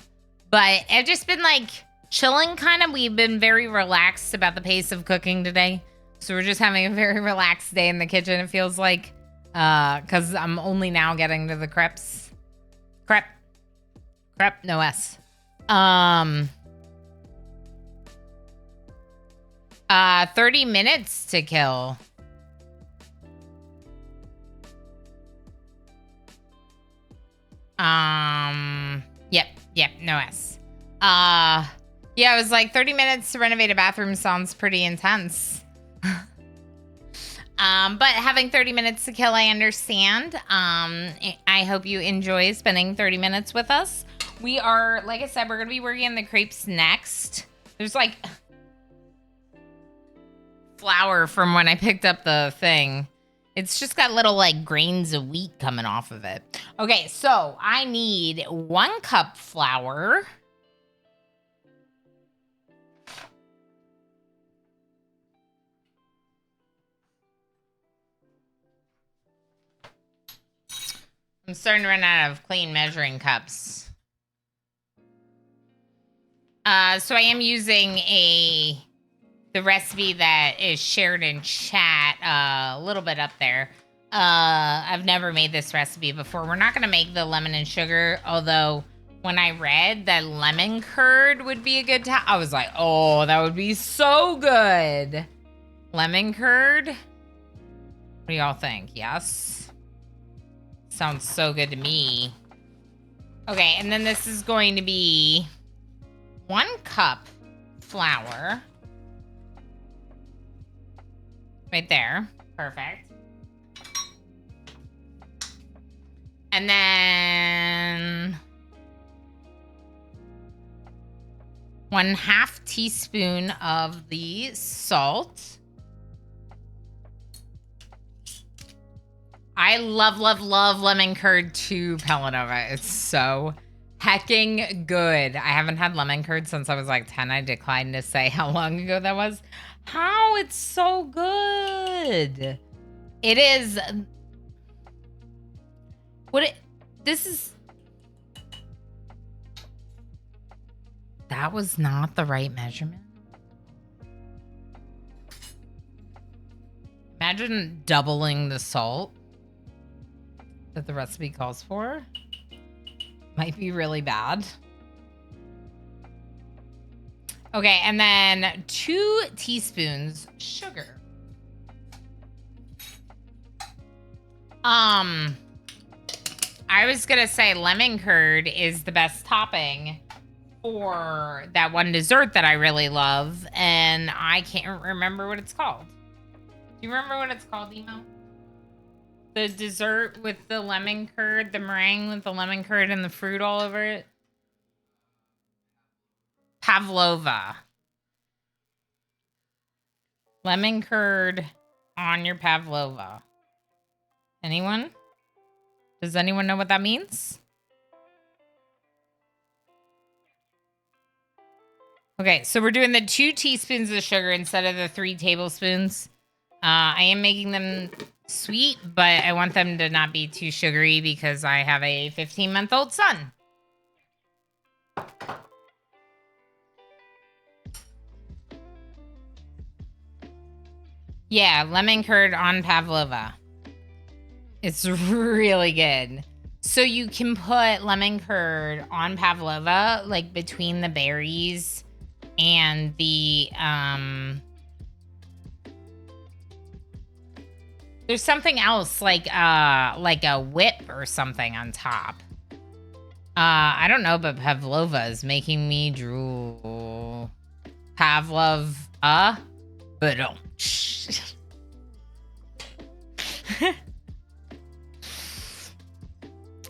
But I've just been like chilling kind of. We've been very relaxed about the pace of cooking today. So we're just having a very relaxed day in the kitchen, it feels like. Because I'm only now getting to the crepes. Crepe, no S. 30 minutes to kill. Yep, no S. Yeah, it was like 30 minutes to renovate a bathroom sounds pretty intense. But having 30 minutes to kill, I understand. I hope you enjoy spending 30 minutes with us. We are, like I said, we're going to be working on the crepes next. There's like flour from when I picked up the thing. It's just got little like grains of wheat coming off of it. Okay, so I need 1 cup flour. I'm starting to run out of clean measuring cups. So I am using the recipe that is shared in chat, a little bit up there. I've never made this recipe before. We're not going to make the lemon and sugar, although when I read that lemon curd would be a good time, I was like, oh, that would be so good. Lemon curd? What do y'all think? Yes? Sounds so good to me. Okay, and then this is going to be 1 cup flour. Right there. Perfect. And then 1/2 teaspoon of the salt. I love, love, love lemon curd too, Pelanova. It's so hecking good. I haven't had lemon curd since I was like 10. I declined to say how long ago that was. How? It's so good. It is. This is. That was not the right measurement. Imagine doubling the salt that the recipe calls for. Might be really bad. Okay, and then 2 teaspoons sugar. I was gonna say lemon curd is the best topping for that one dessert that I really love, and I can't remember what it's called. Do you remember what it's called, Emo? The dessert with the lemon curd, the meringue with the lemon curd and the fruit all over it? Pavlova. Lemon curd on your pavlova. Anyone? Does anyone know what that means? Okay, so we're doing the 2 teaspoons of sugar instead of the 3 tablespoons. I am making them sweet, but I want them to not be too sugary because I have a 15-month-old son. Yeah, lemon curd on pavlova. It's really good. So you can put lemon curd on pavlova, like between the berries and the there's something else like a whip or something on top. I don't know, but pavlova is making me drool. Pavlov, but don't.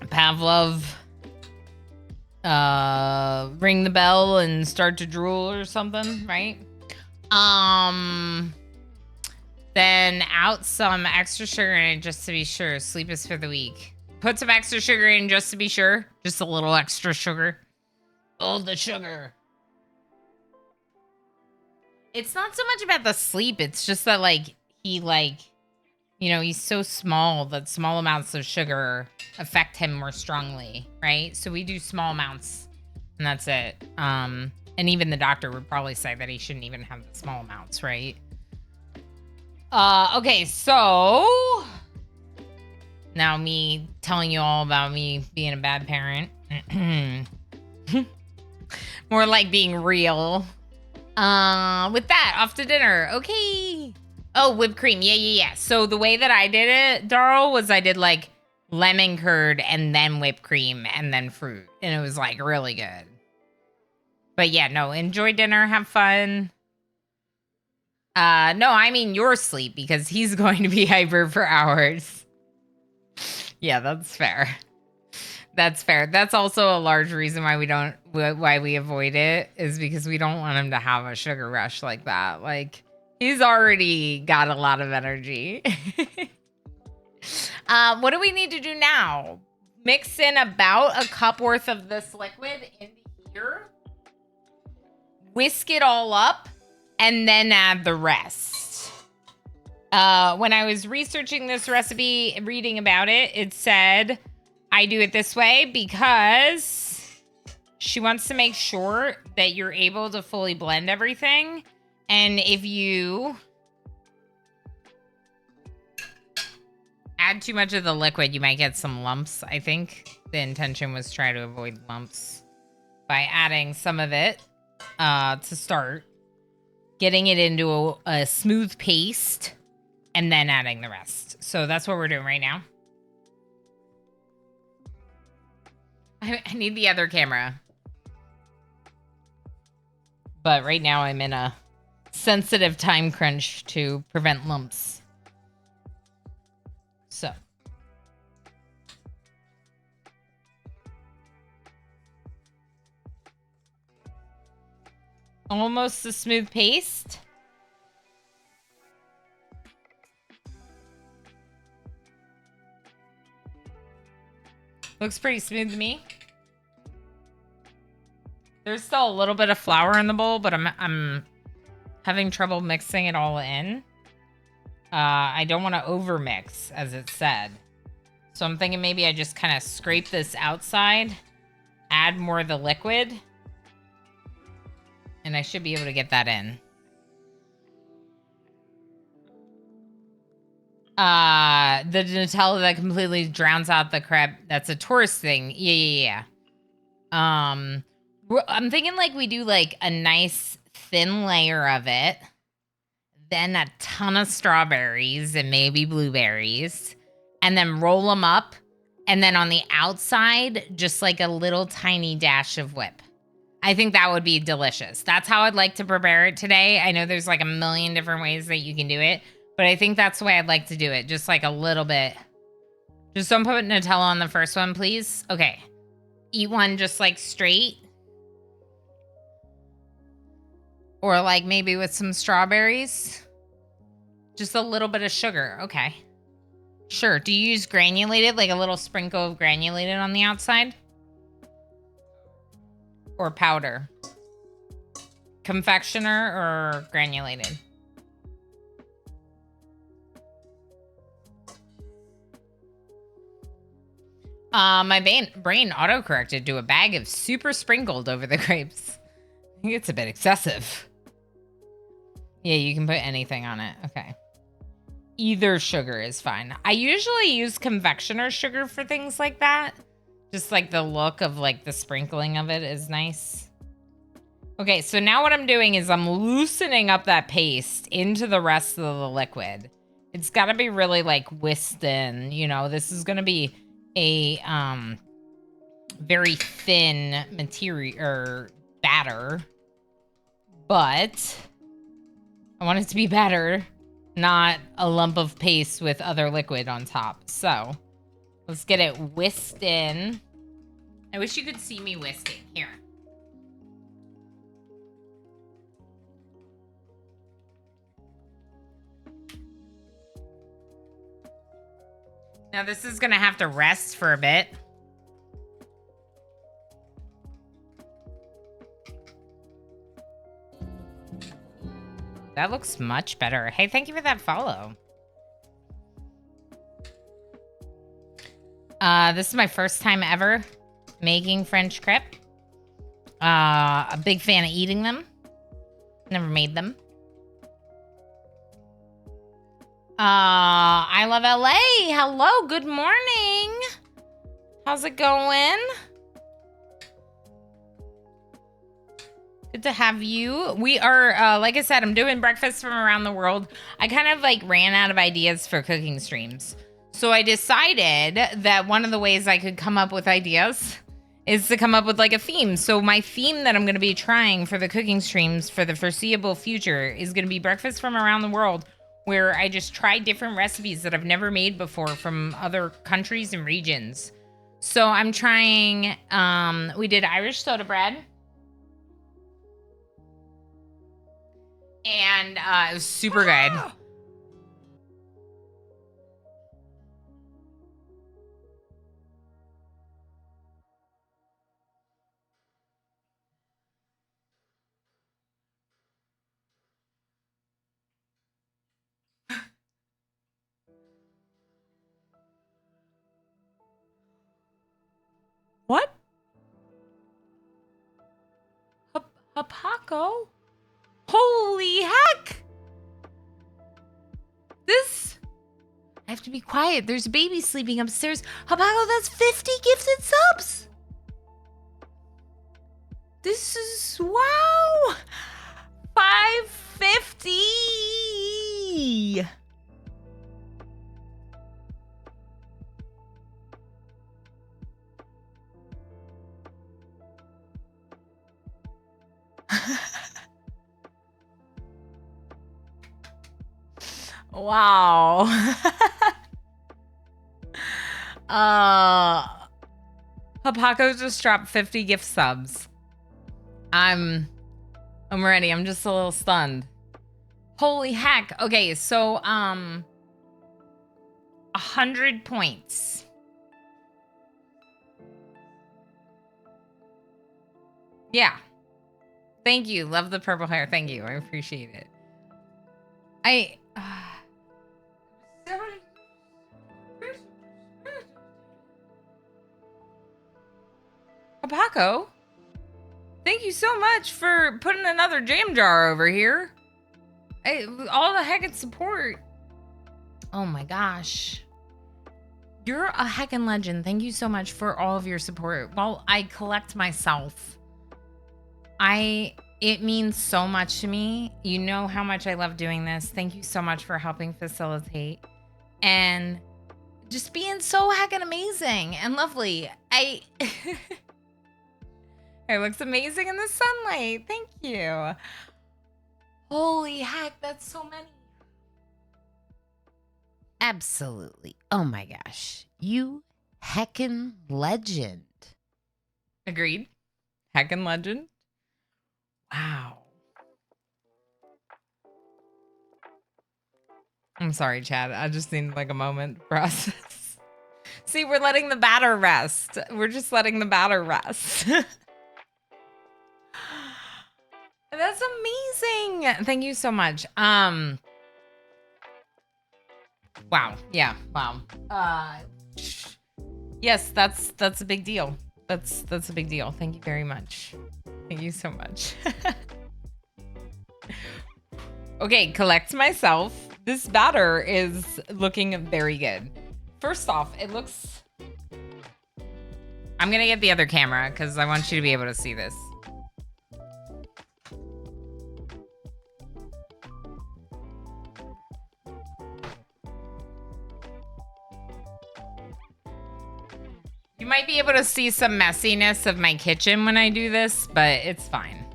Pavlov, ring the bell and start to drool or something, right? Then out some extra sugar in it just to be sure. Sleep is for the weak. Put some extra sugar in just to be sure. Just a little extra sugar. Oh, the sugar. It's not so much about the sleep. It's just that, like, he, like, you know, he's so small that small amounts of sugar affect him more strongly, right? So we do small amounts, and that's it. And even the doctor would probably say that he shouldn't even have the small amounts, right? Okay, so now me telling you all about me being a bad parent. More like being real. With that, off to dinner. Okay. Oh, whipped cream. Yeah. So the way that I did it, Darl, was I did like lemon curd and then whipped cream and then fruit. And it was like really good. But yeah, no, enjoy dinner. Have fun. No, I mean your sleep because he's going to be hyper for hours. Yeah, that's fair. That's fair. That's also a large reason why we avoid it is because we don't want him to have a sugar rush like that. Like he's already got a lot of energy. What do we need to do now? Mix in about a cup worth of this liquid into here. Whisk it all up and then add the rest. When I was researching this recipe, reading about it, it said I do it this way because she wants to make sure that you're able to fully blend everything. And if you add too much of the liquid, you might get some lumps. I think the intention was try to avoid lumps by adding some of it to start, getting it into a smooth paste, and then adding the rest. So that's what we're doing right now. I need the other camera. But right now I'm in a sensitive time crunch to prevent lumps. So. Almost a smooth paste. Looks pretty smooth to me. There's still a little bit of flour in the bowl, but I'm having trouble mixing it all in. I don't want to over mix, as it said. So I'm thinking maybe I just kind of scrape this outside, add more of the liquid, and I should be able to get that in. The Nutella that completely drowns out the crepe. That's a tourist thing. Yeah. I'm thinking like we do like a nice thin layer of it, then a ton of strawberries and maybe blueberries, and then roll them up, and then on the outside, just like a little tiny dash of whip. I think that would be delicious. That's how I'd like to prepare it today. I know there's like a million different ways that you can do it, but I think that's the way I'd like to do it. Just like a little bit. Just don't put Nutella on the first one, please. Okay. Eat one just like straight. Or like maybe with some strawberries. Just a little bit of sugar. Okay. Sure. Do you use granulated? Like a little sprinkle of granulated on the outside? Or powder? Confectioner or granulated? My brain auto-corrected to a bag of super sprinkled over the grapes. I think it's a bit excessive. Yeah, you can put anything on it. Okay. Either sugar is fine. I usually use confectioner sugar for things like that. Just like the look of like the sprinkling of it is nice. Okay, so now what I'm doing is I'm loosening up that paste into the rest of the liquid. It's got to be really like whisked in. You know, this is going to be a very thin material or batter, but I want it to be batter, not a lump of paste with other liquid on top. So let's get it whisked in. I wish you could see me whisking. Here. Now this is going to have to rest for a bit. That looks much better. Hey, thank you for that follow. This is my first time ever making French crepe. A big fan of eating them. Never made them. I love LA. Hello, good morning. How's it going? Good to have you. We are, like I said, I'm doing breakfast from around the world. I kind of like ran out of ideas for cooking streams. So I decided that one of the ways I could come up with ideas is to come up with like a theme. So my theme that I'm going to be trying for the cooking streams for the foreseeable future is going to be breakfast from around the world, where I just try different recipes that I've never made before from other countries and regions. So I'm trying, we did Irish soda bread. And it was super good. What? Paco? Holy heck! This... I have to be quiet. There's a baby sleeping upstairs. Paco, that's 50 gifted subs! This is... Wow! 550! Wow. Papaco just dropped 50 gift subs. I'm ready. I'm just a little stunned. Holy heck. Okay, so 100 points. Yeah. Thank you. Love the purple hair. Thank you. I appreciate it. Paco, thank you so much for putting another jam jar over here. All the heckin' support. Oh my gosh. You're a heckin' legend. Thank you so much for all of your support. While I collect myself, it means so much to me. You know how much I love doing this. Thank you so much for helping facilitate and just being so heckin' amazing and lovely. It looks amazing in the sunlight. Thank you. Holy heck, that's so many. Absolutely. Oh my gosh. You heckin' legend. Agreed. Heckin' legend. Wow. I'm sorry, Chad. I just need like a moment to process. See, we're letting the batter rest. We're just letting the batter rest. That's amazing. Thank you so much. Wow. Yeah. Wow. Yes, that's a big deal. That's a big deal. Thank you very much. Thank you so much. Okay, collect myself. This batter is looking very good. First off, it looks... I'm gonna get the other camera because I want you to be able to see this. You might be able to see some messiness of my kitchen when I do this, but it's fine.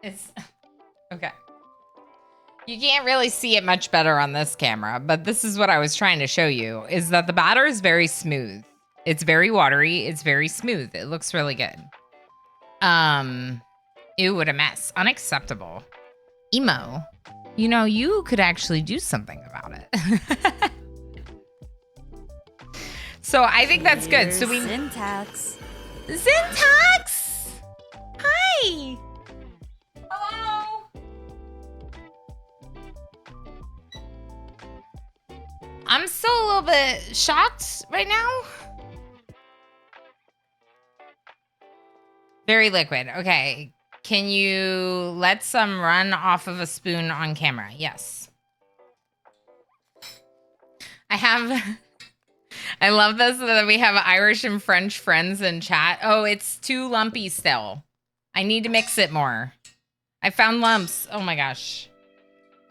It's okay. You can't really see it much better on this camera, but this is what I was trying to show you, is that the batter is very smooth. It's very watery. It's very smooth. It looks really good. Ew, what a mess. Unacceptable. Emo. You know, you could actually do something about it. So I think that's good. So we Syntax. Syntax! Hi! Hello! I'm still a little bit shocked right now. Very liquid. Okay. Can you let some run off of a spoon on camera? Yes. I love this that we have Irish and French friends in chat. Oh, it's too lumpy still. I need to mix it more. I found lumps. Oh my gosh.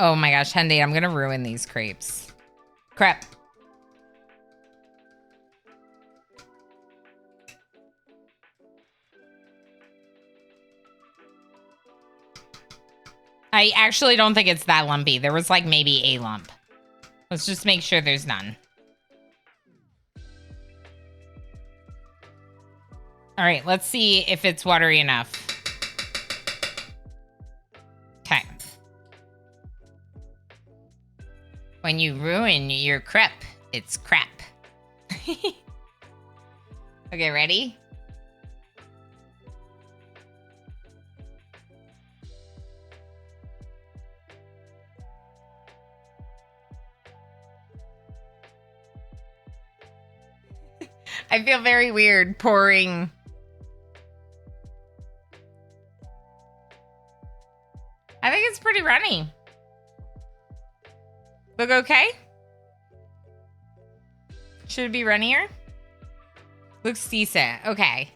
Oh my gosh, Hendy, I'm gonna ruin these crepes. Crepe. I actually don't think it's that lumpy. There was like maybe a lump. Let's just make sure there's none. All right, let's see if it's watery enough. Okay. When you ruin your crepe, it's crap. Okay, ready? I feel very weird pouring. I think it's pretty runny. Look okay? Should it be runnier? Looks decent. Okay.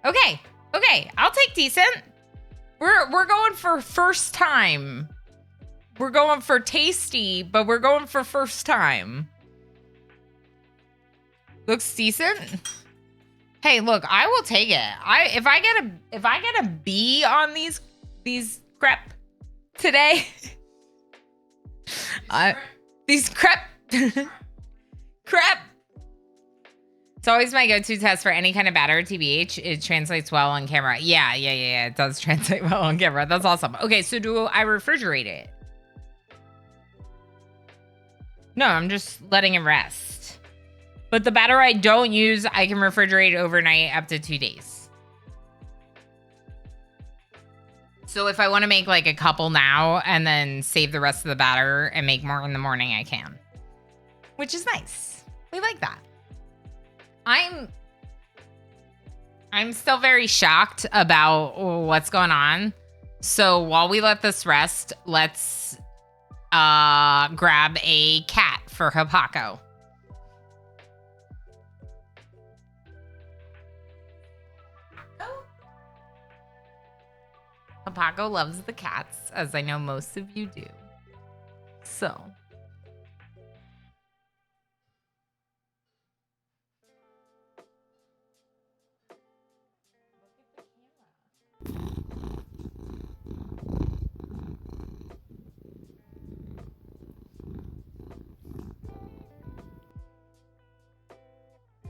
Okay. Okay. I'll take decent. We're going for first time. We're going for tasty, but we're going for first time. Looks decent. Hey, look, I will take it. If I get a B on these crepe today, these crepe crepe. It's always my go-to test for any kind of batter, TBH. It translates well on camera. Yeah. It does translate well on camera. That's awesome. Okay, so do I refrigerate it? No, I'm just letting it rest. But the batter I don't use, I can refrigerate overnight up to 2 days. So if I want to make like a couple now and then save the rest of the batter and make more in the morning, I can. Which is nice. We like that. I'm still very shocked about what's going on. So while we let this rest, let's grab a cat for Hapako. Hapako loves the cats, as I know most of you do. So.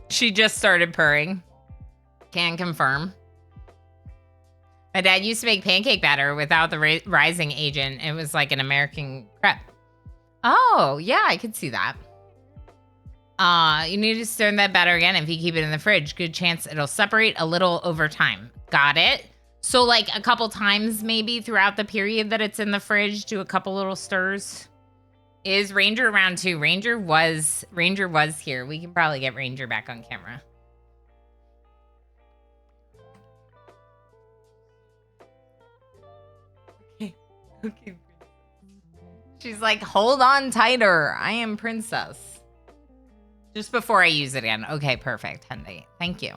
She just started purring. Can confirm. My dad used to make pancake batter without the rising agent. It was like an American crepe. Oh, yeah, I could see that. You need to stir that batter again if you keep it in the fridge. Good chance it'll separate a little over time. Got it? So like a couple times maybe throughout the period that it's in the fridge, do a couple little stirs. Is Ranger around too? Ranger was here. We can probably get Ranger back on camera. Okay. She's like, hold on tighter. I am princess. Just before I use it again. Okay, perfect, Hendy. Thank you.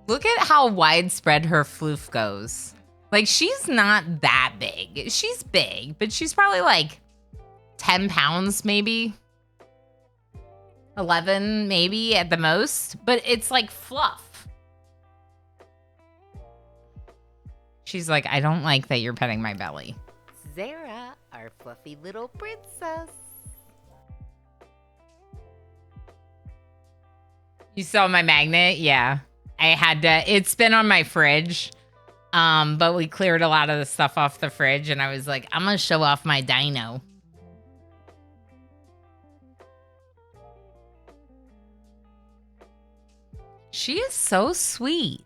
Look at how widespread her floof goes. Like, she's not that big. She's big, but she's probably like 10 pounds, maybe. 11, maybe at the most. But it's like fluff. She's like, I don't like that you're petting my belly. Zara, our fluffy little princess. You saw my magnet? Yeah. I had to, it's been on my fridge. But we cleared a lot of the stuff off the fridge and I was like, I'm gonna show off my dino. She is so sweet.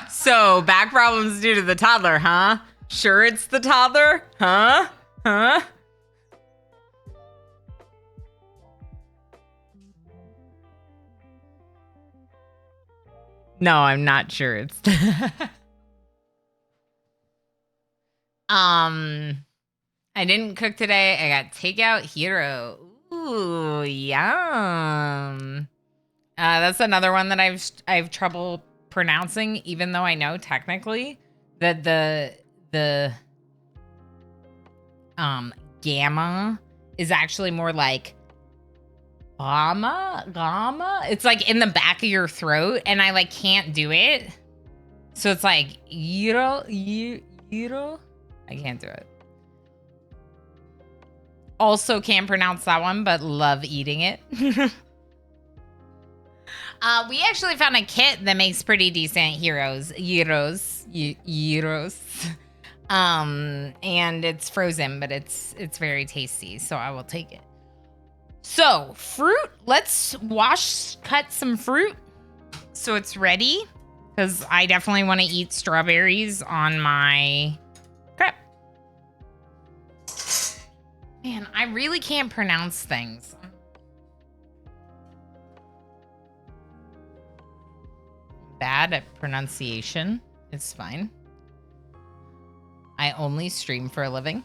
So, back problems due to the toddler, huh? Sure it's the toddler? Huh? Huh? No, I'm not sure it's I didn't cook today. I got takeout hero. Ooh, yum. That's another one that I've trouble pronouncing, even though I know technically that the gamma is actually more like gamma. It's like in the back of your throat, and I like can't do it. So it's like gyro. I can't do it. Also can't pronounce that one, but love eating it. We actually found a kit that makes pretty decent gyros. And it's frozen, but it's very tasty, so I will take it. So, fruit, let's cut some fruit so it's ready, because I definitely want to eat strawberries on my crepe. Man, I really can't pronounce things. Bad at pronunciation. It's fine. I only stream for a living.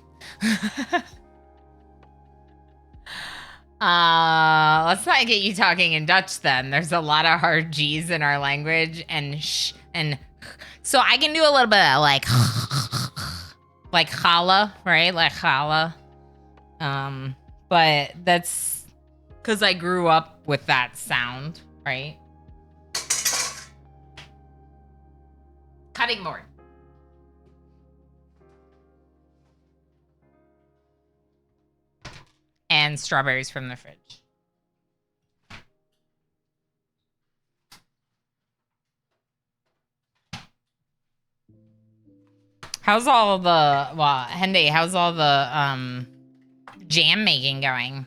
Let's not get you talking in Dutch then. There's a lot of hard G's in our language, and so I can do a little bit of like challah, right? Like challah. But that's because I grew up with that sound, right? Cutting board. And strawberries from the fridge. How's all the, Henday, how's all the jam making going?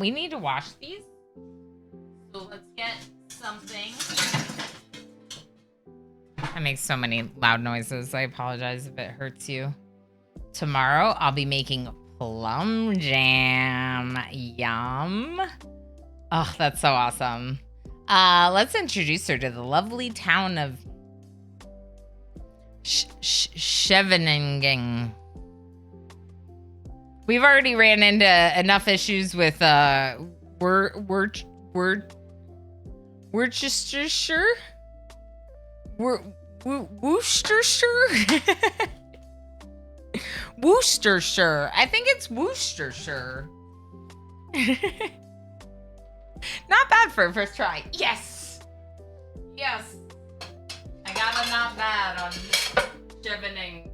We need to wash these. So let's get something. I make so many loud noises. I apologize if it hurts you. Tomorrow, I'll be making plum jam. Yum. Oh, that's so awesome. Let's introduce her to the lovely town of Scheveningen. We've already ran into enough issues with Worcestershire. Worcestershire. Worcestershire. I think it's Worcestershire. Not bad for a first try. Yes. Yes. I got a not bad on Scheveningen.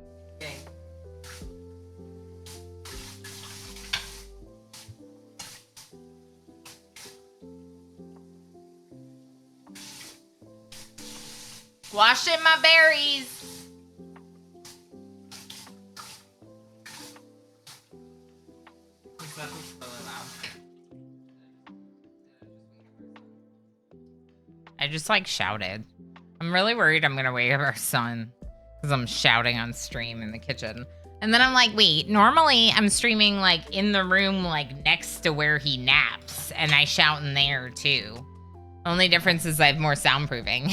Washing my berries. I just like shouted. I'm really worried I'm gonna wake up our son because I'm shouting on stream in the kitchen. And then I'm like, wait, normally I'm streaming like in the room like next to where he naps, and I shout in there too. Only difference is I have more soundproofing.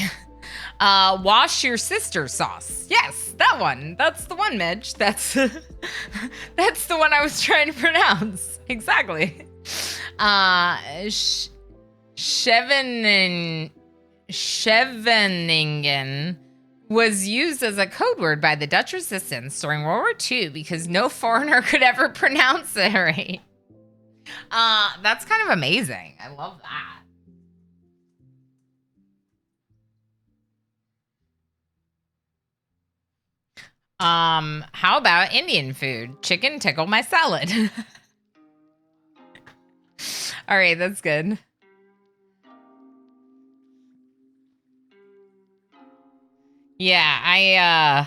Wash your sister sauce. Yes, that one. That's the one, Midge. That's that's the one I was trying to pronounce. Exactly. Scheveningen was used as a code word by the Dutch resistance during World War II because no foreigner could ever pronounce it right. That's kind of amazing. I love that. How about Indian food? Chicken tickle my salad. All right, that's good. Yeah,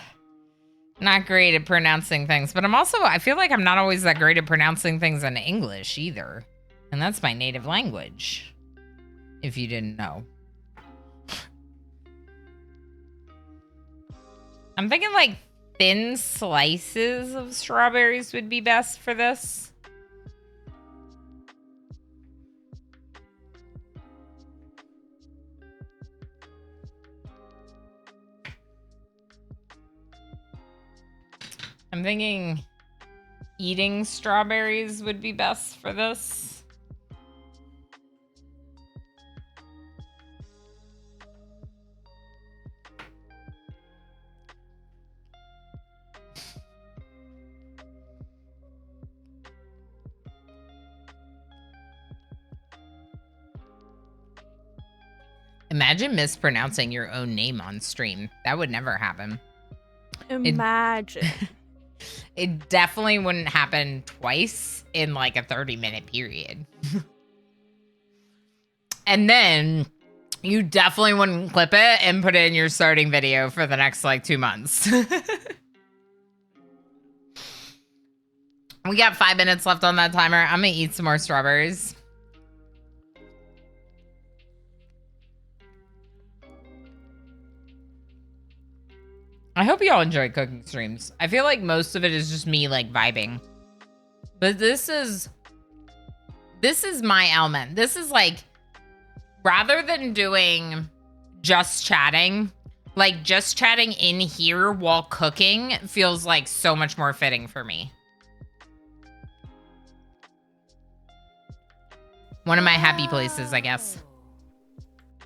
not great at pronouncing things, but I feel like I'm not always that great at pronouncing things in English either. And that's my native language, if you didn't know. I'm thinking like thin slices of strawberries would be best for this. I'm thinking eating strawberries would be best for this. Imagine mispronouncing your own name on stream. That would never happen. Imagine. It definitely wouldn't happen twice in like a 30-minute period. And then you definitely wouldn't clip it and put it in your starting video for the next like 2 months. We got 5 minutes left on that timer. I'm gonna eat some more strawberries. I hope y'all enjoy cooking streams. I feel like most of it is just me like vibing. But this is my element. This is like, rather than doing just chatting, like just chatting in here while cooking feels like so much more fitting for me. One of my happy places, I guess.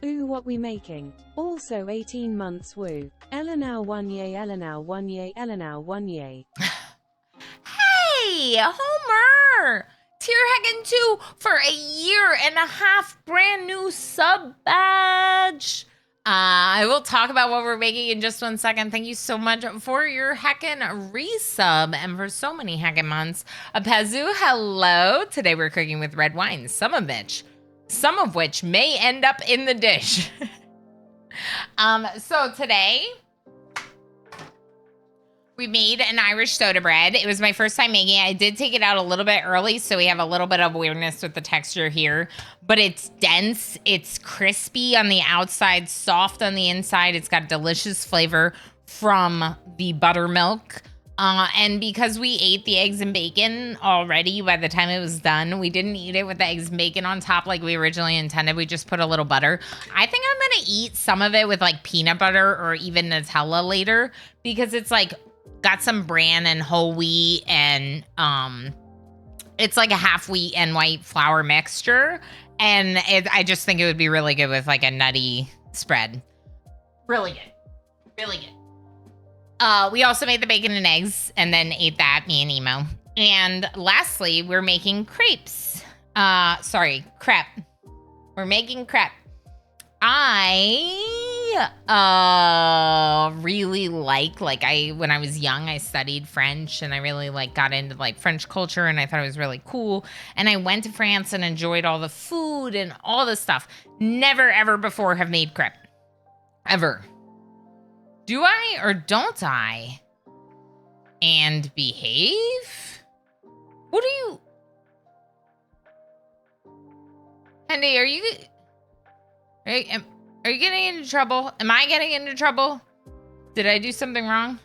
Ooh, what we making? Also 18 months woo. Ella now 1 yay, Ella now 1 yay, Ella now 1 yay. Hey, Homer! Tier Heckin' 2 for a year and a half, brand new sub badge. I will talk about what we're making in just 1 second. Thank you so much for your heckin' resub and for so many heckin' months. Pazu, hello. Today we're cooking with red wine, some of which may end up in the dish. So today we made an Irish soda bread. It was my first time making it. I did take it out a little bit early, so we have a little bit of weirdness with the texture here, but it's dense, it's crispy on the outside, soft on the inside. It's got delicious flavor from the buttermilk. And because we ate the eggs and bacon already by the time it was done, we didn't eat it with the eggs and bacon on top like we originally intended. We just put a little butter. I think I'm gonna eat some of it with like peanut butter or even Nutella later because it's like got some bran and whole wheat and it's like a half wheat and white flour mixture. And I just think it would be really good with like a nutty spread. Really good. Really good. We also made the bacon and eggs and then ate that, me and Emo. And lastly, we're making crepes. Crepe. We're making crepe. I really like when I was young, I studied French and I really got into like French culture and I thought it was really cool. And I went to France and enjoyed all the food and all the stuff. Never ever before have made crepe. Ever. Do I or don't I? And behave? What are you? Andy, are you getting into trouble? Am I getting into trouble? Did I do something wrong?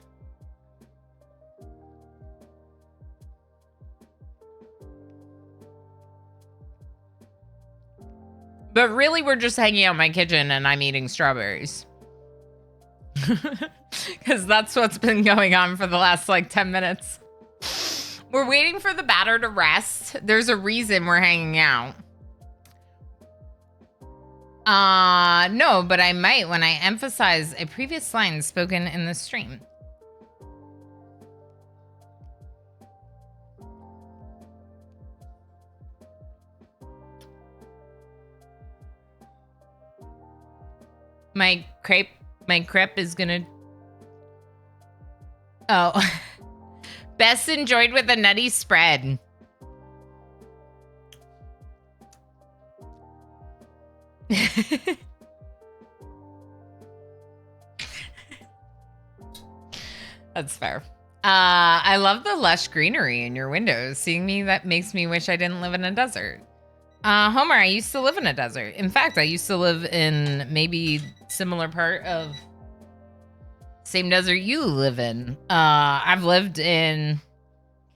But really, we're just hanging out in my kitchen and I'm eating strawberries. Because that's what's been going on for the last 10 minutes. We're waiting for the batter to rest. There's a reason we're hanging out. No, but I might when I emphasize a previous line spoken in the stream. My crepe is gonna... Oh. Best enjoyed with a nutty spread. That's fair. I love the lush greenery in your windows. Seeing me, that makes me wish I didn't live in a desert. Homer, I used to live in a desert. In fact, I used to live in maybe similar part of same desert you live in. I've lived in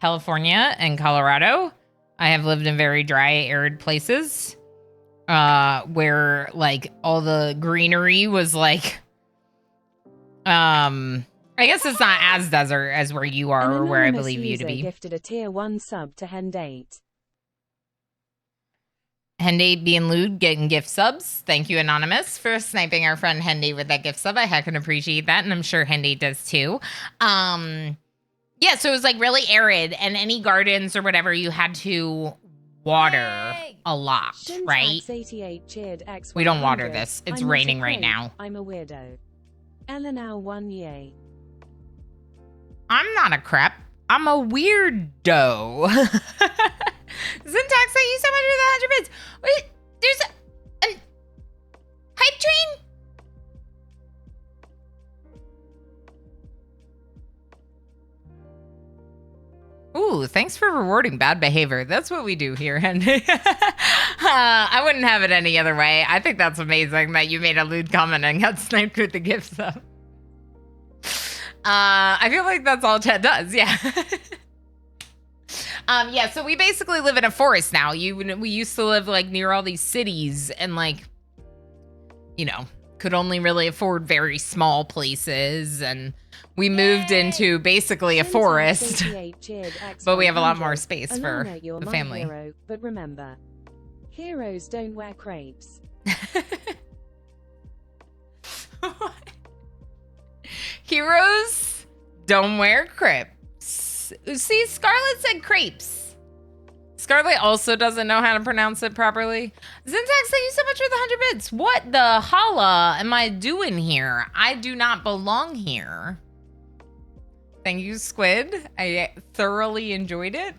California and Colorado. I have lived in very dry, arid places, where all the greenery was I guess it's not as desert as where you An are or where I anonymous believe you to user be. gifted a tier 1 sub to Hendate. Henday being lewd, getting gift subs. Thank you, Anonymous, for sniping our friend Henday with that gift sub. I heckin' appreciate that, and I'm sure Henday does too. Yeah, so it was like really arid, and any gardens or whatever you had to water a lot, right? Syntax 88 cheered X100. We don't water this. It's I'm not a raining right crepe, now. I'm a weirdo. Eleanor 1 yay. I'm not a crepe. I'm a weirdo. Syntax, thank you so much for the 100 bits. Wait, there's a hype train? Ooh, thanks for rewarding bad behavior. That's what we do here, Henry. I wouldn't have it any other way. I think that's amazing that you made a lewd comment and got sniped with the gift sub. I feel like that's all Chet does, yeah. Yeah, so we basically live in a forest now. We used to live like near all these cities and like, you know, could only really afford very small places, and we moved into basically a forest. But we have a lot more space for the family. Hero, but remember, heroes don't wear crepes. Heroes don't wear crepes. See, Scarlett said crepes. Scarlett also doesn't know how to pronounce it properly. Syntax, thank you so much for the 100 bits. What the holla am I doing here? I do not belong here. Thank you, Squid. I thoroughly enjoyed it.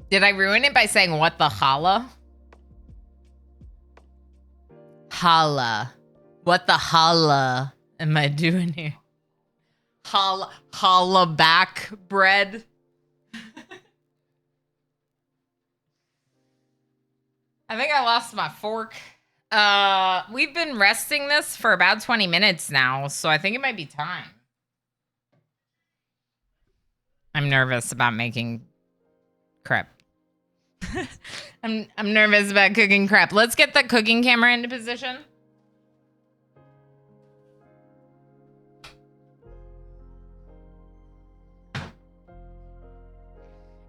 Did I ruin it by saying what the holla? Holla. What the holla am I doing here? Holla back bread. I think I lost my fork. We've been resting this for about 20 minutes now, so I think it might be time. I'm nervous about making crepe. I'm nervous about cooking crepe. Let's get the cooking camera into position.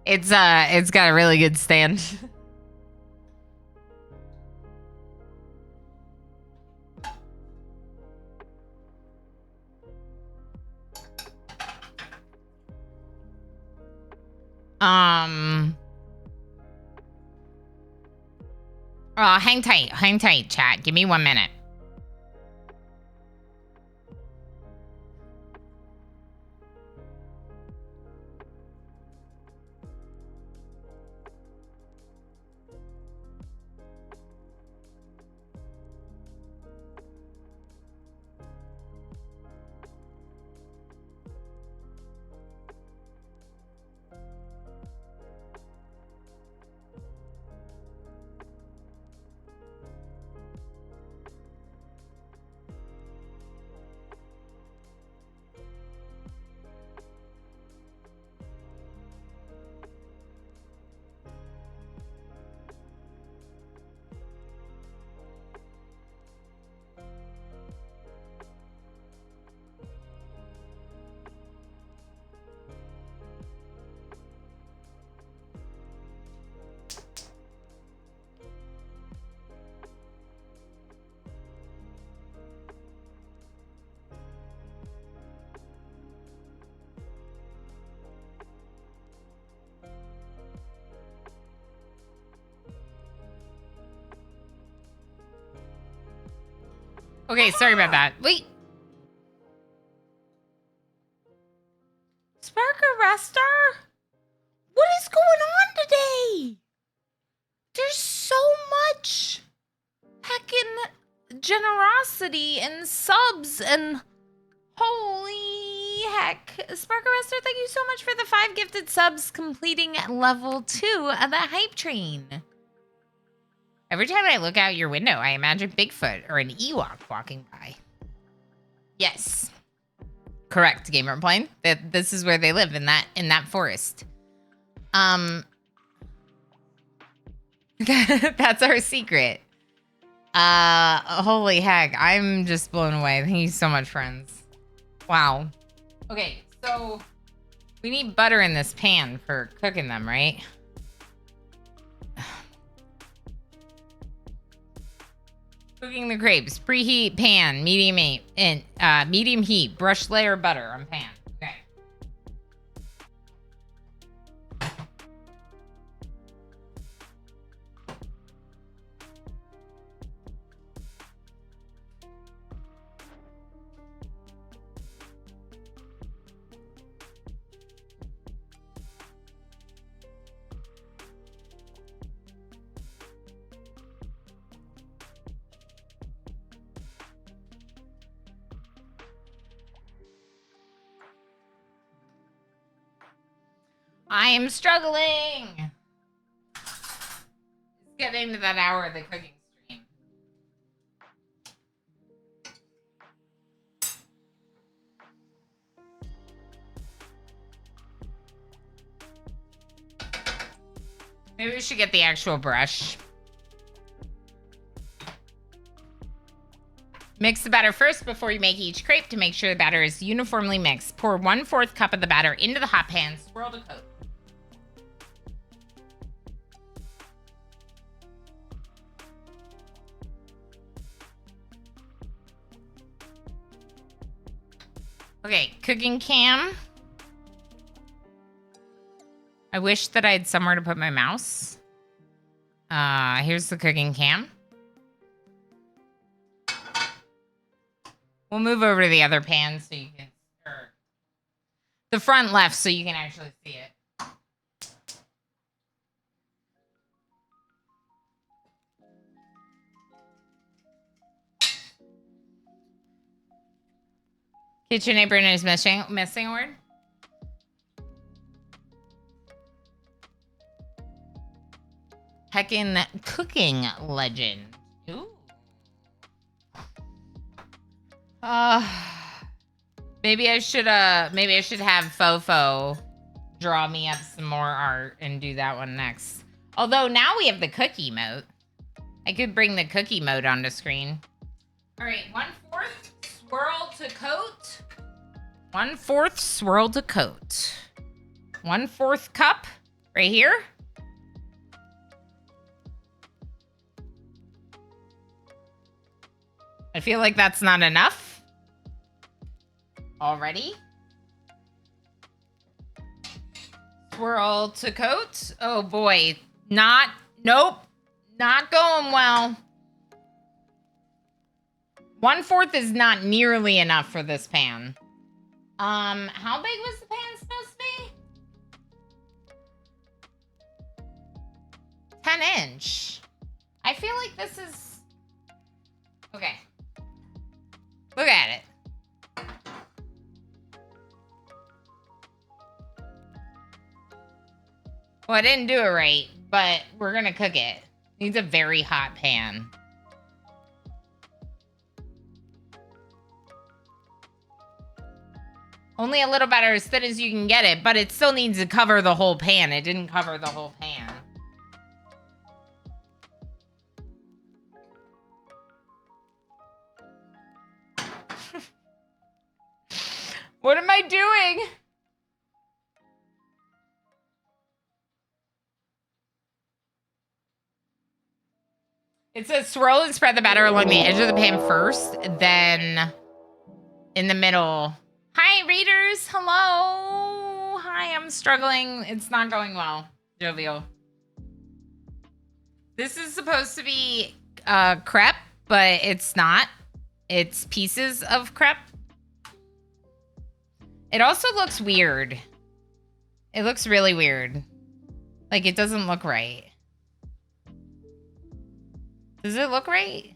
It's got a really good stand. Hang tight, chat. Give me 1 minute. Okay, sorry about that. Wait. Spark Arrestor? What is going on today? There's so much heckin' generosity and subs and holy heck. Spark Arrestor, thank you so much for the 5 gifted subs completing level 2 of the hype train. Every time I look out your window, I imagine Bigfoot or an Ewok walking by. Yes. Correct, Gamer Plane. This is where they live, in that forest. That's our secret. Holy heck, I'm just blown away. Thank you so much, friends. Wow. Okay, so we need butter in this pan for cooking them, right? Cooking the crepes. Preheat pan, medium heat, and medium heat. Brush layer butter on pan. Okay. I am struggling. It's getting to that hour of the cooking stream. Maybe we should get the actual brush. Mix the batter first before you make each crepe to make sure the batter is uniformly mixed. Pour 1/4 cup of the batter into the hot pan. Swirl to coat. Okay, cooking cam. I wish that I had somewhere to put my mouse. Here's the cooking cam. We'll move over to the other pan so you can, or the front left so you can actually see it. Kitchen apron is missing a word. Heckin' cooking legend. Ooh. Maybe I should have Fofo draw me up some more art and do that one next. Although now we have the cookie mode. I could bring the cookie mode onto screen. All right, 1/4 swirl to coat. 1/4 swirl to coat. 1/4 cup right here. I feel like that's not enough. Already. Swirl to coat. Oh boy. Nope. Not going well. 1/4 is not nearly enough for this pan. How big was the pan supposed to be? 10-inch. I feel like this is... Okay. Look at it. Well, I didn't do it right, but we're gonna cook it. Needs a very hot pan. Only a little batter as thin as you can get it, but it still needs to cover the whole pan. It didn't cover the whole pan. What am I doing? It says swirl and spread the batter along the edge of the pan first, then in the middle. Hi, readers. Hello. Hi, I'm struggling. It's not going well. Jovial. This is supposed to be crepe, but it's not. It's pieces of crepe. It also looks weird. It looks really weird. Like, it doesn't look right. Does it look right?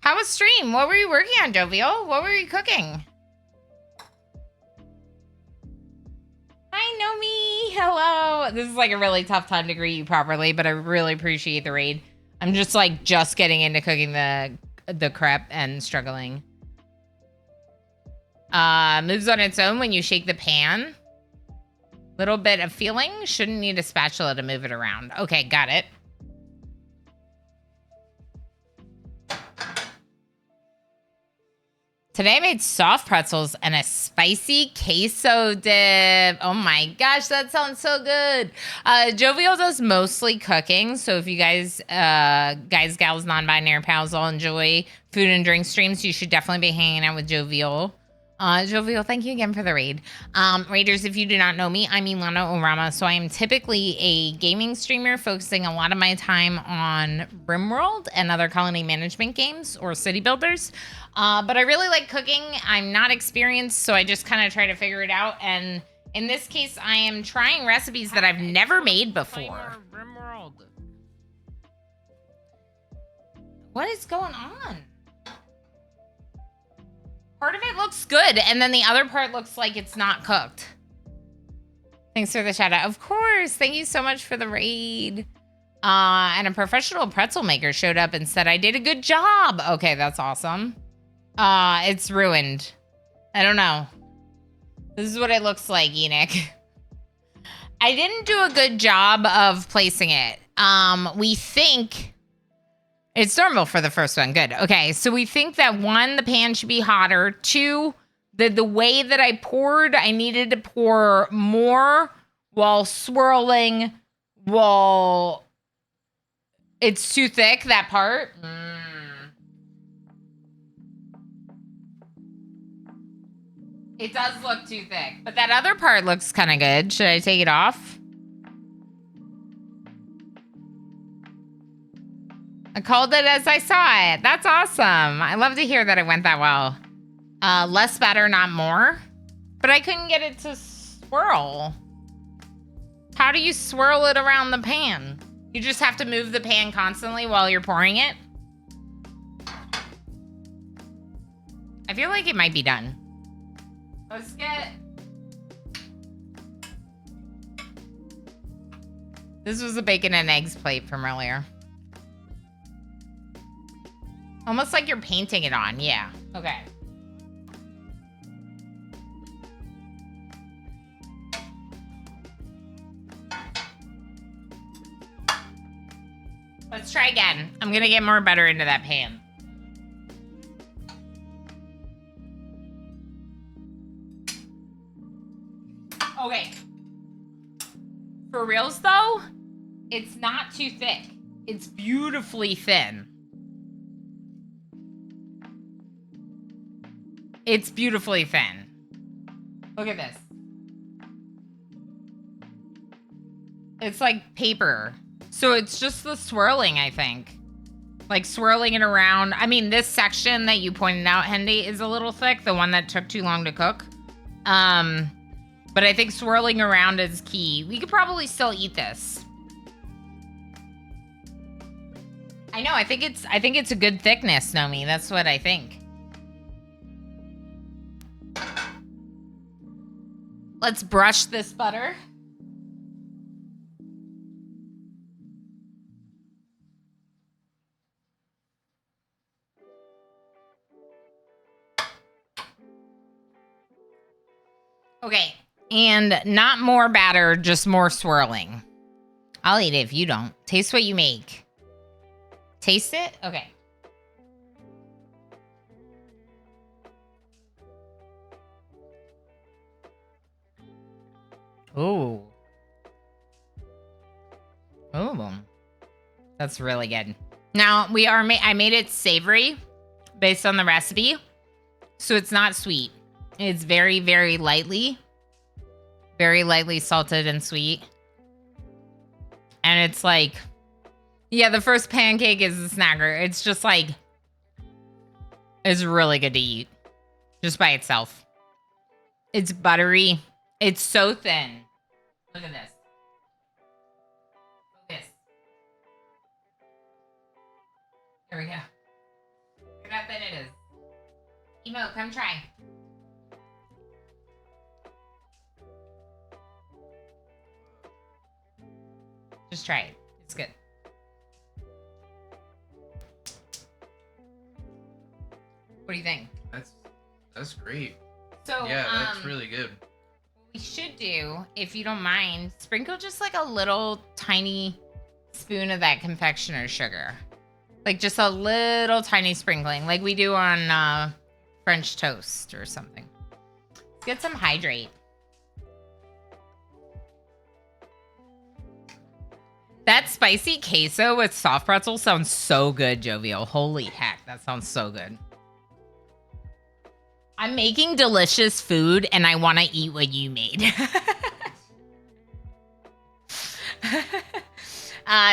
How was stream? What were you working on, Jovial? What were you cooking? Hi, Nomi. Hello. This is like a really tough time to greet you properly, but I really appreciate the raid. I'm just like getting into cooking the crepe and struggling. Moves on its own when you shake the pan. Little bit of feeling. Shouldn't need a spatula to move it around. Okay, got it. Today I made soft pretzels and a spicy queso dip. Oh my gosh, that sounds so good. Jovial does mostly cooking. So if you guys, gals, non-binary pals all enjoy food and drink streams, you should definitely be hanging out with Jovial. Jovial, thank you again for the raid. Raiders, if you do not know me, I'm Ilana Orama. So I am typically a gaming streamer focusing a lot of my time on RimWorld and other colony management games or city builders. But I really like cooking. I'm not experienced, so I just kind of try to figure it out. And in this case, I am trying recipes that I've never made before. What is going on? Part of it looks good, and then the other part looks like it's not cooked. Thanks for the shout out. Of course. Thank you so much for the raid. And a professional pretzel maker showed up and said I did a good job. Okay, that's awesome. It's ruined. I don't know. This is what it looks like, Enoch. I didn't do a good job of placing it. We think it's normal for the first one. Good. Okay, so we think that 1, the pan should be hotter. 2, the way that I poured, I needed to pour more while swirling, while it's too thick, that part. It does look too thick, but that other part looks kind of good. Should I take it off? I called it as I saw it. That's awesome. I love to hear that it went that well. Less batter, not more. But I couldn't get it to swirl. How do you swirl it around the pan? You just have to move the pan constantly while you're pouring it? I feel like it might be done. Let's get... This was a bacon and eggs plate from earlier. Almost like you're painting it on. Yeah. Okay. Let's try again. I'm going to get more butter into that pan. Okay. For reals, though, it's not too thick. It's beautifully thin. It's beautifully thin. Look at this. It's like paper. So it's just the swirling, I think. Like swirling it around. I mean, this section that you pointed out, Hendy, is a little thick. The one that took too long to cook. But I think swirling around is key. We could probably still eat this. I know. I think it's a good thickness, Nomi. That's what I think. Let's brush this butter. Okay, and not more batter, just more swirling. I'll eat it if you don't. Taste what you make. Taste it? Okay. Ooh. Ooh. That's really good. Now, I made it savory based on the recipe. So it's not sweet. It's very, very lightly salted and sweet. And it's like, yeah, the first pancake is a snacker. It's just like, it's really good to eat just by itself. It's buttery. It's so thin. Look at this. Look at this. Here we go. Look how thin it is. Emo, come try. Just try it. It's good. What do you think? That's great. So yeah, that's really good. What we should do, if you don't mind, sprinkle just like a little tiny spoon of that confectioner's sugar. Like just a little tiny sprinkling, like we do on French toast or something. Let's get some hydrate. That spicy queso with soft pretzel sounds so good, Jovial. Holy heck, that sounds so good. I'm making delicious food and I want to eat what you made.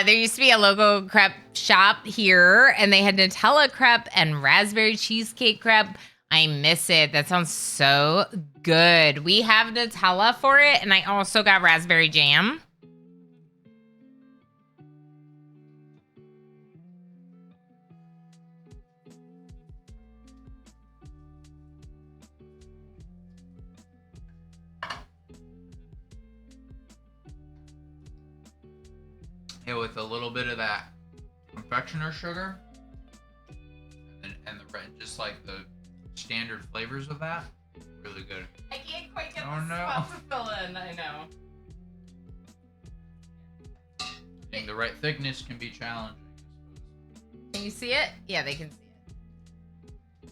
There used to be a local crepe shop here and they had Nutella crepe and raspberry cheesecake crepe. I miss it. That sounds so good. We have Nutella for it and I also got raspberry jam. Yeah, with a little bit of that confectioner sugar, and just like the standard flavors of that, really good. I can't quite get Oh, the no. spot to fill in. I know. And the right thickness can be challenging, I suppose. Can you see it? Yeah, they can see it.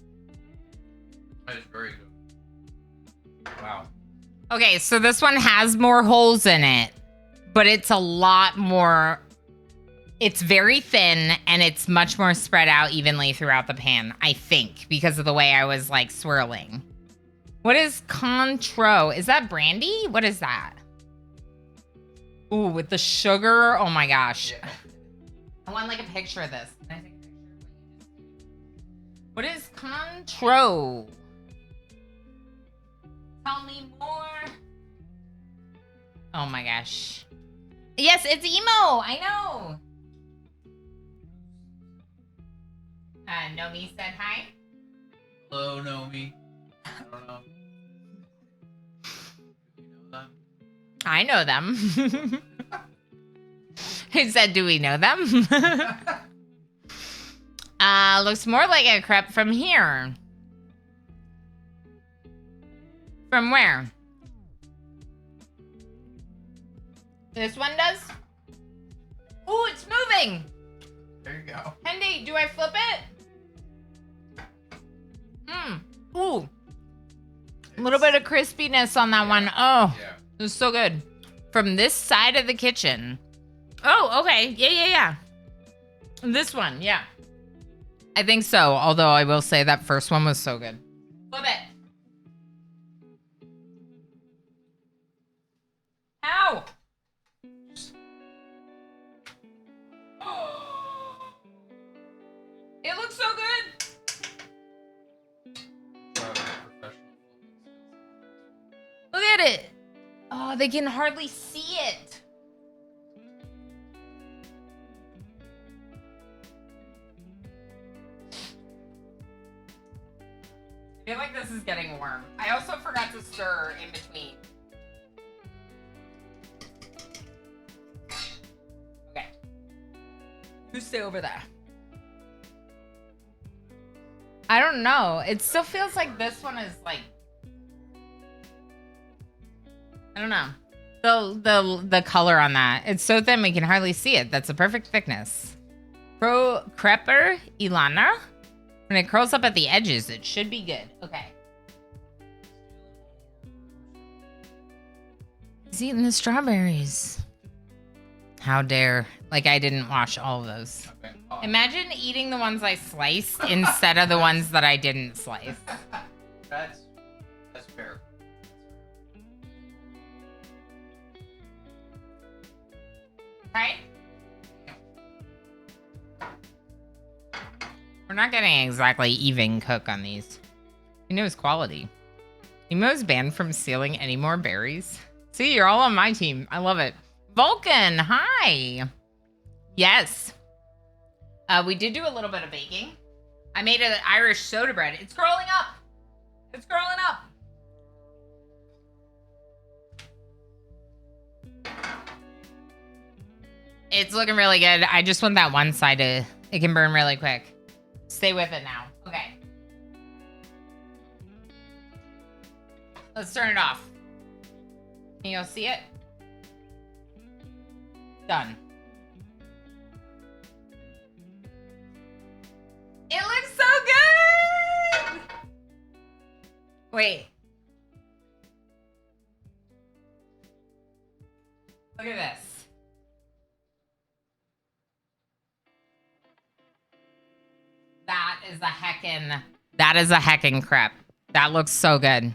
That is very good. Wow. Okay, so this one has more holes in it, but it's a lot more. It's very thin and it's much more spread out evenly throughout the pan, I think, because of the way I was like swirling. What is Contro? Is that brandy? What is that? Ooh, with the sugar. Oh my gosh. Yeah. I want like a picture of this. Can I take a picture of what you just did? What is Contro? Tell me more. Oh my gosh. Yes, it's emo. I know. Nomi said hi. Hello, Nomi. I don't know. Do we know them? I know them. He said, do we know them? Looks more like a crepe from here. From where? This one does? Ooh, it's moving. There you go. Hendy, do I flip it? Ooh. A little bit of crispiness on that one. Oh, Yeah. it was so good. From this side of the kitchen. Oh, okay. Yeah. This one, yeah. I think so. Although I will say that first one was so good. Flip it. Ow. It looks so good. Look at it. Oh, they can hardly see it. I feel like this is getting warm. I also forgot to stir in between. Okay. You stay over there. I don't know. It still feels like this one is like, I don't know. The color on that. It's so thin we can hardly see it. That's a perfect thickness. Creper Ilana. When it curls up at the edges, it should be good. Okay. He's eating the strawberries. How dare. Like I didn't wash all of those. Imagine eating the ones I sliced instead of the ones that I didn't slice. That's fair. Right? We're not getting exactly even cook on these. He knows quality. Emo's banned from stealing any more berries. See, you're all on my team. I love it. Vulcan, hi. Yes. We did do a little bit of baking. I made an Irish soda bread. It's curling up. It's curling up. It's looking really good. I just want that one side to, it can burn really quick. Stay with it now. Okay. Let's turn it off. Can you all see it? Done. It looks so good! That is a heckin' crepe. That looks so good.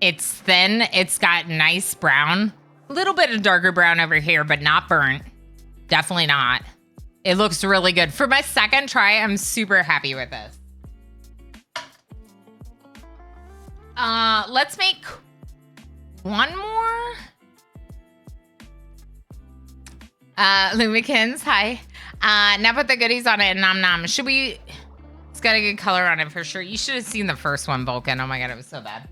It's thin. It's got nice brown. A little bit of darker brown over here, but not burnt. Definitely not. It looks really good. For my second try, I'm super happy with this. Let's make one more. Lumikins, hi. Now put the goodies on it and nom nom. Should we? It's got a good color on it for sure. You should have seen the first one, Vulcan. Oh my god, it was so bad.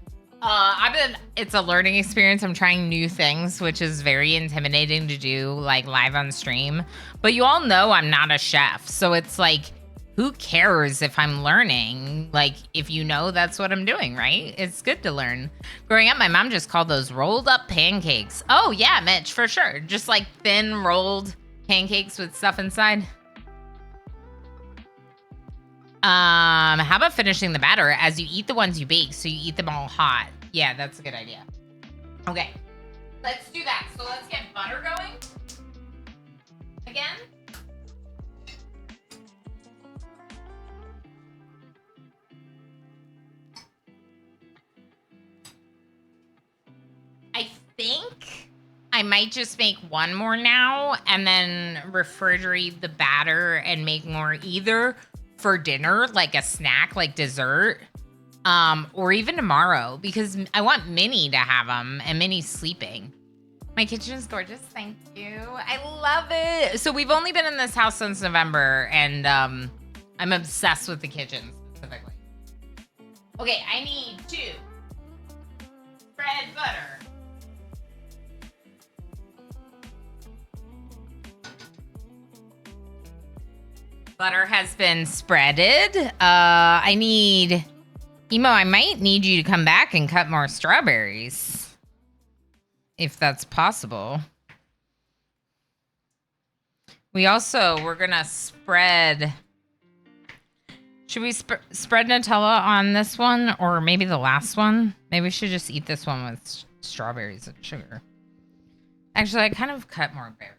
It's a learning experience. I'm trying new things, which is very intimidating to do like live on stream. But you all know I'm not a chef. So it's like, who cares if I'm learning? Like, if you know that's what I'm doing, right? It's good to learn. Growing up, my mom just called those rolled up pancakes. Oh yeah, Mitch, for sure. Just like thin rolled pancakes with stuff inside. How about finishing the batter as you eat the ones you bake, so you eat them all hot? Yeah, that's a good idea. Okay, let's do that. So let's get butter going again. I think I might just make one more now and then refrigerate the batter and make more either for dinner, like a snack, like dessert, or even tomorrow, because I want Minnie to have them and Minnie's sleeping. My kitchen is gorgeous. Thank you. I love it. So we've only been in this house since November, and I'm obsessed with the kitchen specifically. Okay, I need to spread butter. Butter has been spreaded. I need... Emo, I might need you to come back and cut more strawberries. If that's possible. We're going to spread... Should we spread Nutella on this one? Or maybe the last one? Maybe we should just eat this one with strawberries and sugar. Actually, I kind of cut more berries.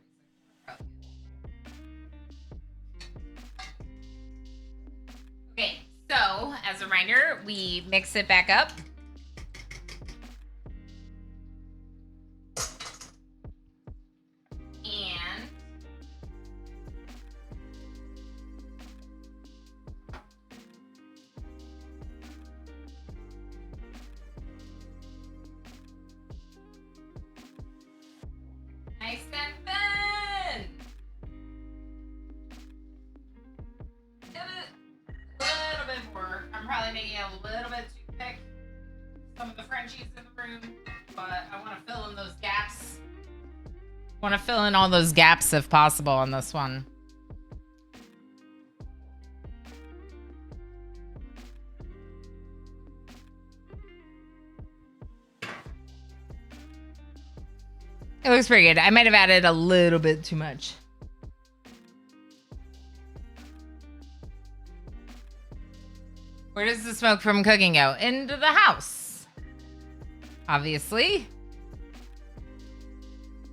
Okay, so as a reminder, we mix it back up. And nice and thin. Little bit more. I'm probably making it a little bit too thick. Some of the Frenchies in the room, but I want to fill in those gaps. Want to fill in all those gaps if possible on this one. It looks pretty good. I might have added a little bit too much. Where does the smoke from cooking go? Into the house. Obviously.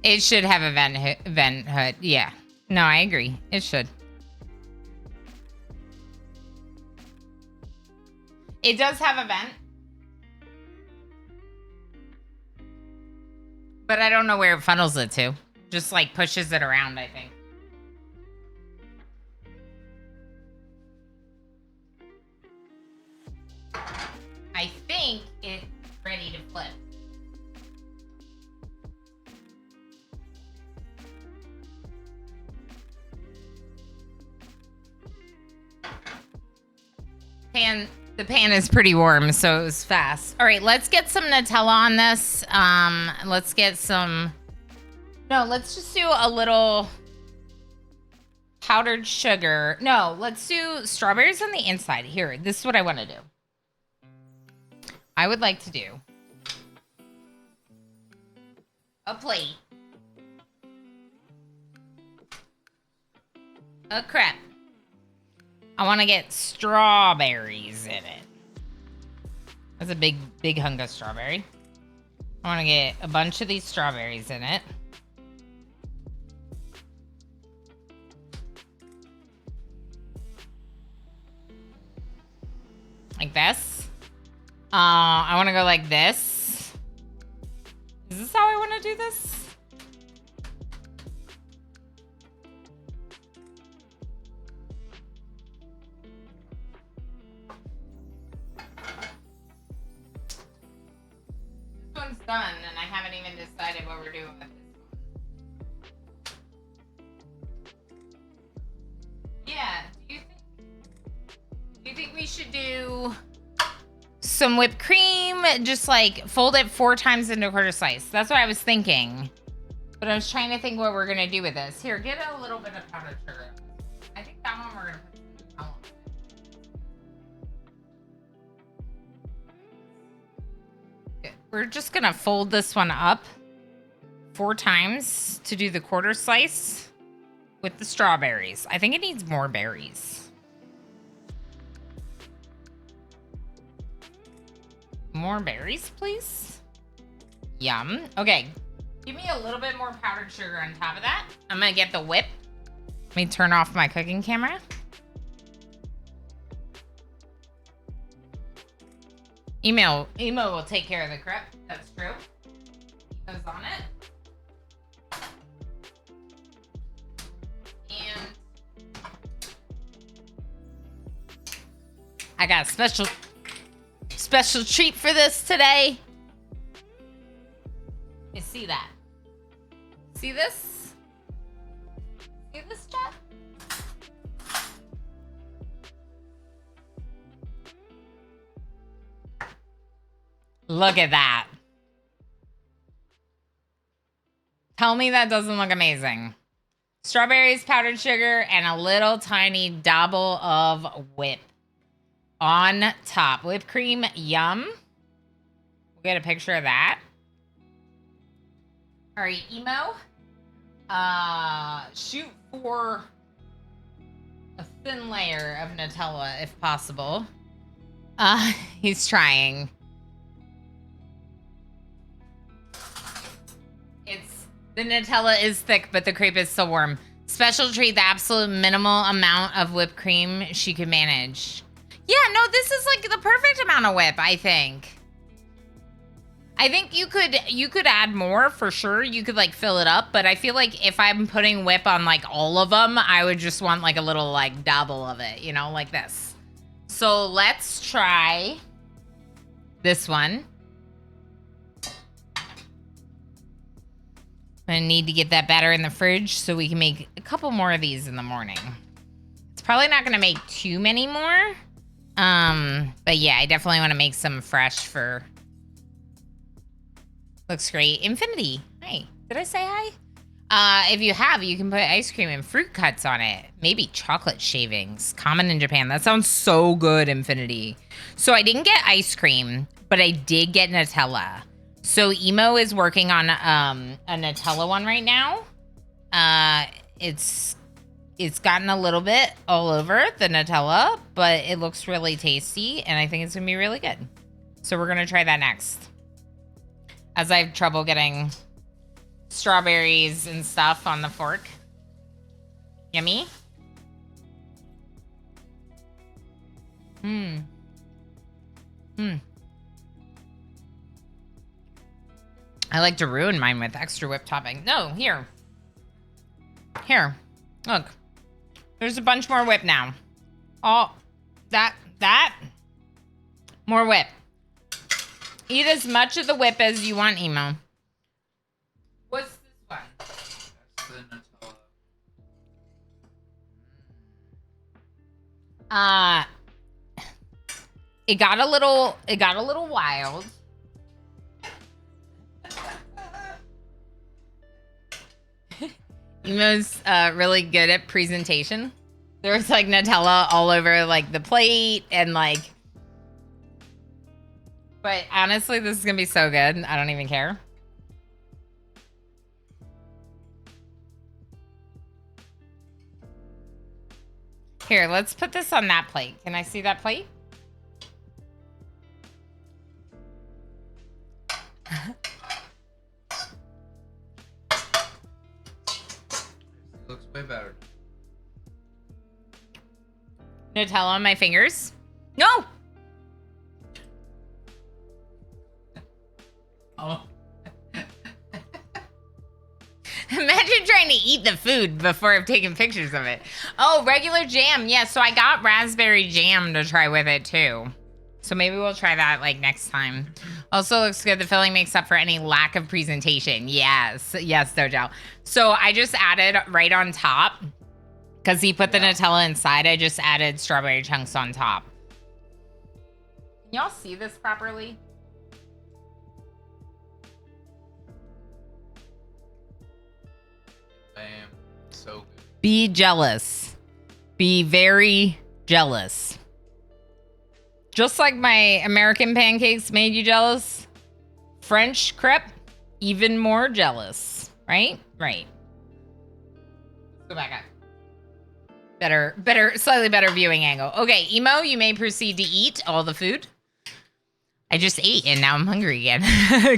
It should have a vent hood. Yeah. No, I agree. It should. It does have a vent. But I don't know where it funnels it to. Just like pushes it around, I think. I think it's ready to flip. The pan is pretty warm, so it was fast. All right, let's get some Nutella on this. Let's get some... No, let's just do a little powdered sugar. No, let's do strawberries on the inside. Here, this is what I want to do. I would like to do a plate, a crepe. I want to get strawberries in it. That's a big hunk of strawberry. I want to get a bunch of these strawberries in it. this. I want to go like this. Is this how I want to do this? This one's done, and I haven't even decided what we're doing with this one. Yeah, do you think we should do some whipped cream? Just like fold it 4 times into a quarter slice. That's what I was thinking. But I was trying to think what we're gonna do with this. Here, get a little bit of powdered sugar. I think that one we're gonna put in the towel. We're just gonna fold this one up 4 times to do the quarter slice with the strawberries. I think it needs more berries. More berries, please. Yum. Okay. Give me a little bit more powdered sugar on top of that. I'm gonna get the whip. Let me turn off my cooking camera. Email will take care of the crepe. That's true. Goes on it. And I got a special treat for this today. You see that? See this? See this, chat? Look at that. Tell me that doesn't look amazing. Strawberries, powdered sugar, and a little tiny dabble of whip on top. Whipped cream, yum. We'll get a picture of that. All right, Emo. Shoot for a thin layer of Nutella if possible. He's trying. The Nutella is thick, but the crepe is still warm. Special treat, the absolute minimal amount of whipped cream she could manage. Yeah, no, this is like the perfect amount of whip, I think. I think you could add more for sure. You could like fill it up, but I feel like if I'm putting whip on like all of them, I would just want like a little like dabble of it, you know, like this. So let's try this one. I'm gonna need to get that batter in the fridge so we can make a couple more of these in the morning. It's probably not gonna make too many more. But yeah, I definitely want to make some fresh for. Looks great. Infinity. Hi. Did I say hi? If you have, you can put ice cream and fruit cuts on it. Maybe chocolate shavings. Common in Japan. That sounds so good, Infinity. So I didn't get ice cream, but I did get Nutella. So Emo is working on a Nutella one right now. It's gotten a little bit all over the Nutella, but it looks really tasty, and I think it's gonna be really good. So we're gonna try that next. As I have trouble getting strawberries and stuff on the fork. Yummy. I like to ruin mine with extra whipped topping. No, here. Here. Look. There's a bunch more whip now. Oh, that. More whip. Eat as much of the whip as you want, Emo. What's this one? That's the Nutella. It got a little wild. Emo's really good at presentation. There's like Nutella all over like the plate and like. But honestly, this is gonna be so good. I don't even care. Here, let's put this on that plate. Can I see that plate? Looks way better. Nutella on my fingers. No! know. Imagine trying to eat the food before I've taken pictures of it. Oh, regular jam. Yeah, so I got raspberry jam to try with it too. So maybe we'll try that like next time. Also looks good. The filling makes up for any lack of presentation. Yes. Yes, Dojo. So I just added right on top, because he put the Nutella inside, I just added strawberry chunks on top. Can y'all see this properly? Bam. So good. Be jealous. Be very jealous. Just like my American pancakes made you jealous, French crepe, even more jealous. Right? Right. Go back up. Slightly better viewing angle. Okay, Emo, you may proceed to eat all the food. I just ate and now I'm hungry again.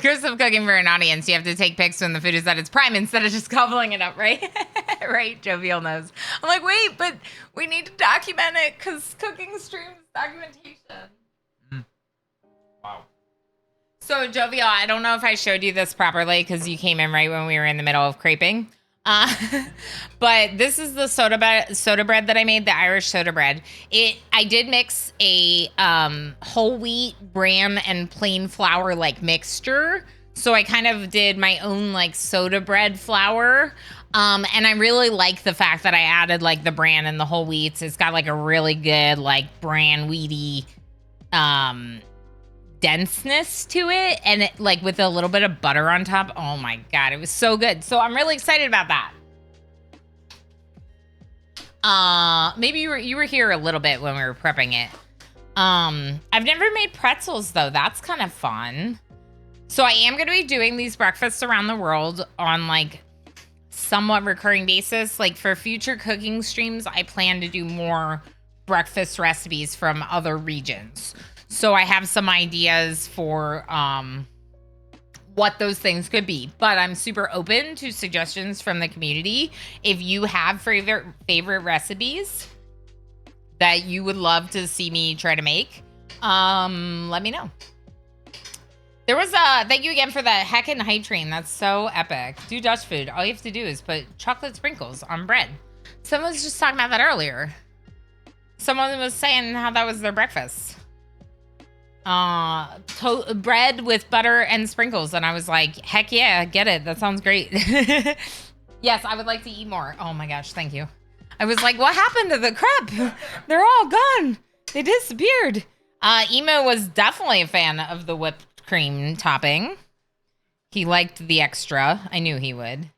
Curse of cooking for an audience. You have to take pics when the food is at its prime instead of just gobbling it up, right? Right, Jovial knows. I'm like, wait, but we need to document it because cooking streams documentation. Wow. So, Jovial, I don't know if I showed you this properly because you came in right when we were in the middle of creping. But this is the soda bread that I made, the Irish soda bread. I did mix a whole wheat, bran, and plain flour like mixture. So I kind of did my own like soda bread flour. And I really like the fact that I added like the bran and the whole wheats. It's got like a really good like bran wheaty denseness to it, and it like with a little bit of butter on top. Oh my god, it was so good. So I'm really excited about that. Maybe you were here a little bit when we were prepping it. I've never made pretzels though. That's kind of fun. So I am going to be doing these breakfasts around the world on like somewhat recurring basis. Like for future cooking streams, I plan to do more breakfast recipes from other regions. So I have some ideas for what those things could be, but I'm super open to suggestions from the community. If you have favorite recipes that you would love to see me try to make, let me know. There was thank you again for the heckin' hype train. That's so epic. Do Dutch food. All you have to do is put chocolate sprinkles on bread. Someone was just talking about that earlier. Someone was saying how that was their breakfast. Bread with butter and sprinkles. And I was like, heck yeah, get it. That sounds great. Yes, I would like to eat more. Oh my gosh, thank you. I was like, what happened to the crepe? They're all gone. They disappeared. Emo was definitely a fan of the whipped cream topping. He liked the extra. I knew he would.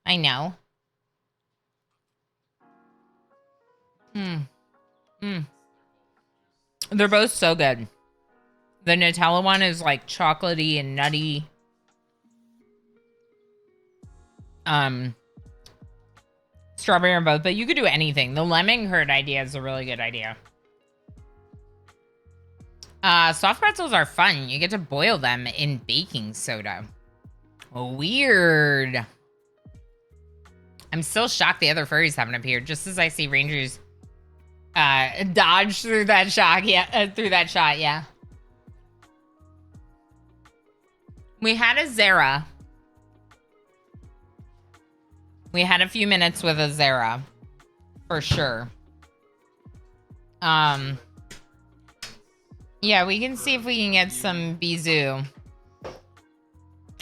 I know. They're both so good. The Nutella one is like chocolatey and nutty. Strawberry on both, but you could do anything. The lemon curd idea is a really good idea. Soft pretzels are fun. You get to boil them in baking soda. Weird. I'm still shocked the other furries haven't appeared. Just as I see Rangers dodge through that shock. Yeah, through that shot. Yeah. We had a Zara. We had a few minutes with a Zara, for sure. Yeah, we can see if we can get some Bizou.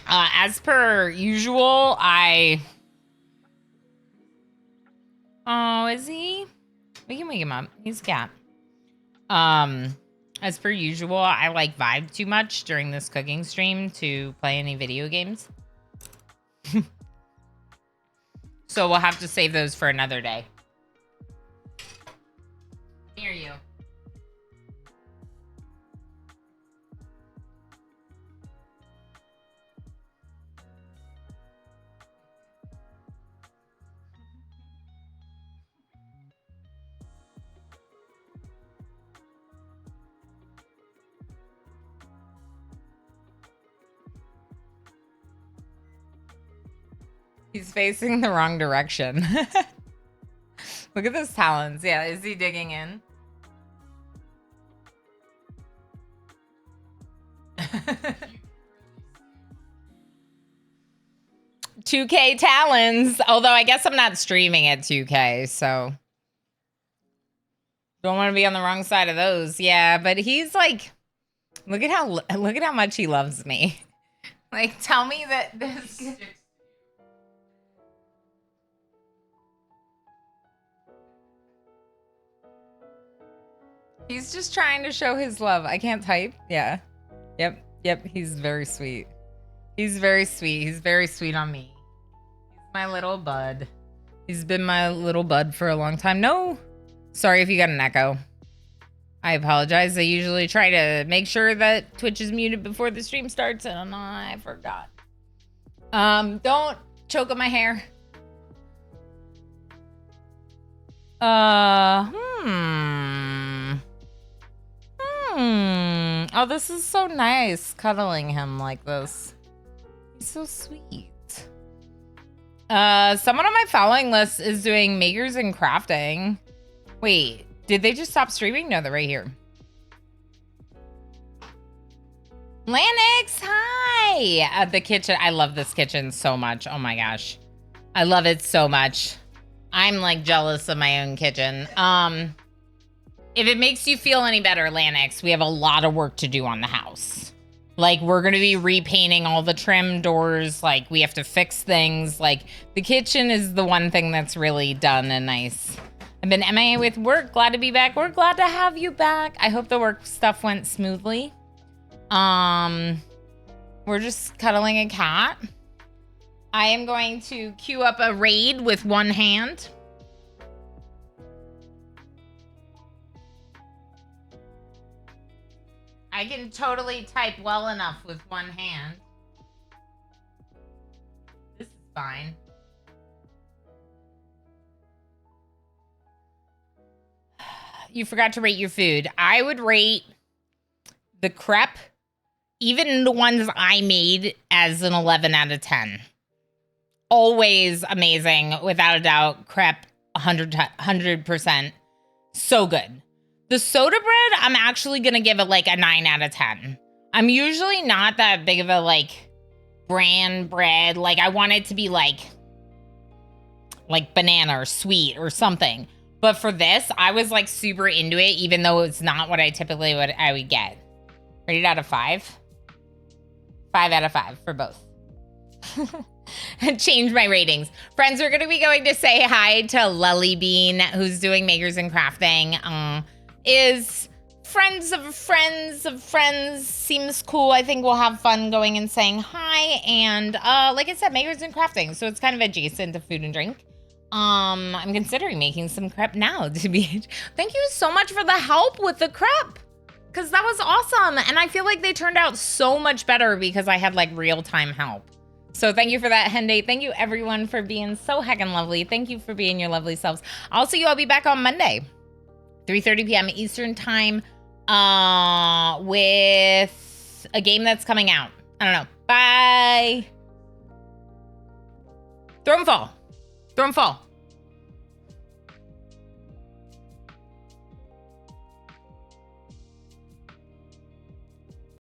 As per usual, Oh, is he? We can wake him up. He's a cat. As per usual, I like vibe too much during this cooking stream to play any video games. So we'll have to save those for another day. Hear you. He's facing the wrong direction. Look at those talons. Yeah, is he digging in? 2K talons. Although I guess I'm not streaming at 2K, so don't want to be on the wrong side of those. Yeah, but he's like, look at how much he loves me. Like, tell me that this. He's just trying to show his love. I can't type. Yeah. Yep. He's very sweet. He's very sweet. He's very sweet on me. He's my little bud. He's been my little bud for a long time. No. Sorry if you got an echo. I apologize. I usually try to make sure that Twitch is muted before the stream starts, and I forgot. Don't choke on my hair. Oh, this is so nice, cuddling him like this. He's so sweet. Someone on my following list is doing makers and crafting. Wait, did they just stop streaming? No, they're right here. Lanix, hi! The kitchen, I love this kitchen so much. Oh my gosh. I love it so much. I'm like jealous of my own kitchen. If it makes you feel any better, Lanix, we have a lot of work to do on the house. Like, we're going to be repainting all the trim doors. Like, we have to fix things. Like, the kitchen is the one thing that's really done and nice. I've been MIA with work. Glad to be back. We're glad to have you back. I hope the work stuff went smoothly. We're just cuddling a cat. I am going to queue up a raid with one hand. I can totally type well enough with one hand. This is fine. You forgot to rate your food. I would rate the crepe, even the ones I made, as an 11 out of 10. Always amazing, without a doubt. Crepe, 100%. So good. The soda bread, I'm actually going to give it like a 9 out of 10. I'm usually not that big of a like bran bread. Like, I want it to be like banana or sweet or something. But for this, I was like super into it, even though it's not what I typically would get. Rated out of 5? 5 out of 5 for both. Change my ratings. Friends, we're going to be going to say hi to Lily Bean, who's doing Makers and Crafting. Is friends of friends of friends. Seems cool. I think we'll have fun going and saying hi. And like I said, Makers and Crafting. So it's kind of adjacent to food and drink. I'm considering making some crepe now to be. Thank you so much for the help with the crepe, because that was awesome. And I feel like they turned out so much better because I had like real-time help. So thank you for that, Henday. Thank you everyone for being so heckin' lovely. Thank you for being your lovely selves. I'll see you all be back on Monday, 3:30 p.m. Eastern time, with a game that's coming out. I don't know. Bye. Throw 'em fall. Throw 'em fall.